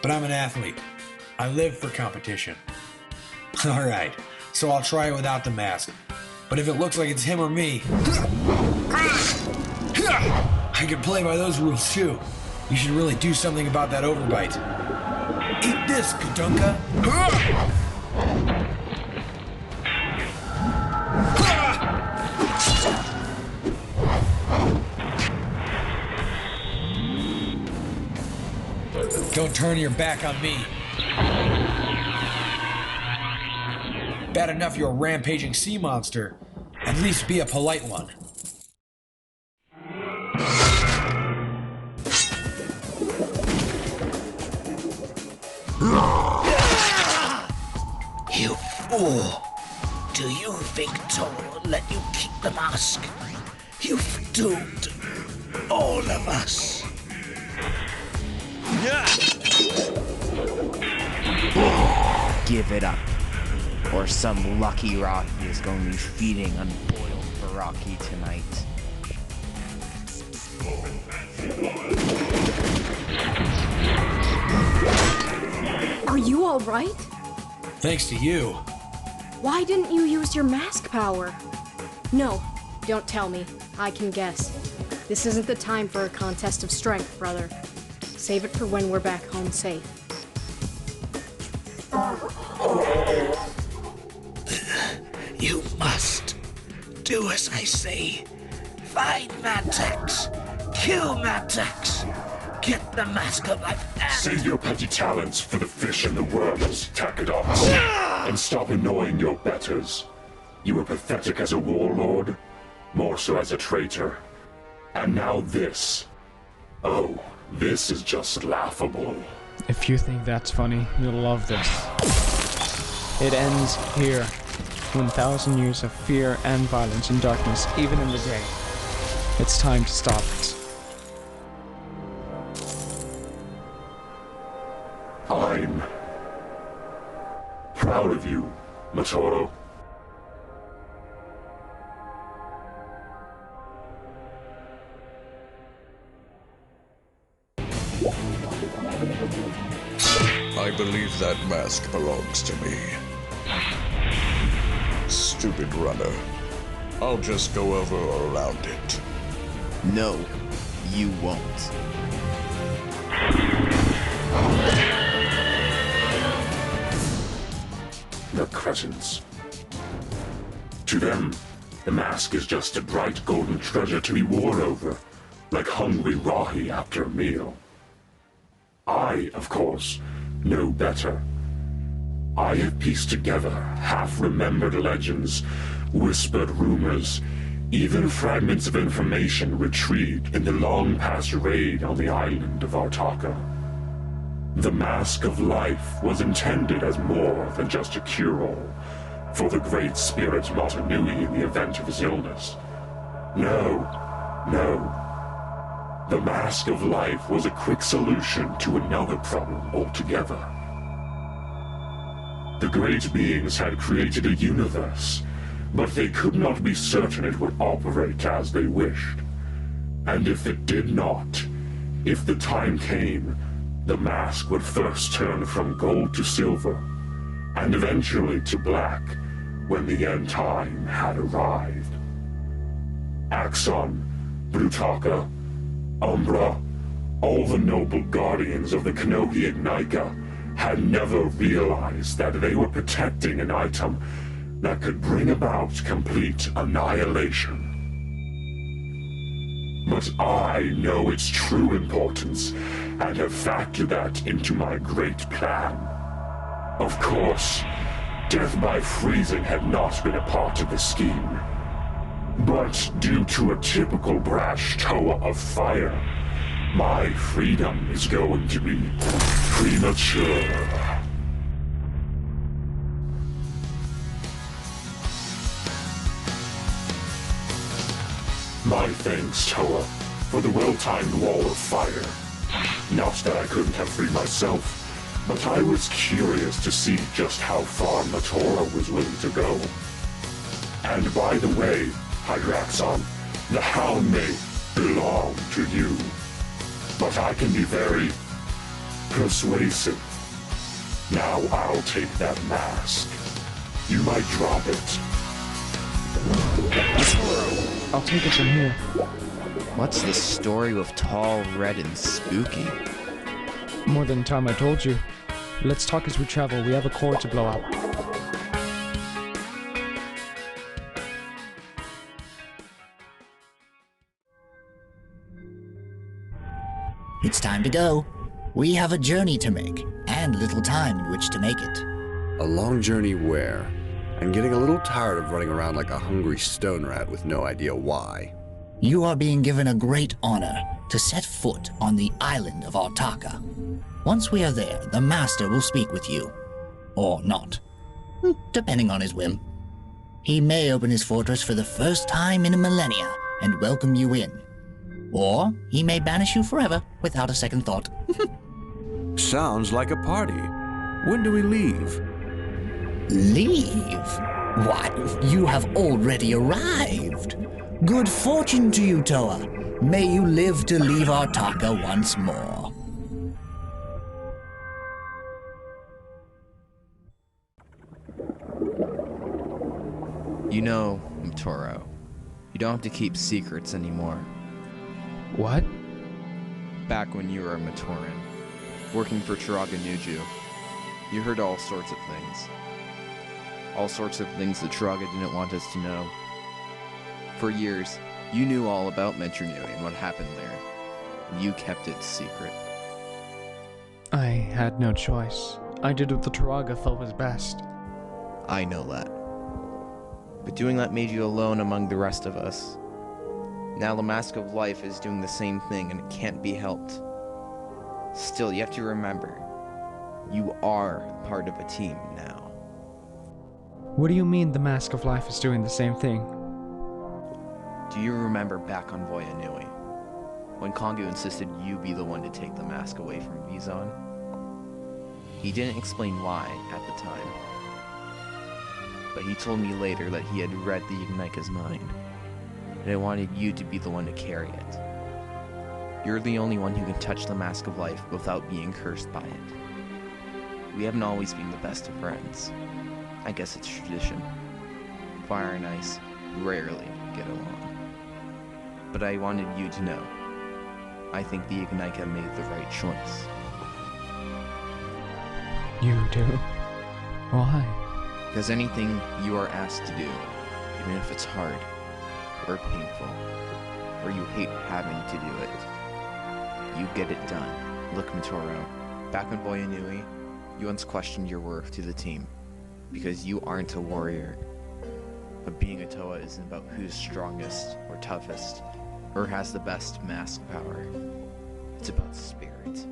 Speaker 10: But I'm an athlete. I live for competition. Alright, so I'll try it without the mask. But if it looks like it's him or me, I can play by those rules too. You should really do something about that overbite. Eat this, Kadunka! Don't turn your back on me. Bad enough you're a rampaging sea monster. At least be a polite one.
Speaker 16: You fool! Do you think Toa will let you keep the mask? You've doomed all of us.
Speaker 5: Give it up, or some lucky Rocky is going to be feeding on boiled Barraki tonight.
Speaker 8: Are you all right?
Speaker 10: Thanks to you.
Speaker 8: Why didn't you use your mask power? No, don't tell me. I can guess. This isn't the time for a contest of strength, brother. Save it for when we're back home safe.
Speaker 16: Do as I say. Find Mantex. Kill Mantex. Get the Mask of Life and...
Speaker 15: Save your petty talents for the fish and the worms, Takedots. And stop annoying your betters. You were pathetic as a warlord, more so as a traitor. And now this. Oh, this is just laughable.
Speaker 27: If you think that's funny, you'll love this. It ends here. 1,000 years of fear and violence and darkness, even in the day. It's time to stop it.
Speaker 15: I'm proud of you, Matoran.
Speaker 19: I believe that mask belongs to me. Stupid runner. I'll just go over or around it.
Speaker 5: No, you won't.
Speaker 15: The cretins. To them, the mask is just a bright golden treasure to be worn over, like hungry rahi after a meal. I, of course, know better. I have pieced together half-remembered legends, whispered rumors, even fragments of information retrieved in the long-past raid on the island of Artaka. The Mask of Life was intended as more than just a cure-all for the great spirit Mahri Nui in the event of his illness. No. The Mask of Life was a quick solution to another problem altogether. The great beings had created a universe, but they could not be certain it would operate as they wished. And if it did not, if the time came, the mask would first turn from gold to silver, and eventually to black when the end time had arrived. Axon, Brutaka, Umbra, all the noble guardians of the Kenohi Ignika had never realized that they were protecting an item that could bring about complete annihilation. But I know its true importance and have factored that into my great plan. Of course, death by freezing had not been a part of the scheme. But due to a typical brash Toa of fire, my freedom is going to be premature. My thanks, Toa, for the well-timed wall of fire. Not that I couldn't have freed myself, but I was curious to see just how far Matoran was willing to go. And by the way, Hydraxon, the hound may belong to you, but I can be very persuasive. Now I'll take that mask. You might drop it.
Speaker 27: I'll take it from here.
Speaker 5: What's the story with tall, red, and spooky?
Speaker 27: More than time I told you. Let's talk as we travel. We have a core to blow up.
Speaker 2: It's time to go. We have a journey to make, and little time in which to make it.
Speaker 6: A long journey where? I'm getting a little tired of running around like a hungry stone rat with no idea why.
Speaker 2: You are being given a great honor to set foot on the island of Artaka. Once we are there, the Master will speak with you. Or not. Depending on his whim. He may open his fortress for the first time in a millennia and welcome you in. Or he may banish you forever without a second thought.
Speaker 3: Sounds like a party. When do we leave?
Speaker 2: Leave? Why, you have already arrived. Good fortune to you, Toa. May you live to leave Artaka once more.
Speaker 5: You know, Matoran, you don't have to keep secrets anymore.
Speaker 27: What?
Speaker 5: Back when you were a Matoran, working for Chiraga Nuju, you heard all sorts of things. All sorts of things that Chiraga didn't want us to know. For years, you knew all about Matoran and what happened there. You kept it secret.
Speaker 27: I had no choice. I did what the Turaga felt was best.
Speaker 5: I know that. But doing that made you alone among the rest of us. Now the Mask of Life is doing the same thing and it can't be helped. Still, you have to remember, you are part of a team now.
Speaker 27: What do you mean the Mask of Life is doing the same thing?
Speaker 5: Do you remember back on Voya Nui, when Kongu insisted you be the one to take the mask away from Vizon? He didn't explain why at the time, but he told me later that he had read the Ignika's mind, and I wanted you to be the one to carry it. You're the only one who can touch the Mask of Life without being cursed by it. We haven't always been the best of friends. I guess it's tradition. Fire and Ice rarely get along. But I wanted you to know, I think the Ignika made the right choice.
Speaker 27: You do? Why?
Speaker 5: Because anything you are asked to do, even if it's hard, or painful, or you hate having to do it, you get it done. Look, Matoran, back on Voya Nui, you once questioned your worth to the team, because you aren't a warrior. But being a Toa isn't about who's strongest, or toughest, or has the best mask power. It's about spirit.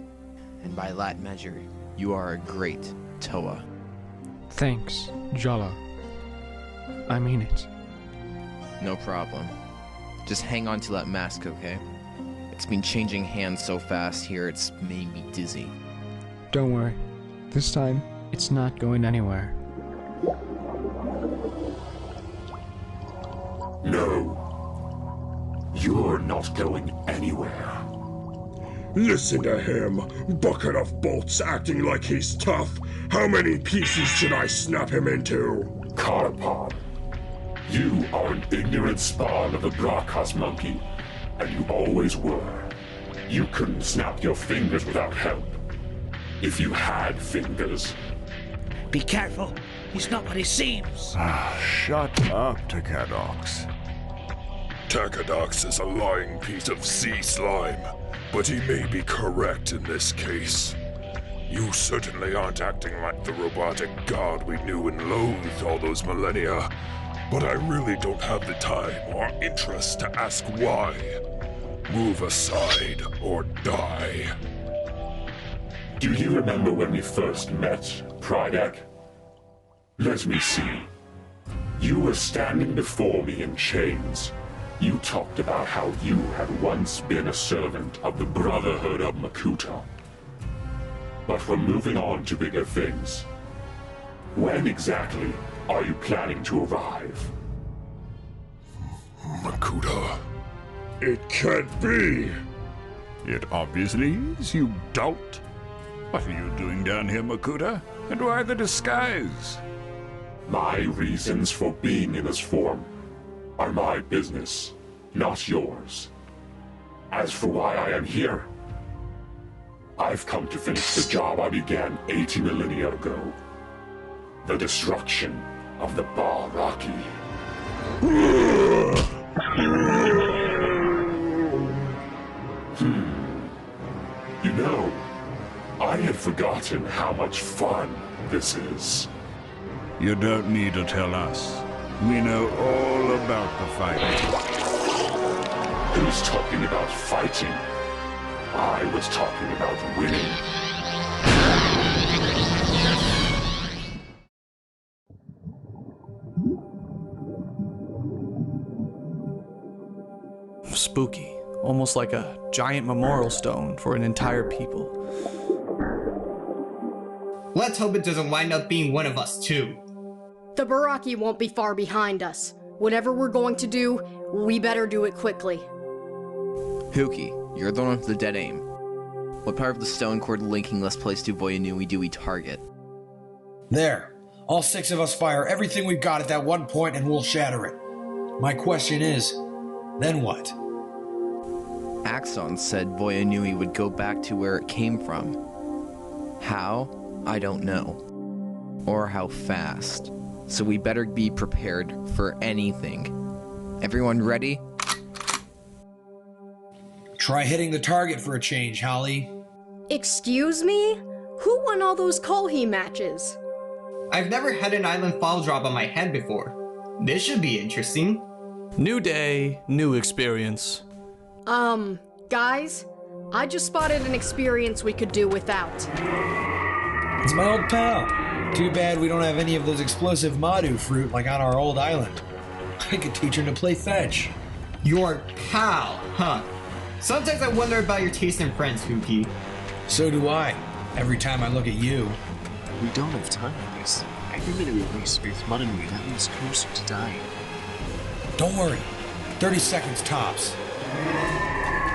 Speaker 5: And by that measure, you are a great Toa.
Speaker 27: Thanks, Jala. I mean it.
Speaker 5: No problem. Just hang on to that mask, okay? It's been changing hands so fast here, it's made me dizzy.
Speaker 27: Don't worry. This time, it's not going anywhere.
Speaker 15: No. You're not going anywhere.
Speaker 18: Listen to him! Bucket of bolts acting like he's tough! How many pieces should I snap him into?
Speaker 15: Karapon, you are an ignorant spawn of the Bracas monkey, and you always were. You couldn't snap your fingers without help. If you had fingers.
Speaker 16: Be careful! He's not what he seems!
Speaker 11: Shut up, Takadox.
Speaker 14: Takadox is a lying piece of sea slime, but he may be correct in this case. You certainly aren't acting like the robotic god we knew and loathed all those millennia, but I really don't have the time or interest to ask why. Move aside or die.
Speaker 15: Do you remember when we first met, Prydak? Let me see. You were standing before me in chains. You talked about how you had once been a servant of the Brotherhood of Makuta. But we're moving on to bigger things. When exactly are you planning to arrive?
Speaker 14: Makuta.
Speaker 18: It can't be!
Speaker 11: It obviously is, you dolt. What are you doing down here, Makuta? And why the disguise?
Speaker 15: My reasons for being in this form are my business, not yours. As for why I am here, I've come to finish the job I began 80 millennia ago. The destruction of the Barraki. You know, I had forgotten how much fun this is.
Speaker 11: You don't need to tell us. We know all about the fighting.
Speaker 15: Who's talking about fighting? I was talking about winning.
Speaker 4: Spooky. Almost like a giant memorial stone for an entire people.
Speaker 7: Let's hope it doesn't wind up being one of us, too.
Speaker 8: The Barraki won't be far behind us. Whatever we're going to do, we better do it quickly.
Speaker 5: Huki, you're the one with the dead aim. What part of the stone cord linking this place to Voya Nui do we target?
Speaker 10: There. All 6 of us fire everything we've got at that one point and we'll shatter it. My question is, then what?
Speaker 5: Axon said Voya Nui would go back to where it came from. How? I don't know. Or how fast. So we better be prepared for anything. Everyone ready?
Speaker 10: Try hitting the target for a change, Holly.
Speaker 8: Excuse me? Who won all those Kolhi matches?
Speaker 7: I've never had an island fall drop on my head before. This should be interesting.
Speaker 4: New day, new experience.
Speaker 8: Guys, I just spotted an experience we could do without.
Speaker 10: It's my old pal. Too bad we don't have any of those explosive Madu fruit like on our old island. I could teach him to play fetch.
Speaker 7: Your pal, huh? Sometimes I wonder about your taste in friends, Huki.
Speaker 10: So do I, every time I look at you.
Speaker 9: We don't have time for this. Every minute we waste with Mahri Nui, that means closer to dying.
Speaker 10: Don't worry. 30 seconds tops.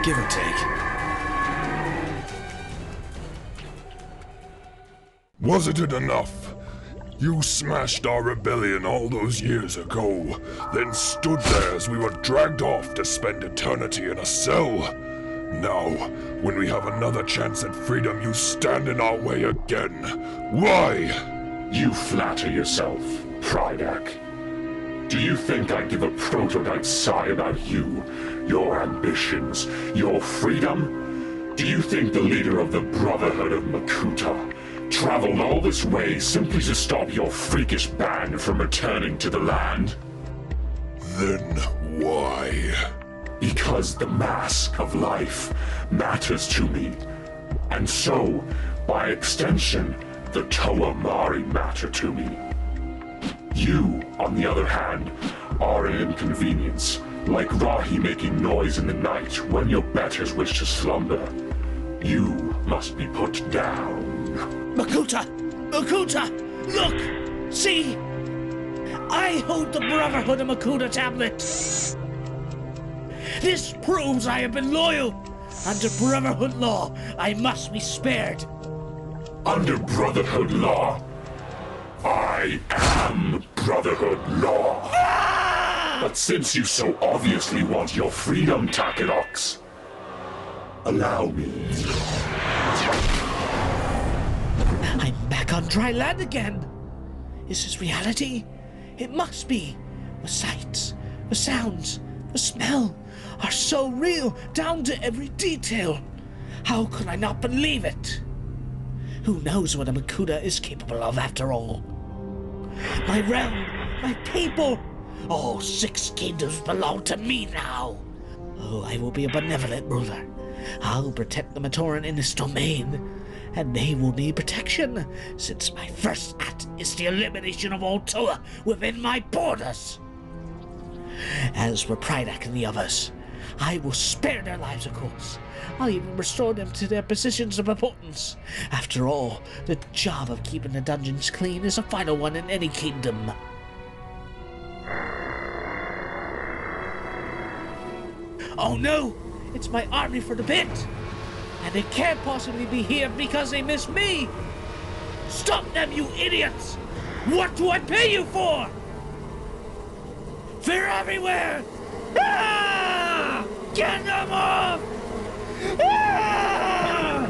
Speaker 10: Give or take.
Speaker 14: Wasn't it enough? You smashed our rebellion all those years ago, then stood there as we were dragged off to spend eternity in a cell. Now, when we have another chance at freedom, you stand in our way again. Why?
Speaker 15: You flatter yourself, Prydak. Do you think I'd give a prototype sigh about you, your ambitions, your freedom? Do you think the leader of the Brotherhood of Makuta traveled all this way simply to stop your freakish band from returning to the land?
Speaker 14: Then why?
Speaker 15: Because the mask of life matters to me. And so, by extension, the Toa Mahri matter to me. You, on the other hand, are an inconvenience, like Rahi making noise in the night when your betters wish to slumber. You must be put down.
Speaker 16: Makuta! Makuta! Look! See! I hold the Brotherhood of Makuta tablet! This proves I have been loyal! Under Brotherhood law, I must be spared!
Speaker 15: Under Brotherhood law? I am Brotherhood law! But since you so obviously want your freedom, Takedox, allow me.
Speaker 16: I'm back on dry land again! Is this reality? It must be! The sights, the sounds, the smell are so real, down to every detail. How could I not believe it? Who knows what a Makuta is capable of after all? My realm, my people, all 6 kingdoms belong to me now. Oh, I will be a benevolent ruler. I'll protect the Matoran in this domain, and they will need protection, since my first act is the elimination of all Toa within my borders. As for Prydak and the others, I will spare their lives, of course. I'll even restore them to their positions of importance. After all, the job of keeping the dungeons clean is a final one in any kingdom. Oh no! It's my army for the pit! And they can't possibly be here because they miss me! Stop them, you idiots! What do I pay you for? They're everywhere! Ah! Get them off! Ah!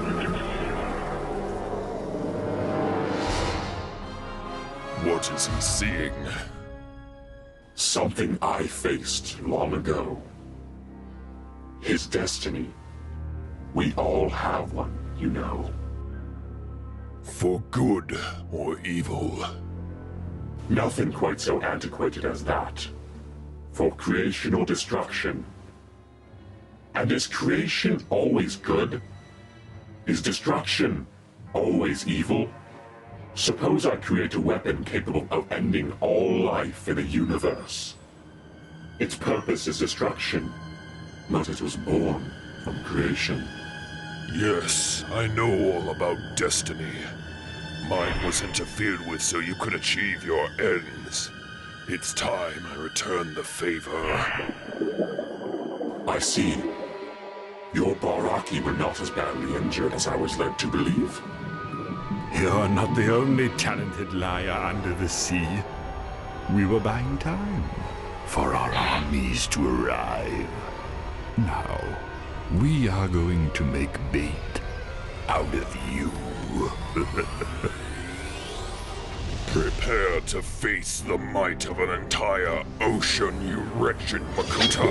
Speaker 14: What is he seeing?
Speaker 15: Something I faced long ago. His destiny. We all have one, you know.
Speaker 14: For good or evil?
Speaker 15: Nothing quite so antiquated as that. For creation or destruction. And is creation always good? Is destruction always evil? Suppose I create a weapon capable of ending all life in a universe. Its purpose is destruction, but it was born from creation.
Speaker 14: Yes, I know all about destiny. Mine was interfered with so you could achieve your ends. It's time I return the favor.
Speaker 15: I see. Your Barraki were not as badly injured as I was led to believe.
Speaker 11: You're not the only talented liar under the sea. We were buying time for our armies to arrive. Now, we are going to make bait out of you.
Speaker 14: Prepare to face the might of an entire ocean, you wretched Makuta.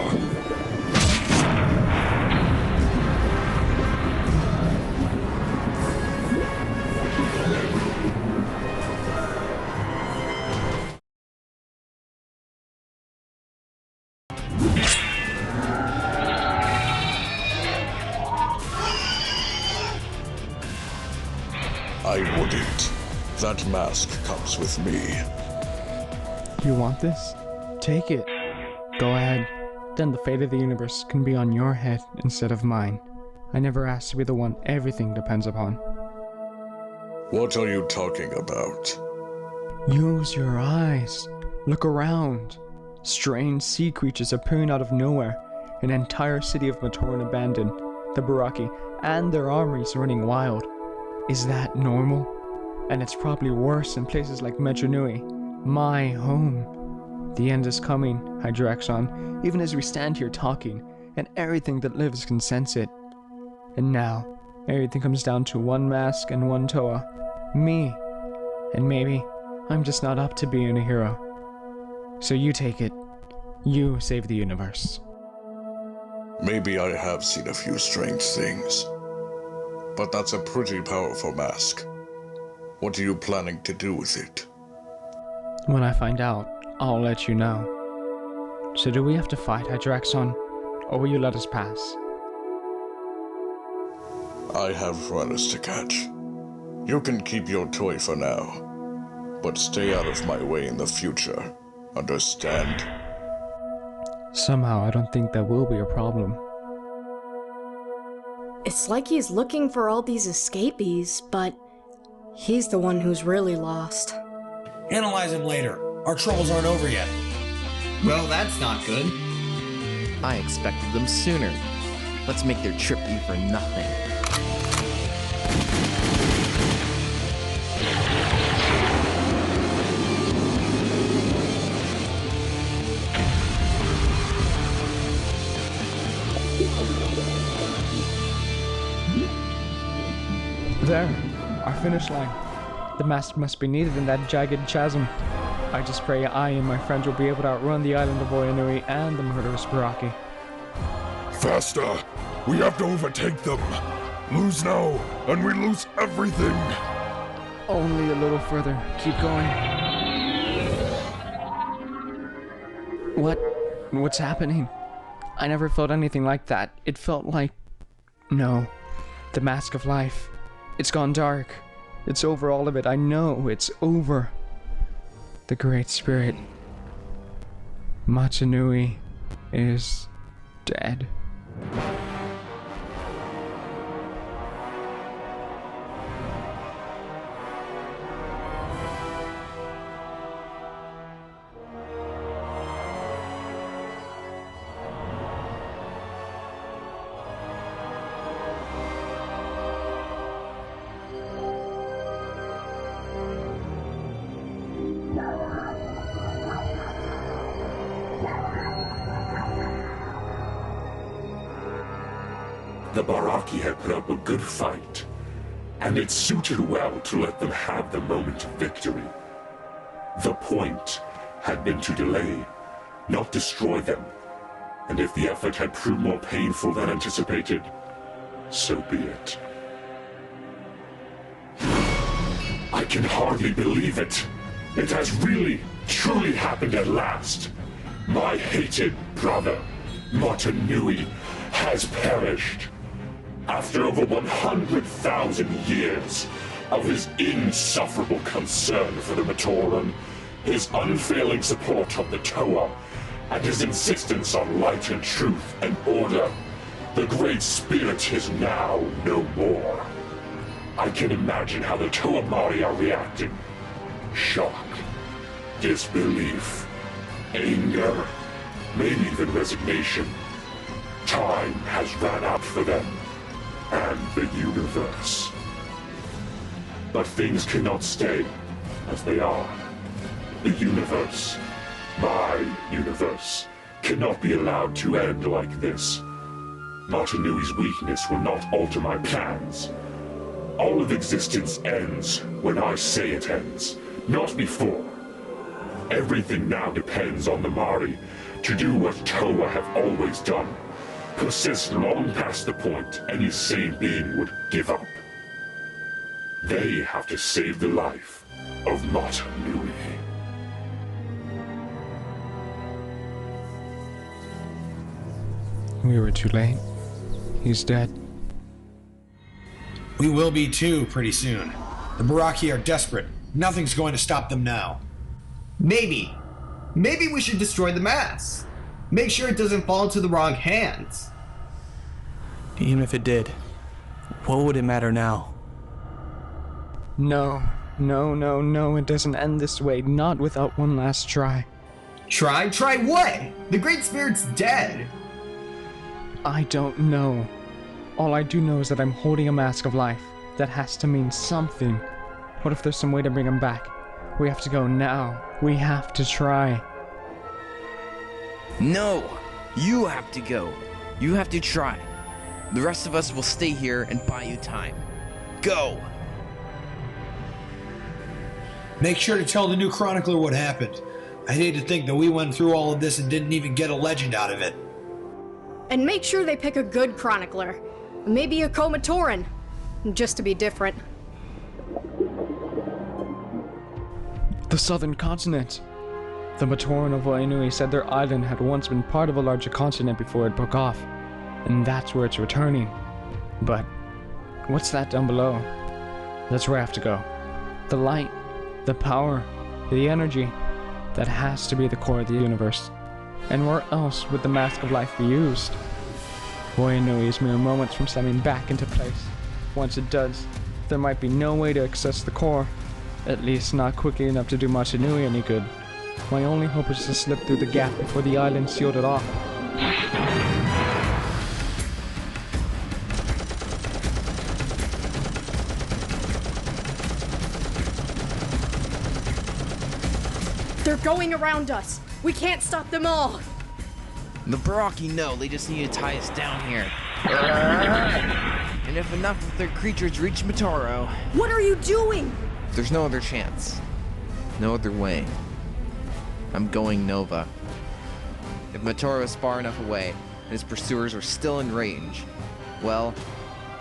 Speaker 19: I wouldn't. That mask comes with me.
Speaker 27: You want this? Take it. Go ahead. Then the fate of the universe can be on your head instead of mine. I never asked to be the one everything depends upon.
Speaker 19: What are you talking about?
Speaker 27: Use your eyes. Look around. Strange sea creatures appearing out of nowhere. An entire city of Matoran abandoned. The Barraki and their armies running wild. Is that normal? And it's probably worse in places like Mahri Nui, my home. The end is coming, Hydraxon, even as we stand here talking, and everything that lives can sense it. And now, everything comes down to one mask and one Toa. Me. And maybe I'm just not up to being a hero. So you take it. You save the universe.
Speaker 19: Maybe I have seen a few strange things. But that's a pretty powerful mask. What are you planning to do with it?
Speaker 27: When I find out, I'll let you know. So do we have to fight, Hydraxon? Or will you let us pass?
Speaker 19: I have runners to catch. You can keep your toy for now. But stay out of my way in the future. Understand?
Speaker 27: Somehow I don't think that will be a problem.
Speaker 8: It's like he's looking for all these escapees, but he's the one who's really lost.
Speaker 10: Analyze him later. Our troubles aren't over yet.
Speaker 7: Well, that's not good.
Speaker 5: I expected them sooner. Let's make their trip be for nothing.
Speaker 27: There, our finish line. The mask must be needed in that jagged chasm. I just pray I and my friends will be able to outrun the island of Toa Mahri and the murderous Barraki.
Speaker 14: Faster! We have to overtake them! Lose now, and we lose everything!
Speaker 27: Only a little further. Keep going. What's happening? I never felt anything like that. It felt like... No. The mask of life. It's gone dark. It's over, all of it. I know it's over. The Great Spirit, Mahri Nui, is dead.
Speaker 18: The Barraki had put up a good fight, and it suited well to let them have the moment of victory. The point had been to delay, not destroy them, and if the effort had proved more painful than anticipated, so be it. I can hardly believe it. It has really, truly happened at last. My hated brother, Mahri Nui, has perished. After over 100,000 years of his insufferable concern for the Matoran, his unfailing support of the Toa, and his insistence on light and truth and order, the Great Spirit is now no more. I can imagine how the Toa Mahri are reacting. Shock, disbelief, anger, maybe even resignation. Time has run out for them. And the universe. But things cannot stay as they are. The universe, my universe, cannot be allowed to end like this. Mahri Nui's weakness will not alter my plans. All of existence ends when I say it ends,
Speaker 15: Not before. Everything now depends on the Mahri to do what Toa have always done. Persist long past the point any sane being would give up. They have to save the life of Mahri Nui.
Speaker 27: We were too late. He's dead.
Speaker 10: We will be too, pretty soon. The Barraki are desperate. Nothing's going to stop them now.
Speaker 7: Maybe we should destroy the mask. Make sure it doesn't fall into the wrong hands.
Speaker 4: Even if it did, what would it matter now?
Speaker 27: No, it doesn't end this way. Not without one last try.
Speaker 7: Try? Try what? The Great Spirit's dead.
Speaker 27: I don't know. All I do know is that I'm holding a mask of life. That has to mean something. What if there's some way to bring him back? We have to go now. We have to try.
Speaker 5: No! You have to go. You have to try. The rest of us will stay here and buy you time. Go!
Speaker 10: Make sure to tell the new chronicler what happened. I'd hate to think that we went through all of this and didn't even get a legend out of it.
Speaker 8: And make sure they pick a good chronicler. Maybe a Matoran, just to be different.
Speaker 27: The southern continent. The Matoran of Toa Nui said their island had once been part of a larger continent before it broke off. And that's where it's returning. But what's that down below? That's where I have to go. The light, the power, the energy. That has to be the core of the universe. And where else would the Mask of Life be used? Toa Nui is mere moments from slamming back into place. Once it does, there might be no way to access the core. At least not quickly enough to do Mahri Nui any good. My only hope is to slip through the gap before the island sealed it off.
Speaker 8: They're going around us. We can't stop them all.
Speaker 5: The Barraki know they just need to tie us down here. And if enough of their creatures reach Matoran...
Speaker 8: What are you doing?
Speaker 5: There's no other chance. No other way. I'm going Nova. If Matoran is far enough away, and his pursuers are still in range, well,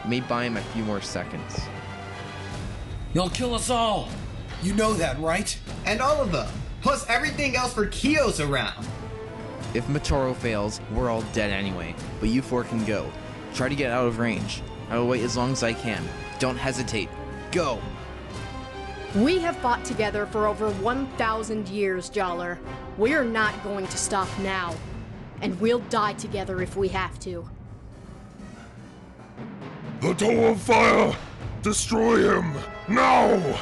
Speaker 5: it may buy him a few more seconds.
Speaker 10: You'll kill us all! You know that, right?
Speaker 7: And all of them! Plus everything else for Kyo's around!
Speaker 5: If Matoran fails, we're all dead anyway, but you four can go. Try to get out of range. I will wait as long as I can. Don't hesitate. Go!
Speaker 8: We have fought together for over 1,000 years, Jollar. We're not going to stop now. And we'll die together if we have to.
Speaker 14: The Toa of Fire! Destroy him! Now!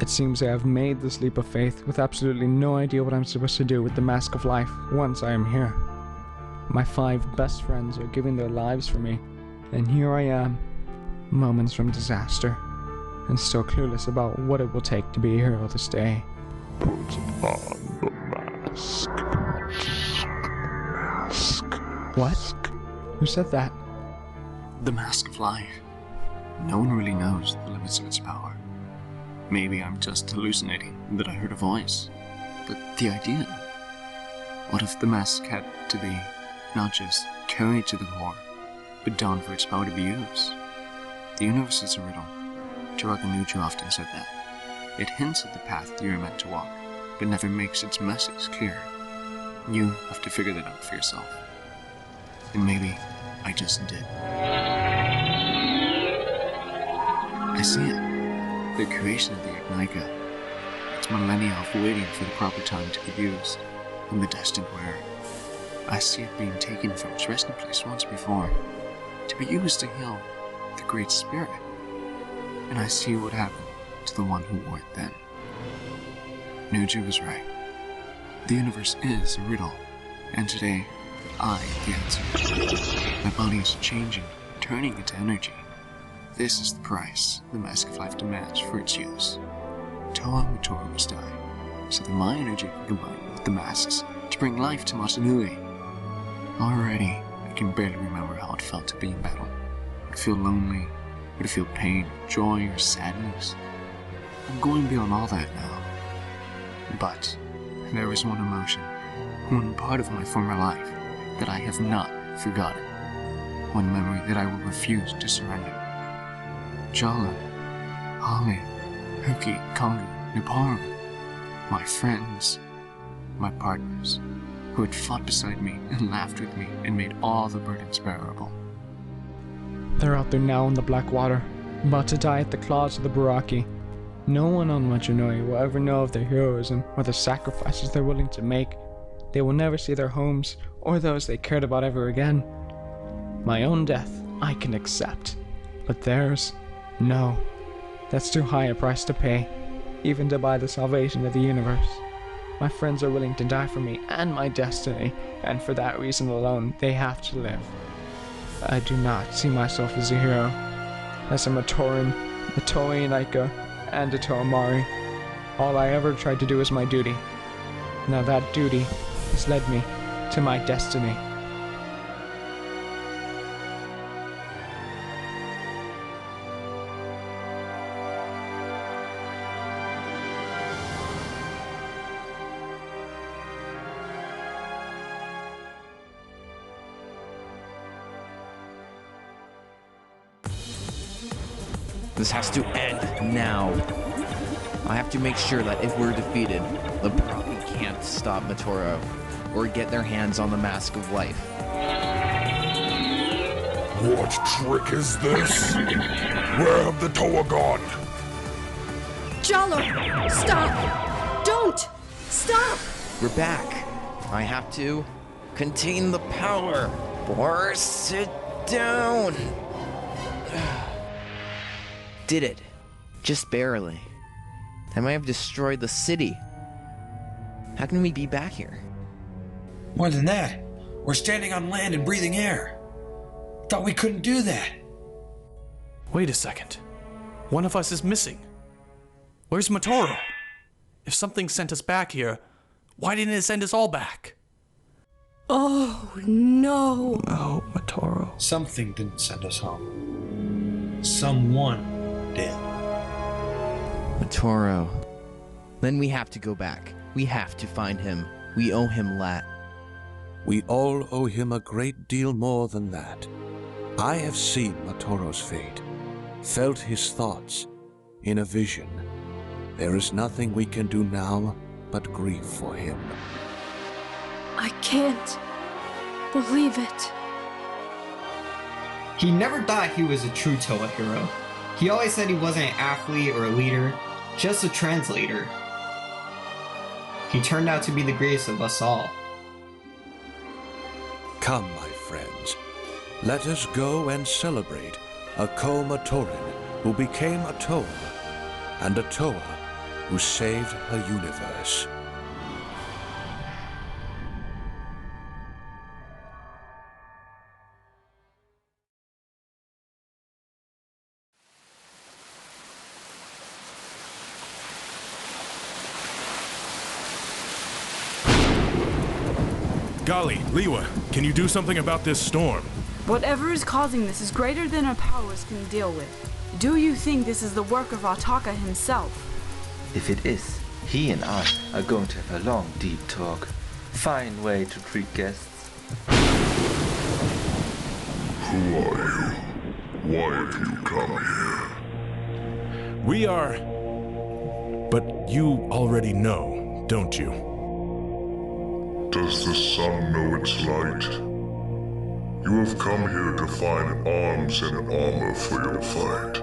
Speaker 27: It seems I have made this leap of faith with absolutely no idea what I'm supposed to do with the Mask of Life once I am here. My 5 best friends are giving their lives for me, and here I am, moments from disaster, and still clueless about what it will take to be a hero this day.
Speaker 14: Put on the mask.
Speaker 27: What? Who said that?
Speaker 9: The Mask of Life. No one really knows the limits of its power. Maybe I'm just hallucinating that I heard a voice. But the idea... What if the mask had to be not just carried to the core, but done for its power to be used? The universe is a riddle. Nuju often said that. It hints at the path you're meant to walk, but never makes its message clear. You have to figure that out for yourself. And maybe I just did. I see it. The creation of the Ignika. It's millennia of waiting for the proper time to be used, and the destined wearer. I see it being taken from its resting place once before, to be used to heal the Great Spirit. And I see what happened to the one who wore it then. Nuju was right. The universe is a riddle, and today, I am the answer. My body is changing, turning into energy. This is the price the Mask of Life demands for its use. Toa Matoran must die, so that my energy can combine with the mask's to bring life to Mahri Nui. Already, I can barely remember how it felt to be in battle. Would it feel lonely? Would it feel pain, joy, or sadness? I'm going beyond all that now. But there is one emotion, one part of my former life that I have not forgotten. One memory that I will refuse to surrender. Jala, Ali, Huki, Kongu, Niparu, my friends, my partners, who had fought beside me and laughed with me and made all the burdens bearable.
Speaker 27: They're out there now in the black water, about to die at the claws of the Barraki. No one on Mahri Nui will ever know of their heroism or the sacrifices they're willing to make. They will never see their homes or those they cared about ever again. My own death I can accept, but theirs, no. That's too high a price to pay, even to buy the salvation of the universe. My friends are willing to die for me and my destiny, and for that reason alone, they have to live. I do not see myself as a hero, as a Matoran, a Toa Ignika, and a Toa Mahri. All I ever tried to do is my duty. Now that duty has led me to my destiny.
Speaker 5: This has to end now. I have to make sure that if we're defeated, the Barraki can't stop Matoran or get their hands on the Mask of Life.
Speaker 18: What trick is this? Where have the Toa gone?
Speaker 8: Jalo, stop! Don't! Stop!
Speaker 5: We're back. I have to contain the power or sit down. Did it. Just barely. I might have destroyed the city. How can we be back here?
Speaker 10: More than that, we're standing on land and breathing air. Thought we couldn't do that.
Speaker 4: Wait a second. One of us is missing. Where's Matoran? If something sent us back here, why didn't it send us all back?
Speaker 8: Oh, no.
Speaker 4: Oh, Matoran.
Speaker 10: Something didn't send us home. Someone did.
Speaker 5: Matoran. Then we have to go back. We have to find him. We owe him that.
Speaker 3: We all owe him a great deal more than that. I have seen Matoran's fate, felt his thoughts in a vision. There is nothing we can do now but grieve for him.
Speaker 8: I can't believe it.
Speaker 7: He never thought he was a true Toa hero. He always said he wasn't an athlete or a leader, just a translator. He turned out to be the greatest of us all.
Speaker 3: Come, my friends, let us go and celebrate a Matoran who became a Toa, and a Toa who saved a universe.
Speaker 1: Golly, Liwa, can you do something about this storm?
Speaker 21: Whatever is causing this is greater than our powers can deal with. Do you think this is the work of Ataka himself?
Speaker 17: If it is, he and I are going to have a long, deep talk. Fine way to treat guests.
Speaker 14: Who are you? Why have you come here?
Speaker 1: We are... But you already know, don't you?
Speaker 14: Does the sun know its light? You have come here to find arms and armor for your fight.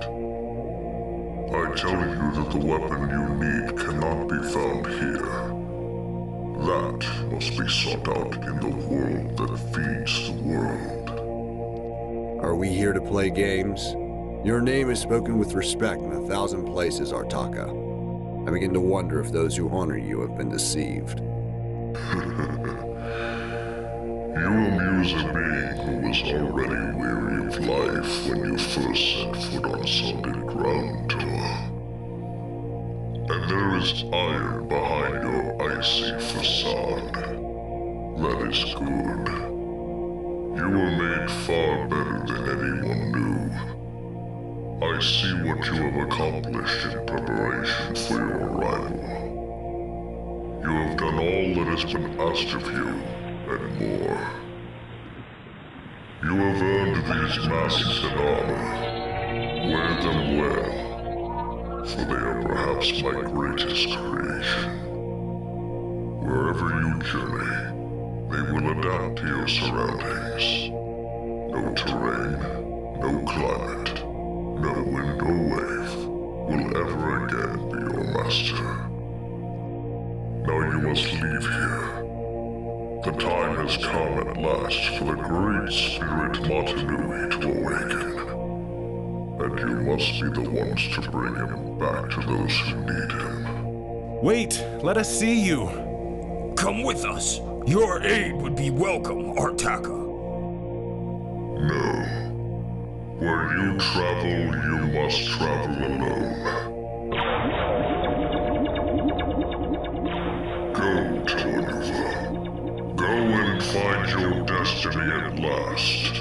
Speaker 14: I tell you that the weapon you need cannot be found here. That must be sought out in the world that feeds the world.
Speaker 6: Are we here to play games? Your name is spoken with respect in 1,000 places, Artaka. I begin to wonder if those who honor you have been deceived.
Speaker 14: You amuse a being who was already weary
Speaker 18: breathe life when you first set foot on solid ground, Toa. And there is iron behind your icy facade. That is good. You were made far better than anyone knew. I see what you have accomplished in preparation for your arrival. You have done all that has been asked of you, and more. You have earned these masks and armor. Wear them well, for they are perhaps my greatest creation. Wherever you journey, they will adapt to your surroundings. No terrain, no climate, no wind or wave will ever again be your master. Now you must leave here. The time has come at last for the great spirit Mahri Nui to awaken. And you must be the ones to bring him back to those who need him.
Speaker 1: Wait! Let us see you!
Speaker 12: Come with us! Your aid would be welcome, Artaka.
Speaker 18: No. Where you travel, you must travel alone. Go, Toa Nuva. Go and find your destiny at last.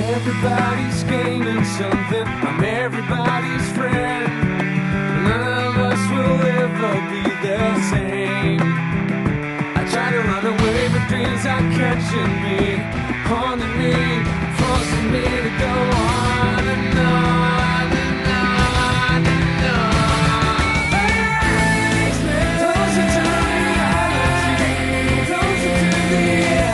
Speaker 20: Everybody's gaining something. I'm everybody's friend. None of us will ever be the same. I try to run away, but dreams are catching me, haunting me, forcing me to go on and on and on and on. Closer to reality, closer to the end.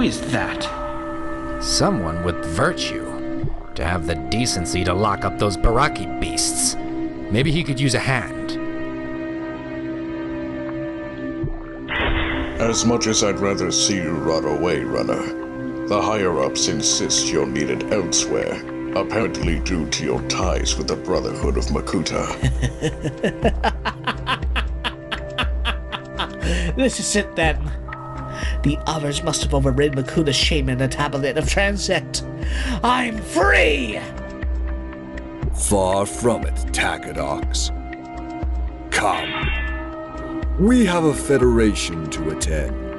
Speaker 2: is that?
Speaker 13: Someone with virtue. To have the decency to lock up those Barraki beasts. Maybe he could use a hand.
Speaker 19: As much as I'd rather see you rot away, Runner, the higher-ups insist you're needed elsewhere, apparently due to your ties with the Brotherhood of Makuta.
Speaker 16: This is it then. The others must have overridden Makuta's shaman and tablet of transit. I'm free!
Speaker 6: Far from it, Takedox. Come. We have a federation to attend.